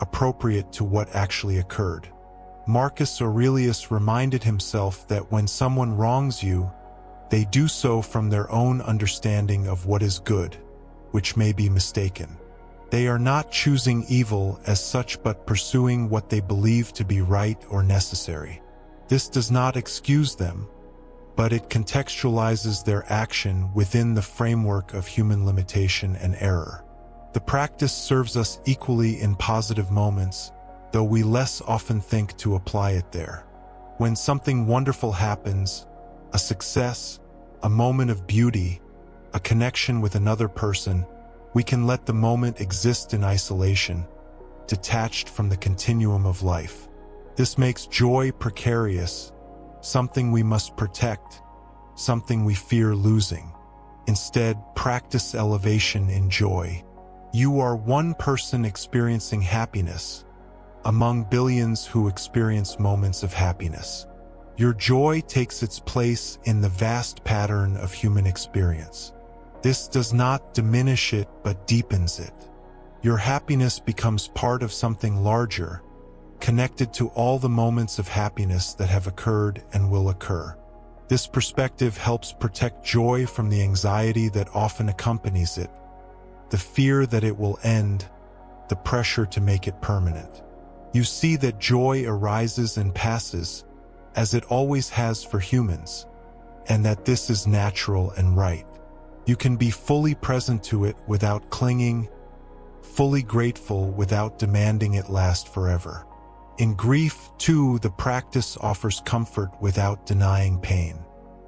appropriate to what actually occurred. Marcus Aurelius reminded himself that when someone wrongs you, they do so from their own understanding of what is good, which may be mistaken. They are not choosing evil as such but pursuing what they believe to be right or necessary. This does not excuse them, but it contextualizes their action within the framework of human limitation and error. The practice serves us equally in positive moments, though we less often think to apply it there. When something wonderful happens, a success, a moment of beauty, a connection with another person, we can let the moment exist in isolation, detached from the continuum of life. This makes joy precarious, something we must protect, something we fear losing. Instead, practice elevation in joy. You are one person experiencing happiness, among billions who experience moments of happiness. Your joy takes its place in the vast pattern of human experience. This does not diminish it, but deepens it. Your happiness becomes part of something larger, connected to all the moments of happiness that have occurred and will occur. This perspective helps protect joy from the anxiety that often accompanies it, the fear that it will end, the pressure to make it permanent. You see that joy arises and passes, as it always has for humans, and that this is natural and right. You can be fully present to it without clinging, fully grateful without demanding it last forever. In grief, too, the practice offers comfort without denying pain.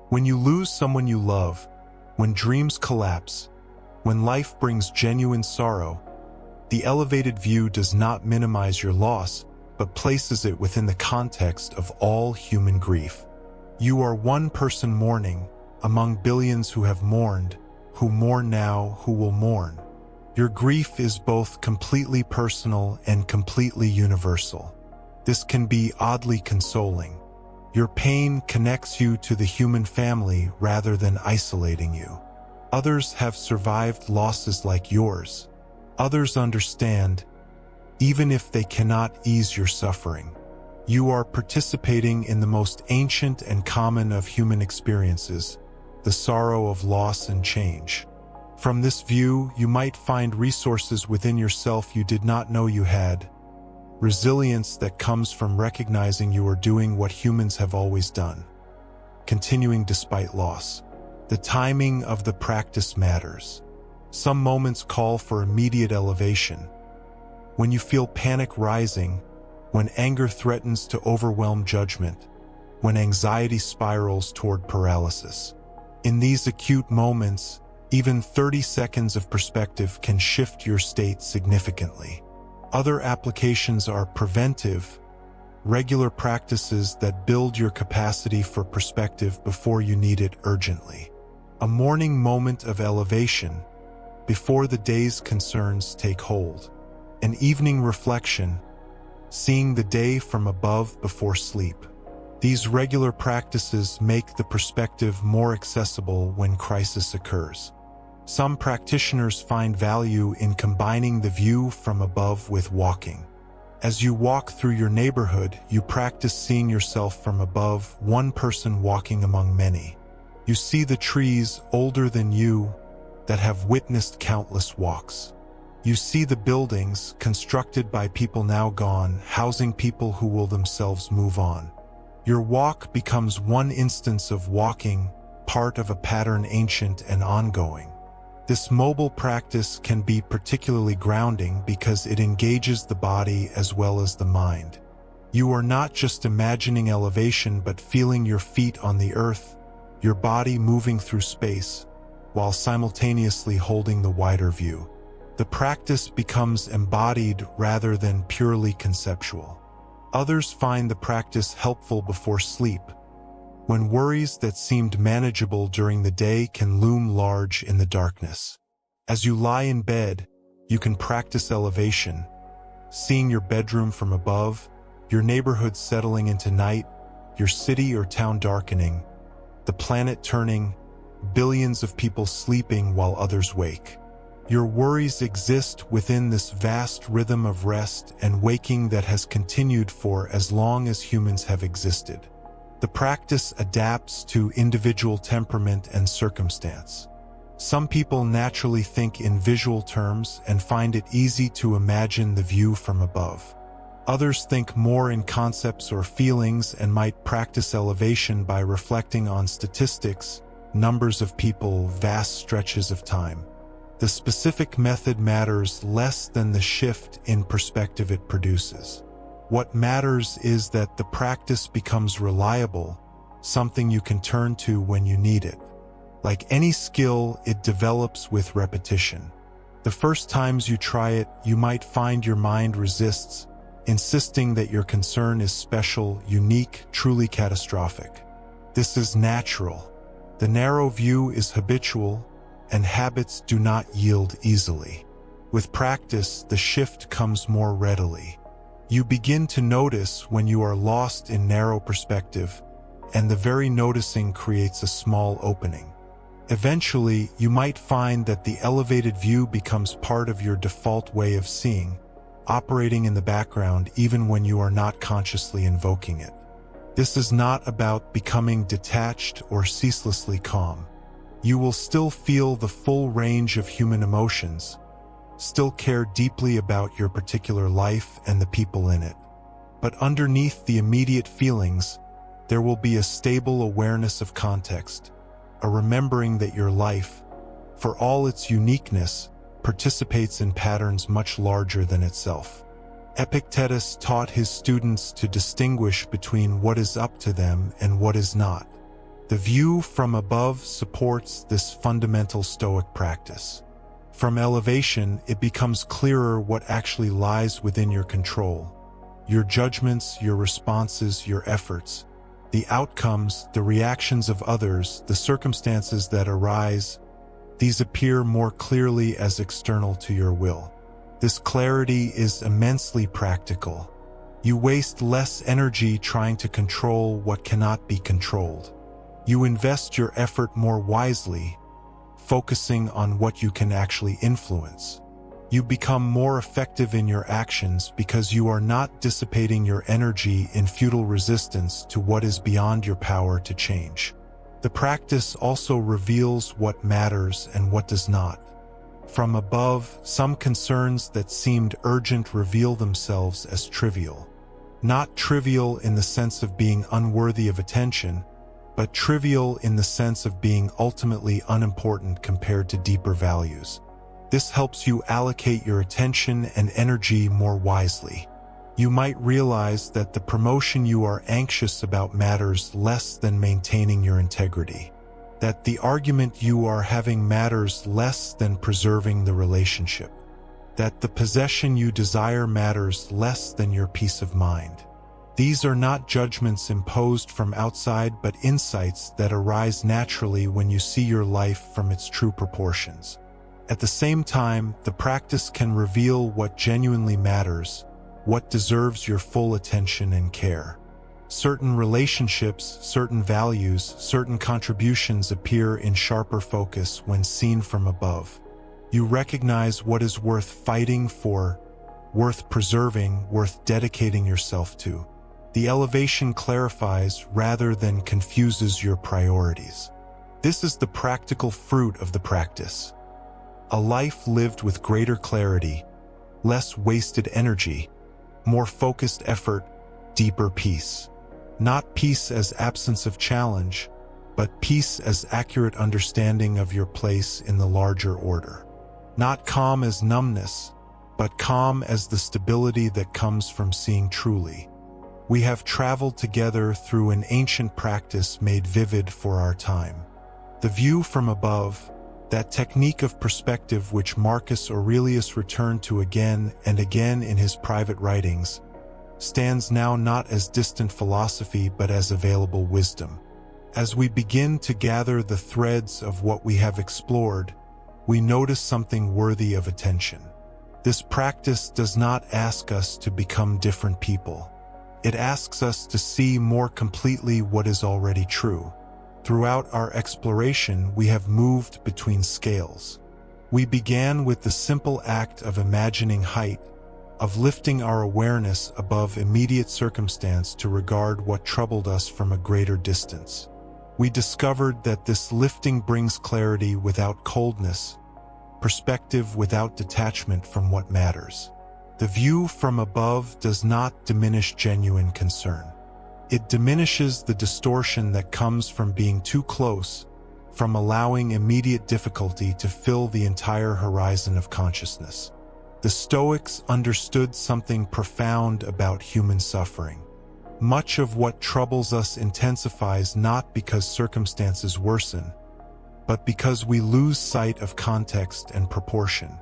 When you lose someone you love, when dreams collapse, when life brings genuine sorrow, the elevated view does not minimize your loss, but places it within the context of all human grief. You are one person mourning, among billions who have mourned, who mourn now, who will mourn. Your grief is both completely personal and completely universal. This can be oddly consoling. Your pain connects you to the human family rather than isolating you. Others have survived losses like yours. Others understand, even if they cannot ease your suffering. You are participating in the most ancient and common of human experiences, the sorrow of loss and change. From this view, you might find resources within yourself you did not know you had, resilience that comes from recognizing you are doing what humans have always done, continuing despite loss. The timing of the practice matters. Some moments call for immediate elevation. When you feel panic rising, when anger threatens to overwhelm judgment, when anxiety spirals toward paralysis. In these acute moments, even 30 seconds of perspective can shift your state significantly. Other applications are preventive, regular practices that build your capacity for perspective before you need it urgently. A morning moment of elevation, before the day's concerns take hold. An evening reflection, seeing the day from above before sleep. These regular practices make the perspective more accessible when crisis occurs. Some practitioners find value in combining the view from above with walking. As you walk through your neighborhood, you practice seeing yourself from above, one person walking among many. You see the trees older than you that have witnessed countless walks. You see the buildings constructed by people now gone, housing people who will themselves move on. Your walk becomes one instance of walking, part of a pattern ancient and ongoing. This mobile practice can be particularly grounding because it engages the body as well as the mind. You are not just imagining elevation but feeling your feet on the earth, your body moving through space, while simultaneously holding the wider view. The practice becomes embodied rather than purely conceptual. Others find the practice helpful before sleep, when worries that seemed manageable during the day can loom large in the darkness. As you lie in bed, you can practice elevation, seeing your bedroom from above, your neighborhood settling into night, your city or town darkening, the planet turning, billions of people sleeping while others wake. Your worries exist within this vast rhythm of rest and waking that has continued for as long as humans have existed. The practice adapts to individual temperament and circumstance. Some people naturally think in visual terms and find it easy to imagine the view from above. Others think more in concepts or feelings and might practice elevation by reflecting on statistics, numbers of people, vast stretches of time. The specific method matters less than the shift in perspective it produces. What matters is that the practice becomes reliable, something you can turn to when you need it. Like any skill, it develops with repetition. The first times you try it, you might find your mind resists, insisting that your concern is special, unique, truly catastrophic. This is natural. The narrow view is habitual, and habits do not yield easily. With practice, the shift comes more readily. You begin to notice when you are lost in narrow perspective, and the very noticing creates a small opening. Eventually, you might find that the elevated view becomes part of your default way of seeing, operating in the background even when you are not consciously invoking it. This is not about becoming detached or ceaselessly calm. You will still feel the full range of human emotions, still care deeply about your particular life and the people in it. But underneath the immediate feelings, there will be a stable awareness of context, a remembering that your life, for all its uniqueness, participates in patterns much larger than itself. Epictetus taught his students to distinguish between what is up to them and what is not. The view from above supports this fundamental Stoic practice. From elevation, it becomes clearer what actually lies within your control. Your judgments, your responses, your efforts, the outcomes, the reactions of others, the circumstances that arise, these appear more clearly as external to your will. This clarity is immensely practical. You waste less energy trying to control what cannot be controlled. You invest your effort more wisely, focusing on what you can actually influence. You become more effective in your actions because you are not dissipating your energy in futile resistance to what is beyond your power to change. The practice also reveals what matters and what does not. From above, some concerns that seemed urgent reveal themselves as trivial. Not trivial in the sense of being unworthy of attention, but trivial in the sense of being ultimately unimportant compared to deeper values. This helps you allocate your attention and energy more wisely. You might realize that the promotion you are anxious about matters less than maintaining your integrity. That the argument you are having matters less than preserving the relationship. That the possession you desire matters less than your peace of mind. These are not judgments imposed from outside but insights that arise naturally when you see your life from its true proportions. At the same time, the practice can reveal what genuinely matters, what deserves your full attention and care. Certain relationships, certain values, certain contributions appear in sharper focus when seen from above. You recognize what is worth fighting for, worth preserving, worth dedicating yourself to. The elevation clarifies rather than confuses your priorities. This is the practical fruit of the practice. A life lived with greater clarity, less wasted energy, more focused effort, deeper peace. Not peace as absence of challenge, but peace as accurate understanding of your place in the larger order. Not calm as numbness, but calm as the stability that comes from seeing truly. We have traveled together through an ancient practice made vivid for our time. The view from above, that technique of perspective which Marcus Aurelius returned to again and again in his private writings, stands now not as distant philosophy but as available wisdom. As we begin to gather the threads of what we have explored, we notice something worthy of attention. This practice does not ask us to become different people. It asks us to see more completely what is already true. Throughout our exploration, we have moved between scales. We began with the simple act of imagining height, of lifting our awareness above immediate circumstance to regard what troubled us from a greater distance. We discovered that this lifting brings clarity without coldness, perspective without detachment from what matters. The view from above does not diminish genuine concern. It diminishes the distortion that comes from being too close, from allowing immediate difficulty to fill the entire horizon of consciousness. The Stoics understood something profound about human suffering. Much of what troubles us intensifies not because circumstances worsen, but because we lose sight of context and proportion.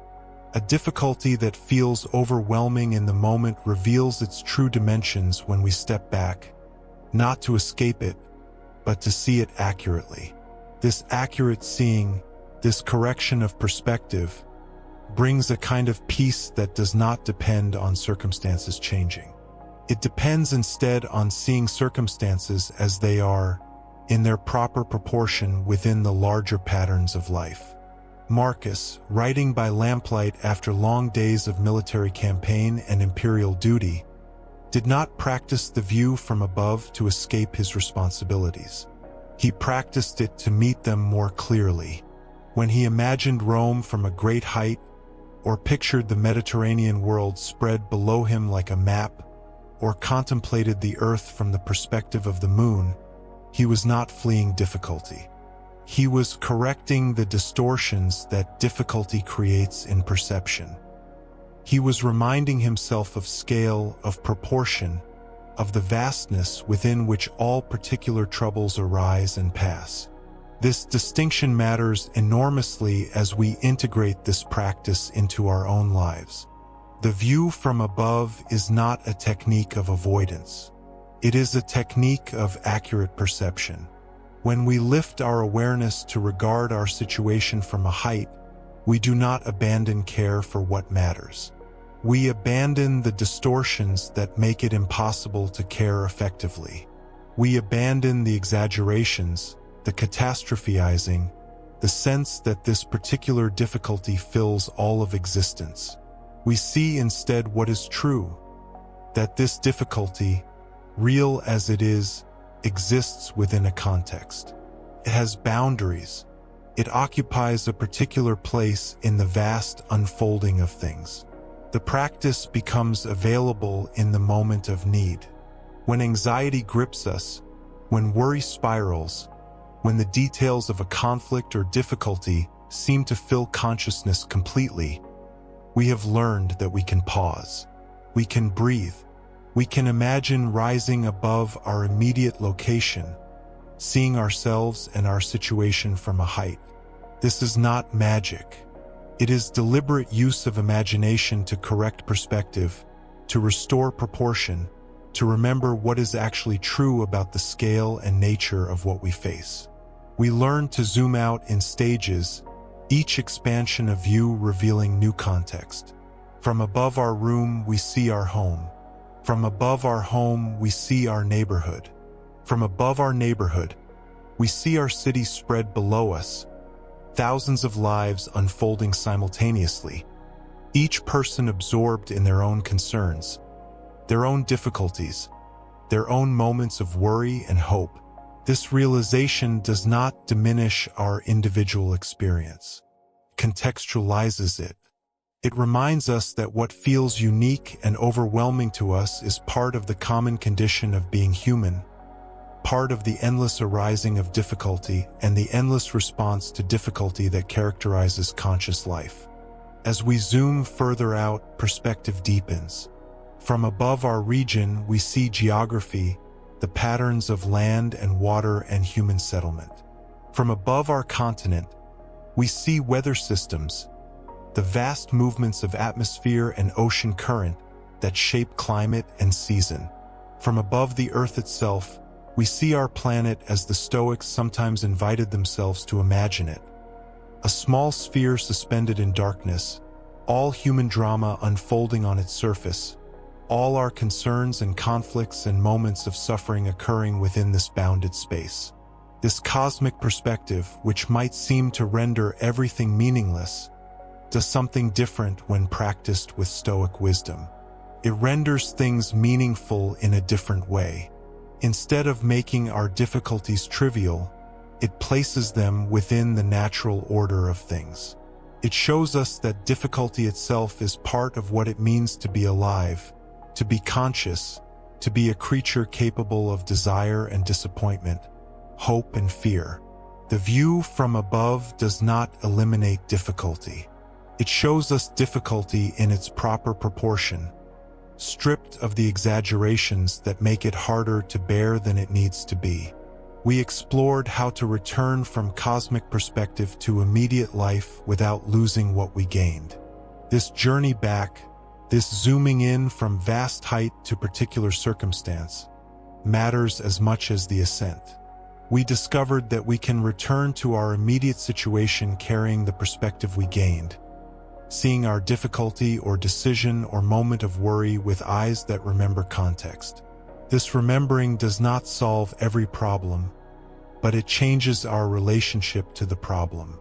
A difficulty that feels overwhelming in the moment reveals its true dimensions when we step back, not to escape it, but to see it accurately. This accurate seeing, this correction of perspective, brings a kind of peace that does not depend on circumstances changing. It depends instead on seeing circumstances as they are, in their proper proportion within the larger patterns of life. Marcus, writing by lamplight after long days of military campaign and imperial duty, did not practice the view from above to escape his responsibilities. He practiced it to meet them more clearly. When he imagined Rome from a great height, or pictured the Mediterranean world spread below him like a map, or contemplated the earth from the perspective of the moon, he was not fleeing difficulty. He was correcting the distortions that difficulty creates in perception. He was reminding himself of scale, of proportion, of the vastness within which all particular troubles arise and pass. This distinction matters enormously as we integrate this practice into our own lives. The view from above is not a technique of avoidance. It is a technique of accurate perception. When we lift our awareness to regard our situation from a height, we do not abandon care for what matters. We abandon the distortions that make it impossible to care effectively. We abandon the exaggerations, the catastrophizing, the sense that this particular difficulty fills all of existence. We see instead what is true, that this difficulty, real as it is, exists within a context. It has boundaries. It occupies a particular place in the vast unfolding of things. The practice becomes available in the moment of need. When anxiety grips us, when worry spirals, when the details of a conflict or difficulty seem to fill consciousness completely, we have learned that we can pause. We can breathe. We can imagine rising above our immediate location, seeing ourselves and our situation from a height. This is not magic. It is deliberate use of imagination to correct perspective, to restore proportion, to remember what is actually true about the scale and nature of what we face. We learn to zoom out in stages, each expansion of view revealing new context. From above our room, we see our home. From above our home, we see our neighborhood. From above our neighborhood, we see our city spread below us, thousands of lives unfolding simultaneously, each person absorbed in their own concerns, their own difficulties, their own moments of worry and hope. This realization does not diminish our individual experience. It contextualizes it. It reminds us that what feels unique and overwhelming to us is part of the common condition of being human, part of the endless arising of difficulty and the endless response to difficulty that characterizes conscious life. As we zoom further out, perspective deepens. From above our region, we see geography, the patterns of land and water and human settlement. From above our continent, we see weather systems, the vast movements of atmosphere and ocean current that shape climate and season. From above the earth itself, we see our planet as the Stoics sometimes invited themselves to imagine it. A small sphere suspended in darkness, all human drama unfolding on its surface, all our concerns and conflicts and moments of suffering occurring within this bounded space. This cosmic perspective, which might seem to render everything meaningless, does something different when practiced with Stoic wisdom. It renders things meaningful in a different way. Instead of making our difficulties trivial, it places them within the natural order of things. It shows us that difficulty itself is part of what it means to be alive, to be conscious, to be a creature capable of desire and disappointment, hope and fear. The view from above does not eliminate difficulty. It shows us difficulty in its proper proportion, stripped of the exaggerations that make it harder to bear than it needs to be. We explored how to return from cosmic perspective to immediate life without losing what we gained. This journey back, this zooming in from vast height to particular circumstance, matters as much as the ascent. We discovered that we can return to our immediate situation carrying the perspective we gained, seeing our difficulty or decision or moment of worry with eyes that remember context. This remembering does not solve every problem, but it changes our relationship to the problem.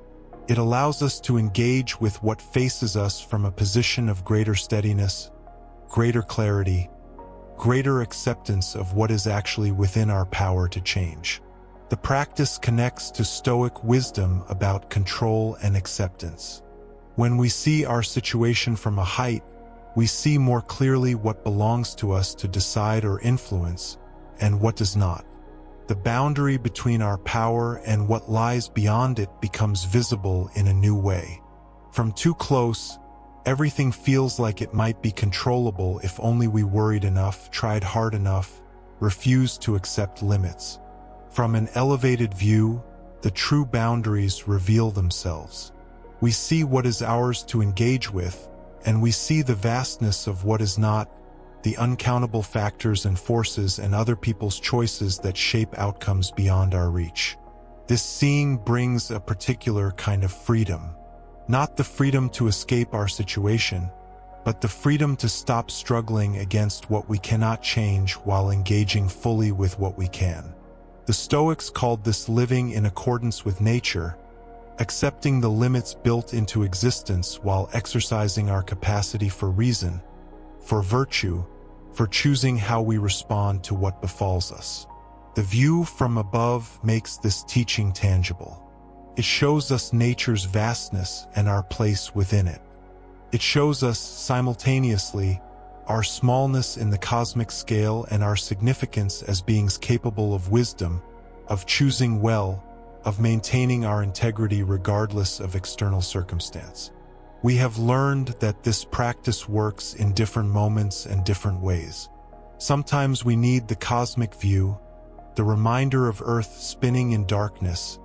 It allows us to engage with what faces us from a position of greater steadiness, greater clarity, greater acceptance of what is actually within our power to change. The practice connects to Stoic wisdom about control and acceptance. When we see our situation from a height, we see more clearly what belongs to us to decide or influence, and what does not. The boundary between our power and what lies beyond it becomes visible in a new way. From too close, everything feels like it might be controllable if only we worried enough, tried hard enough, refused to accept limits. From an elevated view, the true boundaries reveal themselves. We see what is ours to engage with, and we see the vastness of what is not, the uncountable factors and forces and other people's choices that shape outcomes beyond our reach. This seeing brings a particular kind of freedom. Not the freedom to escape our situation, but the freedom to stop struggling against what we cannot change while engaging fully with what we can. The Stoics called this living in accordance with nature, accepting the limits built into existence while exercising our capacity for reason, for virtue, for choosing how we respond to what befalls us. The view from above makes this teaching tangible. It shows us nature's vastness and our place within it. It shows us, simultaneously, our smallness in the cosmic scale and our significance as beings capable of wisdom, of choosing well, of maintaining our integrity regardless of external circumstance. We have learned that this practice works in different moments and different ways. Sometimes we need the cosmic view, the reminder of Earth spinning in darkness,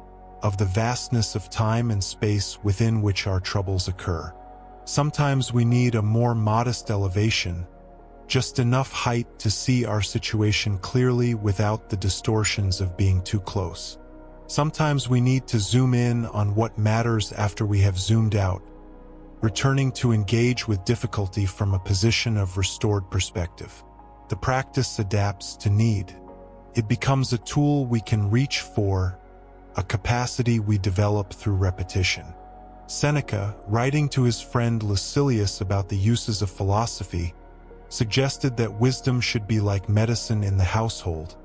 of the vastness of time and space within which our troubles occur. Sometimes we need a more modest elevation, just enough height to see our situation clearly without the distortions of being too close. Sometimes we need to zoom in on what matters after we have zoomed out, returning to engage with difficulty from a position of restored perspective. The practice adapts to need. It becomes a tool we can reach for, a capacity we develop through repetition. Seneca, writing to his friend Lucilius about the uses of philosophy, suggested that wisdom should be like medicine in the household,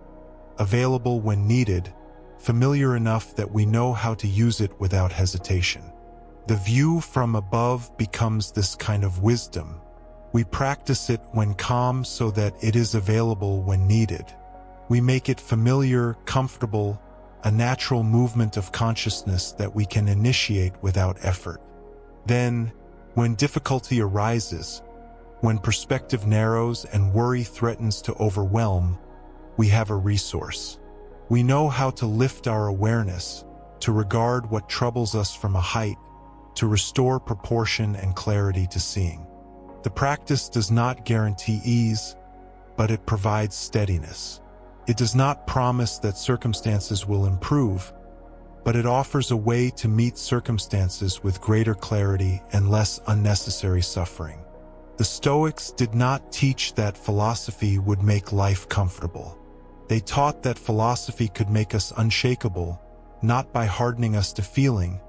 available when needed, familiar enough that we know how to use it without hesitation. The view from above becomes this kind of wisdom. We practice it when calm so that it is available when needed. We make it familiar, comfortable, a natural movement of consciousness that we can initiate without effort. Then, when difficulty arises, when perspective narrows and worry threatens to overwhelm, we have a resource. We know how to lift our awareness, to regard what troubles us from a height, to restore proportion and clarity to seeing. The practice does not guarantee ease, but it provides steadiness. It does not promise that circumstances will improve, but it offers a way to meet circumstances with greater clarity and less unnecessary suffering. The Stoics did not teach that philosophy would make life comfortable. They taught that philosophy could make us unshakable, not by hardening us to feeling,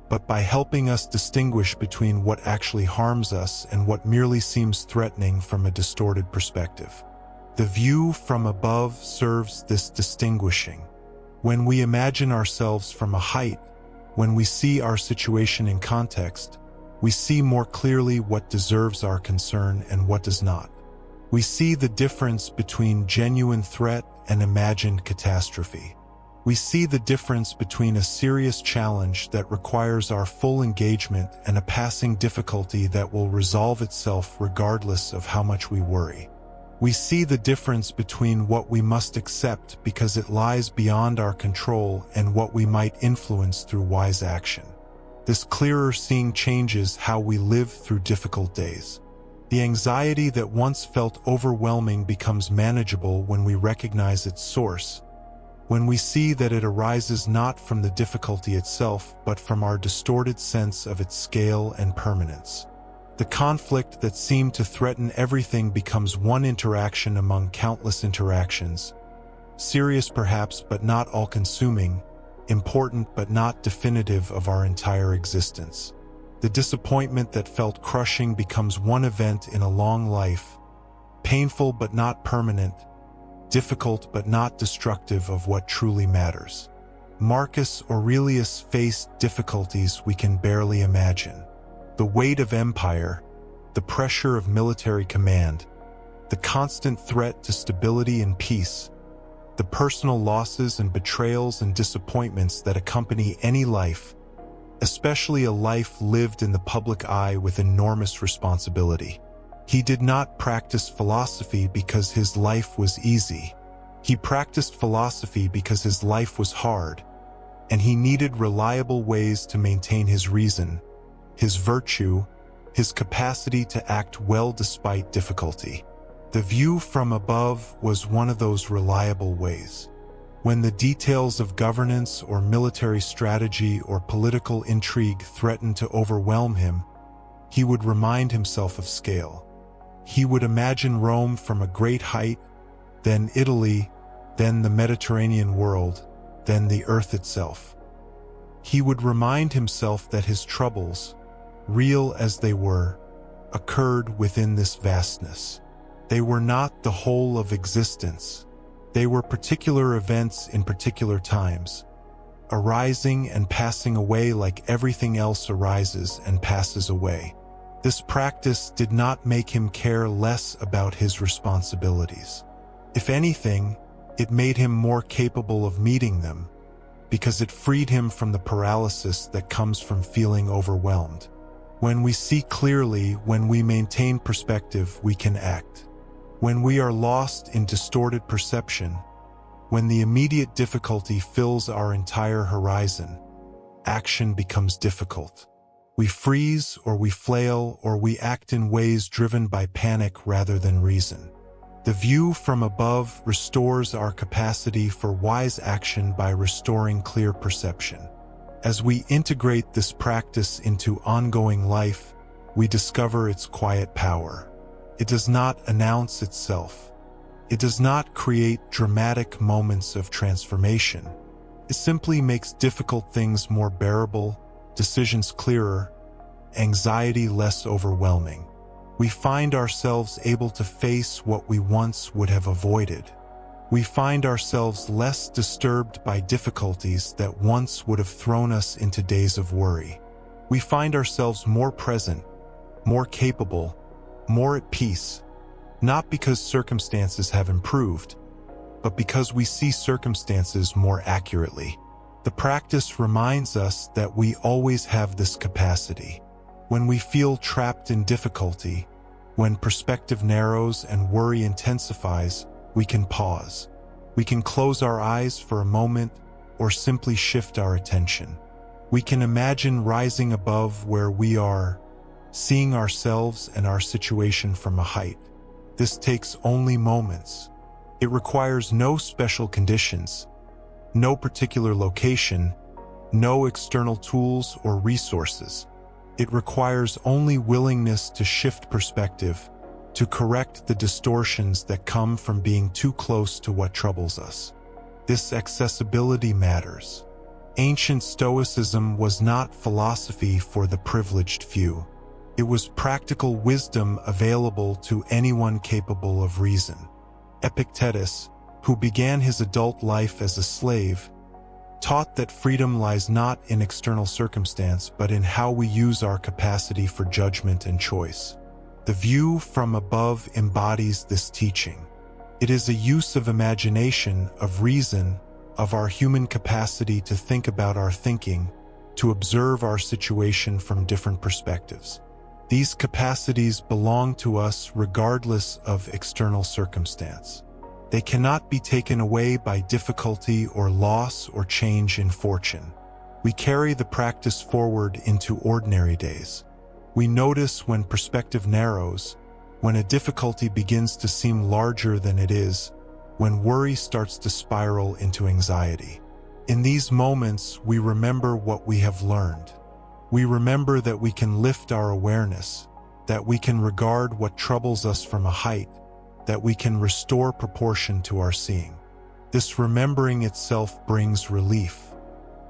but by helping us distinguish between what actually harms us and what merely seems threatening from a distorted perspective. The view from above serves this distinguishing. When we imagine ourselves from a height, when we see our situation in context, we see more clearly what deserves our concern and what does not. We see the difference between genuine threat and imagined catastrophe. We see the difference between a serious challenge that requires our full engagement and a passing difficulty that will resolve itself regardless of how much we worry. We see the difference between what we must accept because it lies beyond our control and what we might influence through wise action. This clearer seeing changes how we live through difficult days. The anxiety that once felt overwhelming becomes manageable when we recognize its source, when we see that it arises not from the difficulty itself but from our distorted sense of its scale and permanence. The conflict that seemed to threaten everything becomes one interaction among countless interactions, serious perhaps but not all-consuming, important but not definitive of our entire existence. The disappointment that felt crushing becomes one event in a long life, painful but not permanent, difficult but not destructive of what truly matters. Marcus Aurelius faced difficulties we can barely imagine. The weight of empire, the pressure of military command, the constant threat to stability and peace, the personal losses and betrayals and disappointments that accompany any life, especially a life lived in the public eye with enormous responsibility. He did not practice philosophy because his life was easy. He practiced philosophy because his life was hard, and he needed reliable ways to maintain his reason, his virtue, his capacity to act well despite difficulty. The view from above was one of those reliable ways. When the details of governance or military strategy or political intrigue threatened to overwhelm him, he would remind himself of scale. He would imagine Rome from a great height, then Italy, then the Mediterranean world, then the earth itself. He would remind himself that his troubles, real as they were, occurred within this vastness. They were not the whole of existence. They were particular events in particular times, arising and passing away like everything else arises and passes away. This practice did not make him care less about his responsibilities. If anything, it made him more capable of meeting them, because it freed him from the paralysis that comes from feeling overwhelmed. When we see clearly, when we maintain perspective, we can act. When we are lost in distorted perception, when the immediate difficulty fills our entire horizon, action becomes difficult. We freeze or we flail or we act in ways driven by panic rather than reason. The view from above restores our capacity for wise action by restoring clear perception. As we integrate this practice into ongoing life, we discover its quiet power. It does not announce itself. It does not create dramatic moments of transformation. It simply makes difficult things more bearable, decisions clearer, anxiety less overwhelming. We find ourselves able to face what we once would have avoided. We find ourselves less disturbed by difficulties that once would have thrown us into days of worry. We find ourselves more present, more capable, more at peace, not because circumstances have improved, but because we see circumstances more accurately. The practice reminds us that we always have this capacity. When we feel trapped in difficulty, when perspective narrows and worry intensifies, we can pause. We can close our eyes for a moment or simply shift our attention. We can imagine rising above where we are, seeing ourselves and our situation from a height. This takes only moments. It requires no special conditions, no particular location, no external tools or resources. It requires only willingness to shift perspective, to correct the distortions that come from being too close to what troubles us. This accessibility matters. Ancient Stoicism was not philosophy for the privileged few. It was practical wisdom available to anyone capable of reason. Epictetus, who began his adult life as a slave, taught that freedom lies not in external circumstance but in how we use our capacity for judgment and choice. The view from above embodies this teaching. It is a use of imagination, of reason, of our human capacity to think about our thinking, to observe our situation from different perspectives. These capacities belong to us regardless of external circumstance. They cannot be taken away by difficulty or loss or change in fortune. We carry the practice forward into ordinary days. We notice when perspective narrows, when a difficulty begins to seem larger than it is, when worry starts to spiral into anxiety. In these moments, we remember what we have learned. We remember that we can lift our awareness, that we can regard what troubles us from a height, that we can restore proportion to our seeing. This remembering itself brings relief.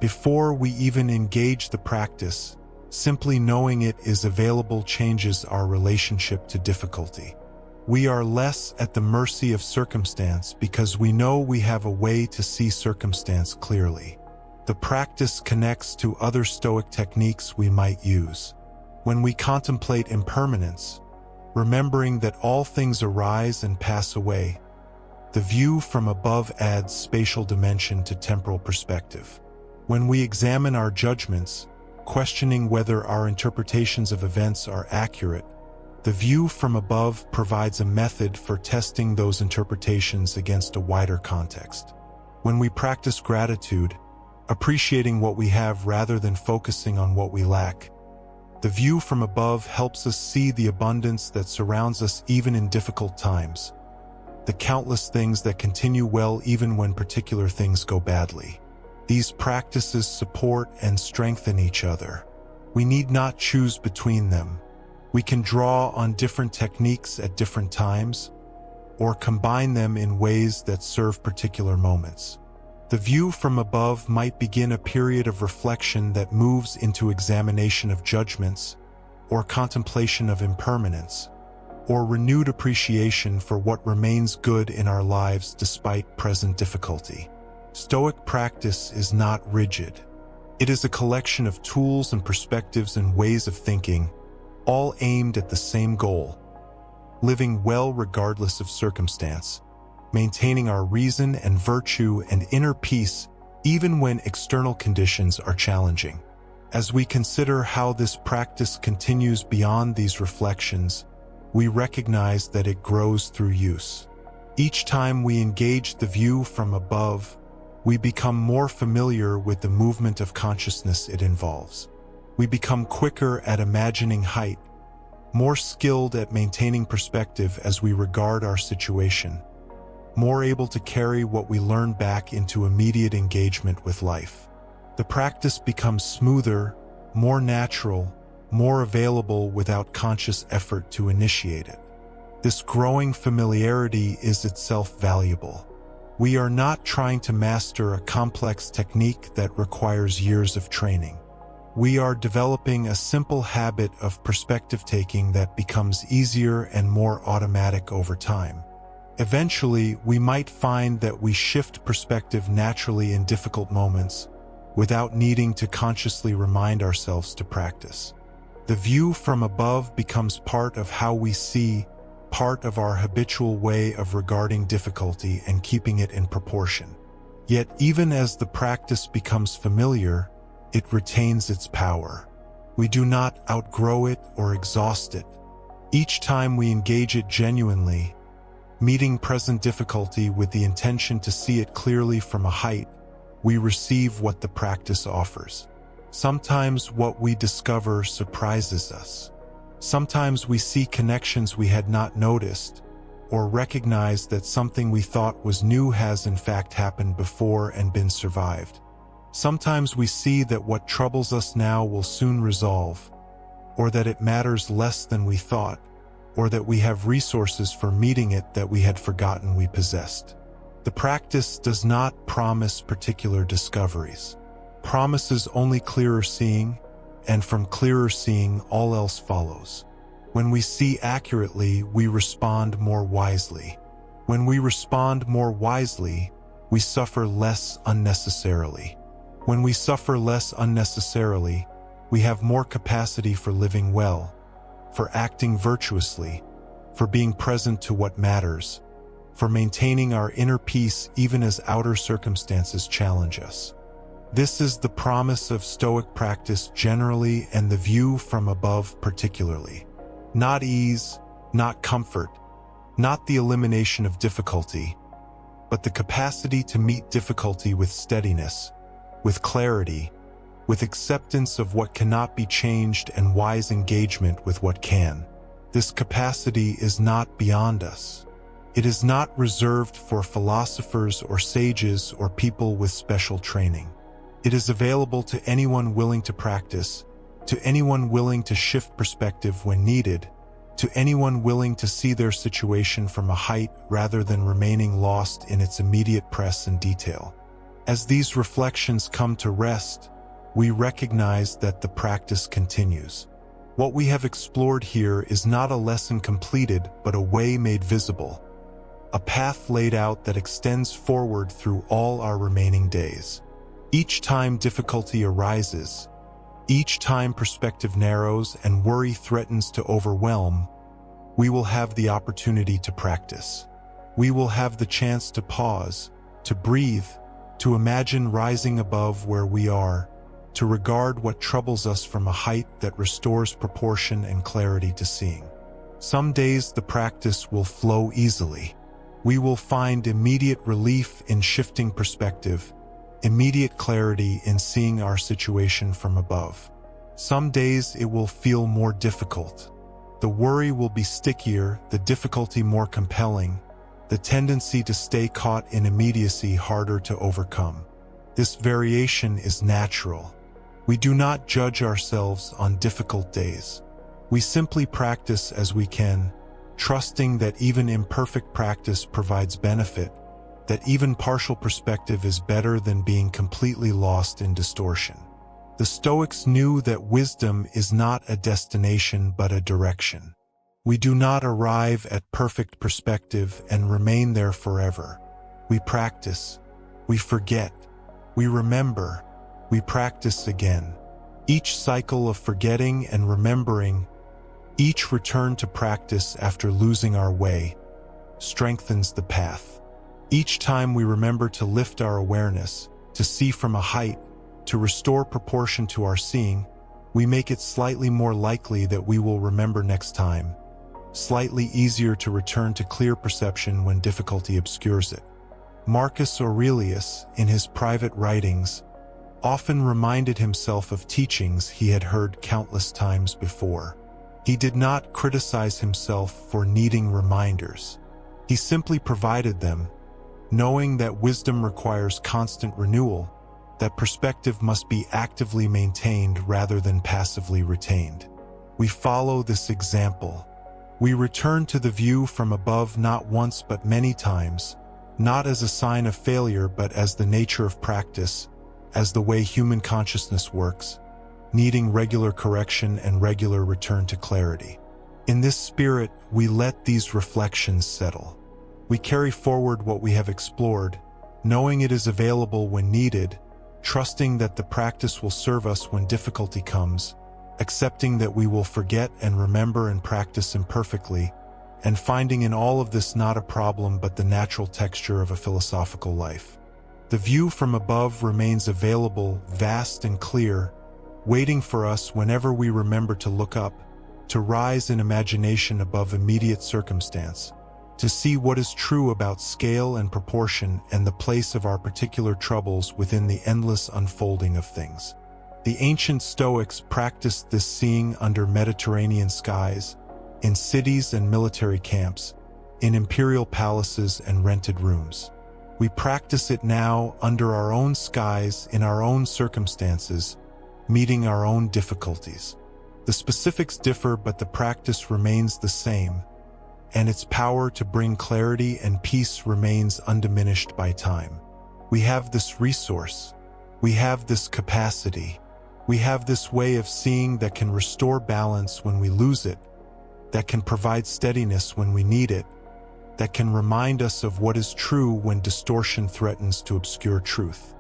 Before we even engage the practice, simply knowing it is available changes our relationship to difficulty. We are less at the mercy of circumstance because we know we have a way to see circumstance clearly. The practice connects to other Stoic techniques we might use. When we contemplate impermanence, remembering that all things arise and pass away, the view from above adds spatial dimension to temporal perspective. When we examine our judgments, questioning whether our interpretations of events are accurate, the view from above provides a method for testing those interpretations against a wider context. When we practice gratitude, appreciating what we have rather than focusing on what we lack, the view from above helps us see the abundance that surrounds us even in difficult times, the countless things that continue well even when particular things go badly. These practices support and strengthen each other. We need not choose between them. We can draw on different techniques at different times, or combine them in ways that serve particular moments. The view from above might begin a period of reflection that moves into examination of judgments, or contemplation of impermanence, or renewed appreciation for what remains good in our lives despite present difficulty. Stoic practice is not rigid. It is a collection of tools and perspectives and ways of thinking, all aimed at the same goal: living well regardless of circumstance, maintaining our reason and virtue and inner peace even when external conditions are challenging. As we consider how this practice continues beyond these reflections, we recognize that it grows through use. Each time we engage the view from above, we become more familiar with the movement of consciousness it involves. We become quicker at imagining height, more skilled at maintaining perspective as we regard our situation, more able to carry what we learn back into immediate engagement with life. The practice becomes smoother, more natural, more available without conscious effort to initiate it. This growing familiarity is itself valuable. We are not trying to master a complex technique that requires years of training. We are developing a simple habit of perspective taking that becomes easier and more automatic over time. Eventually, we might find that we shift perspective naturally in difficult moments, without needing to consciously remind ourselves to practice. The view from above becomes part of how we see, part of our habitual way of regarding difficulty and keeping it in proportion. Yet even as the practice becomes familiar, it retains its power. We do not outgrow it or exhaust it. Each time we engage it genuinely, meeting present difficulty with the intention to see it clearly from a height, we receive what the practice offers. Sometimes what we discover surprises us. Sometimes we see connections we had not noticed, or recognize that something we thought was new has in fact happened before and been survived. Sometimes we see that what troubles us now will soon resolve, or that it matters less than we thought, or that we have resources for meeting it that we had forgotten we possessed. The practice does not promise particular discoveries. Promises only clearer seeing, and from clearer seeing all else follows. When we see accurately, we respond more wisely. When we respond more wisely, we suffer less unnecessarily. When we suffer less unnecessarily, we have more capacity for living well, for acting virtuously, for being present to what matters, for maintaining our inner peace even as outer circumstances challenge us. This is the promise of Stoic practice generally and the view from above particularly. Not ease, not comfort, not the elimination of difficulty, but the capacity to meet difficulty with steadiness, with clarity, with acceptance of what cannot be changed and wise engagement with what can. This capacity is not beyond us. It is not reserved for philosophers or sages or people with special training. It is available to anyone willing to practice, to anyone willing to shift perspective when needed, to anyone willing to see their situation from a height rather than remaining lost in its immediate press and detail. As these reflections come to rest, we recognize that the practice continues. What we have explored here is not a lesson completed, but a way made visible, a path laid out that extends forward through all our remaining days. Each time difficulty arises, each time perspective narrows and worry threatens to overwhelm, we will have the opportunity to practice. We will have the chance to pause, to breathe, to imagine rising above where we are, to regard what troubles us from a height that restores proportion and clarity to seeing. Some days the practice will flow easily. We will find immediate relief in shifting perspective, immediate clarity in seeing our situation from above. Some days it will feel more difficult. The worry will be stickier, the difficulty more compelling, the tendency to stay caught in immediacy harder to overcome. This variation is natural. We do not judge ourselves on difficult days. We simply practice as we can, trusting that even imperfect practice provides benefit, that even partial perspective is better than being completely lost in distortion. The Stoics knew that wisdom is not a destination but a direction. We do not arrive at perfect perspective and remain there forever. We practice, we forget, we remember, we practice again. Each cycle of forgetting and remembering, each return to practice after losing our way, strengthens the path. Each time we remember to lift our awareness, to see from a height, to restore proportion to our seeing, we make it slightly more likely that we will remember next time, slightly easier to return to clear perception when difficulty obscures it. Marcus Aurelius, in his private writings, often reminded himself of teachings he had heard countless times before. He did not criticize himself for needing reminders. He simply provided them, knowing that wisdom requires constant renewal, that perspective must be actively maintained rather than passively retained. We follow this example. We return to the view from above not once but many times, not as a sign of failure but as the nature of practice, as the way human consciousness works, needing regular correction and regular return to clarity. In this spirit, we let these reflections settle. We carry forward what we have explored, knowing it is available when needed, trusting that the practice will serve us when difficulty comes, accepting that we will forget and remember and practice imperfectly, and finding in all of this not a problem but the natural texture of a philosophical life. The view from above remains available, vast and clear, waiting for us whenever we remember to look up, to rise in imagination above immediate circumstance, to see what is true about scale and proportion and the place of our particular troubles within the endless unfolding of things. The ancient Stoics practiced this seeing under Mediterranean skies, in cities and military camps, in imperial palaces and rented rooms. We practice it now under our own skies, in our own circumstances, meeting our own difficulties. The specifics differ, but the practice remains the same, and its power to bring clarity and peace remains undiminished by time. We have this resource. We have this capacity. We have this way of seeing that can restore balance when we lose it, that can provide steadiness when we need it, that can remind us of what is true when distortion threatens to obscure truth.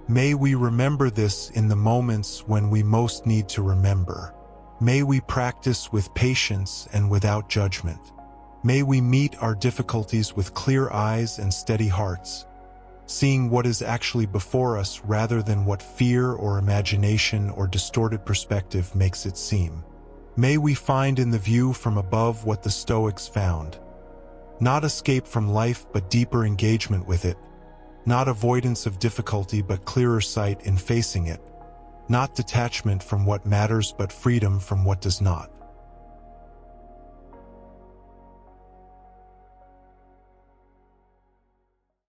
May we remember this in the moments when we most need to remember. May we practice with patience and without judgment. May we meet our difficulties with clear eyes and steady hearts, seeing what is actually before us rather than what fear or imagination or distorted perspective makes it seem. May we find in the view from above what the Stoics found. Not escape from life but deeper engagement with it. Not avoidance of difficulty but clearer sight in facing it. Not detachment from what matters but freedom from what does not.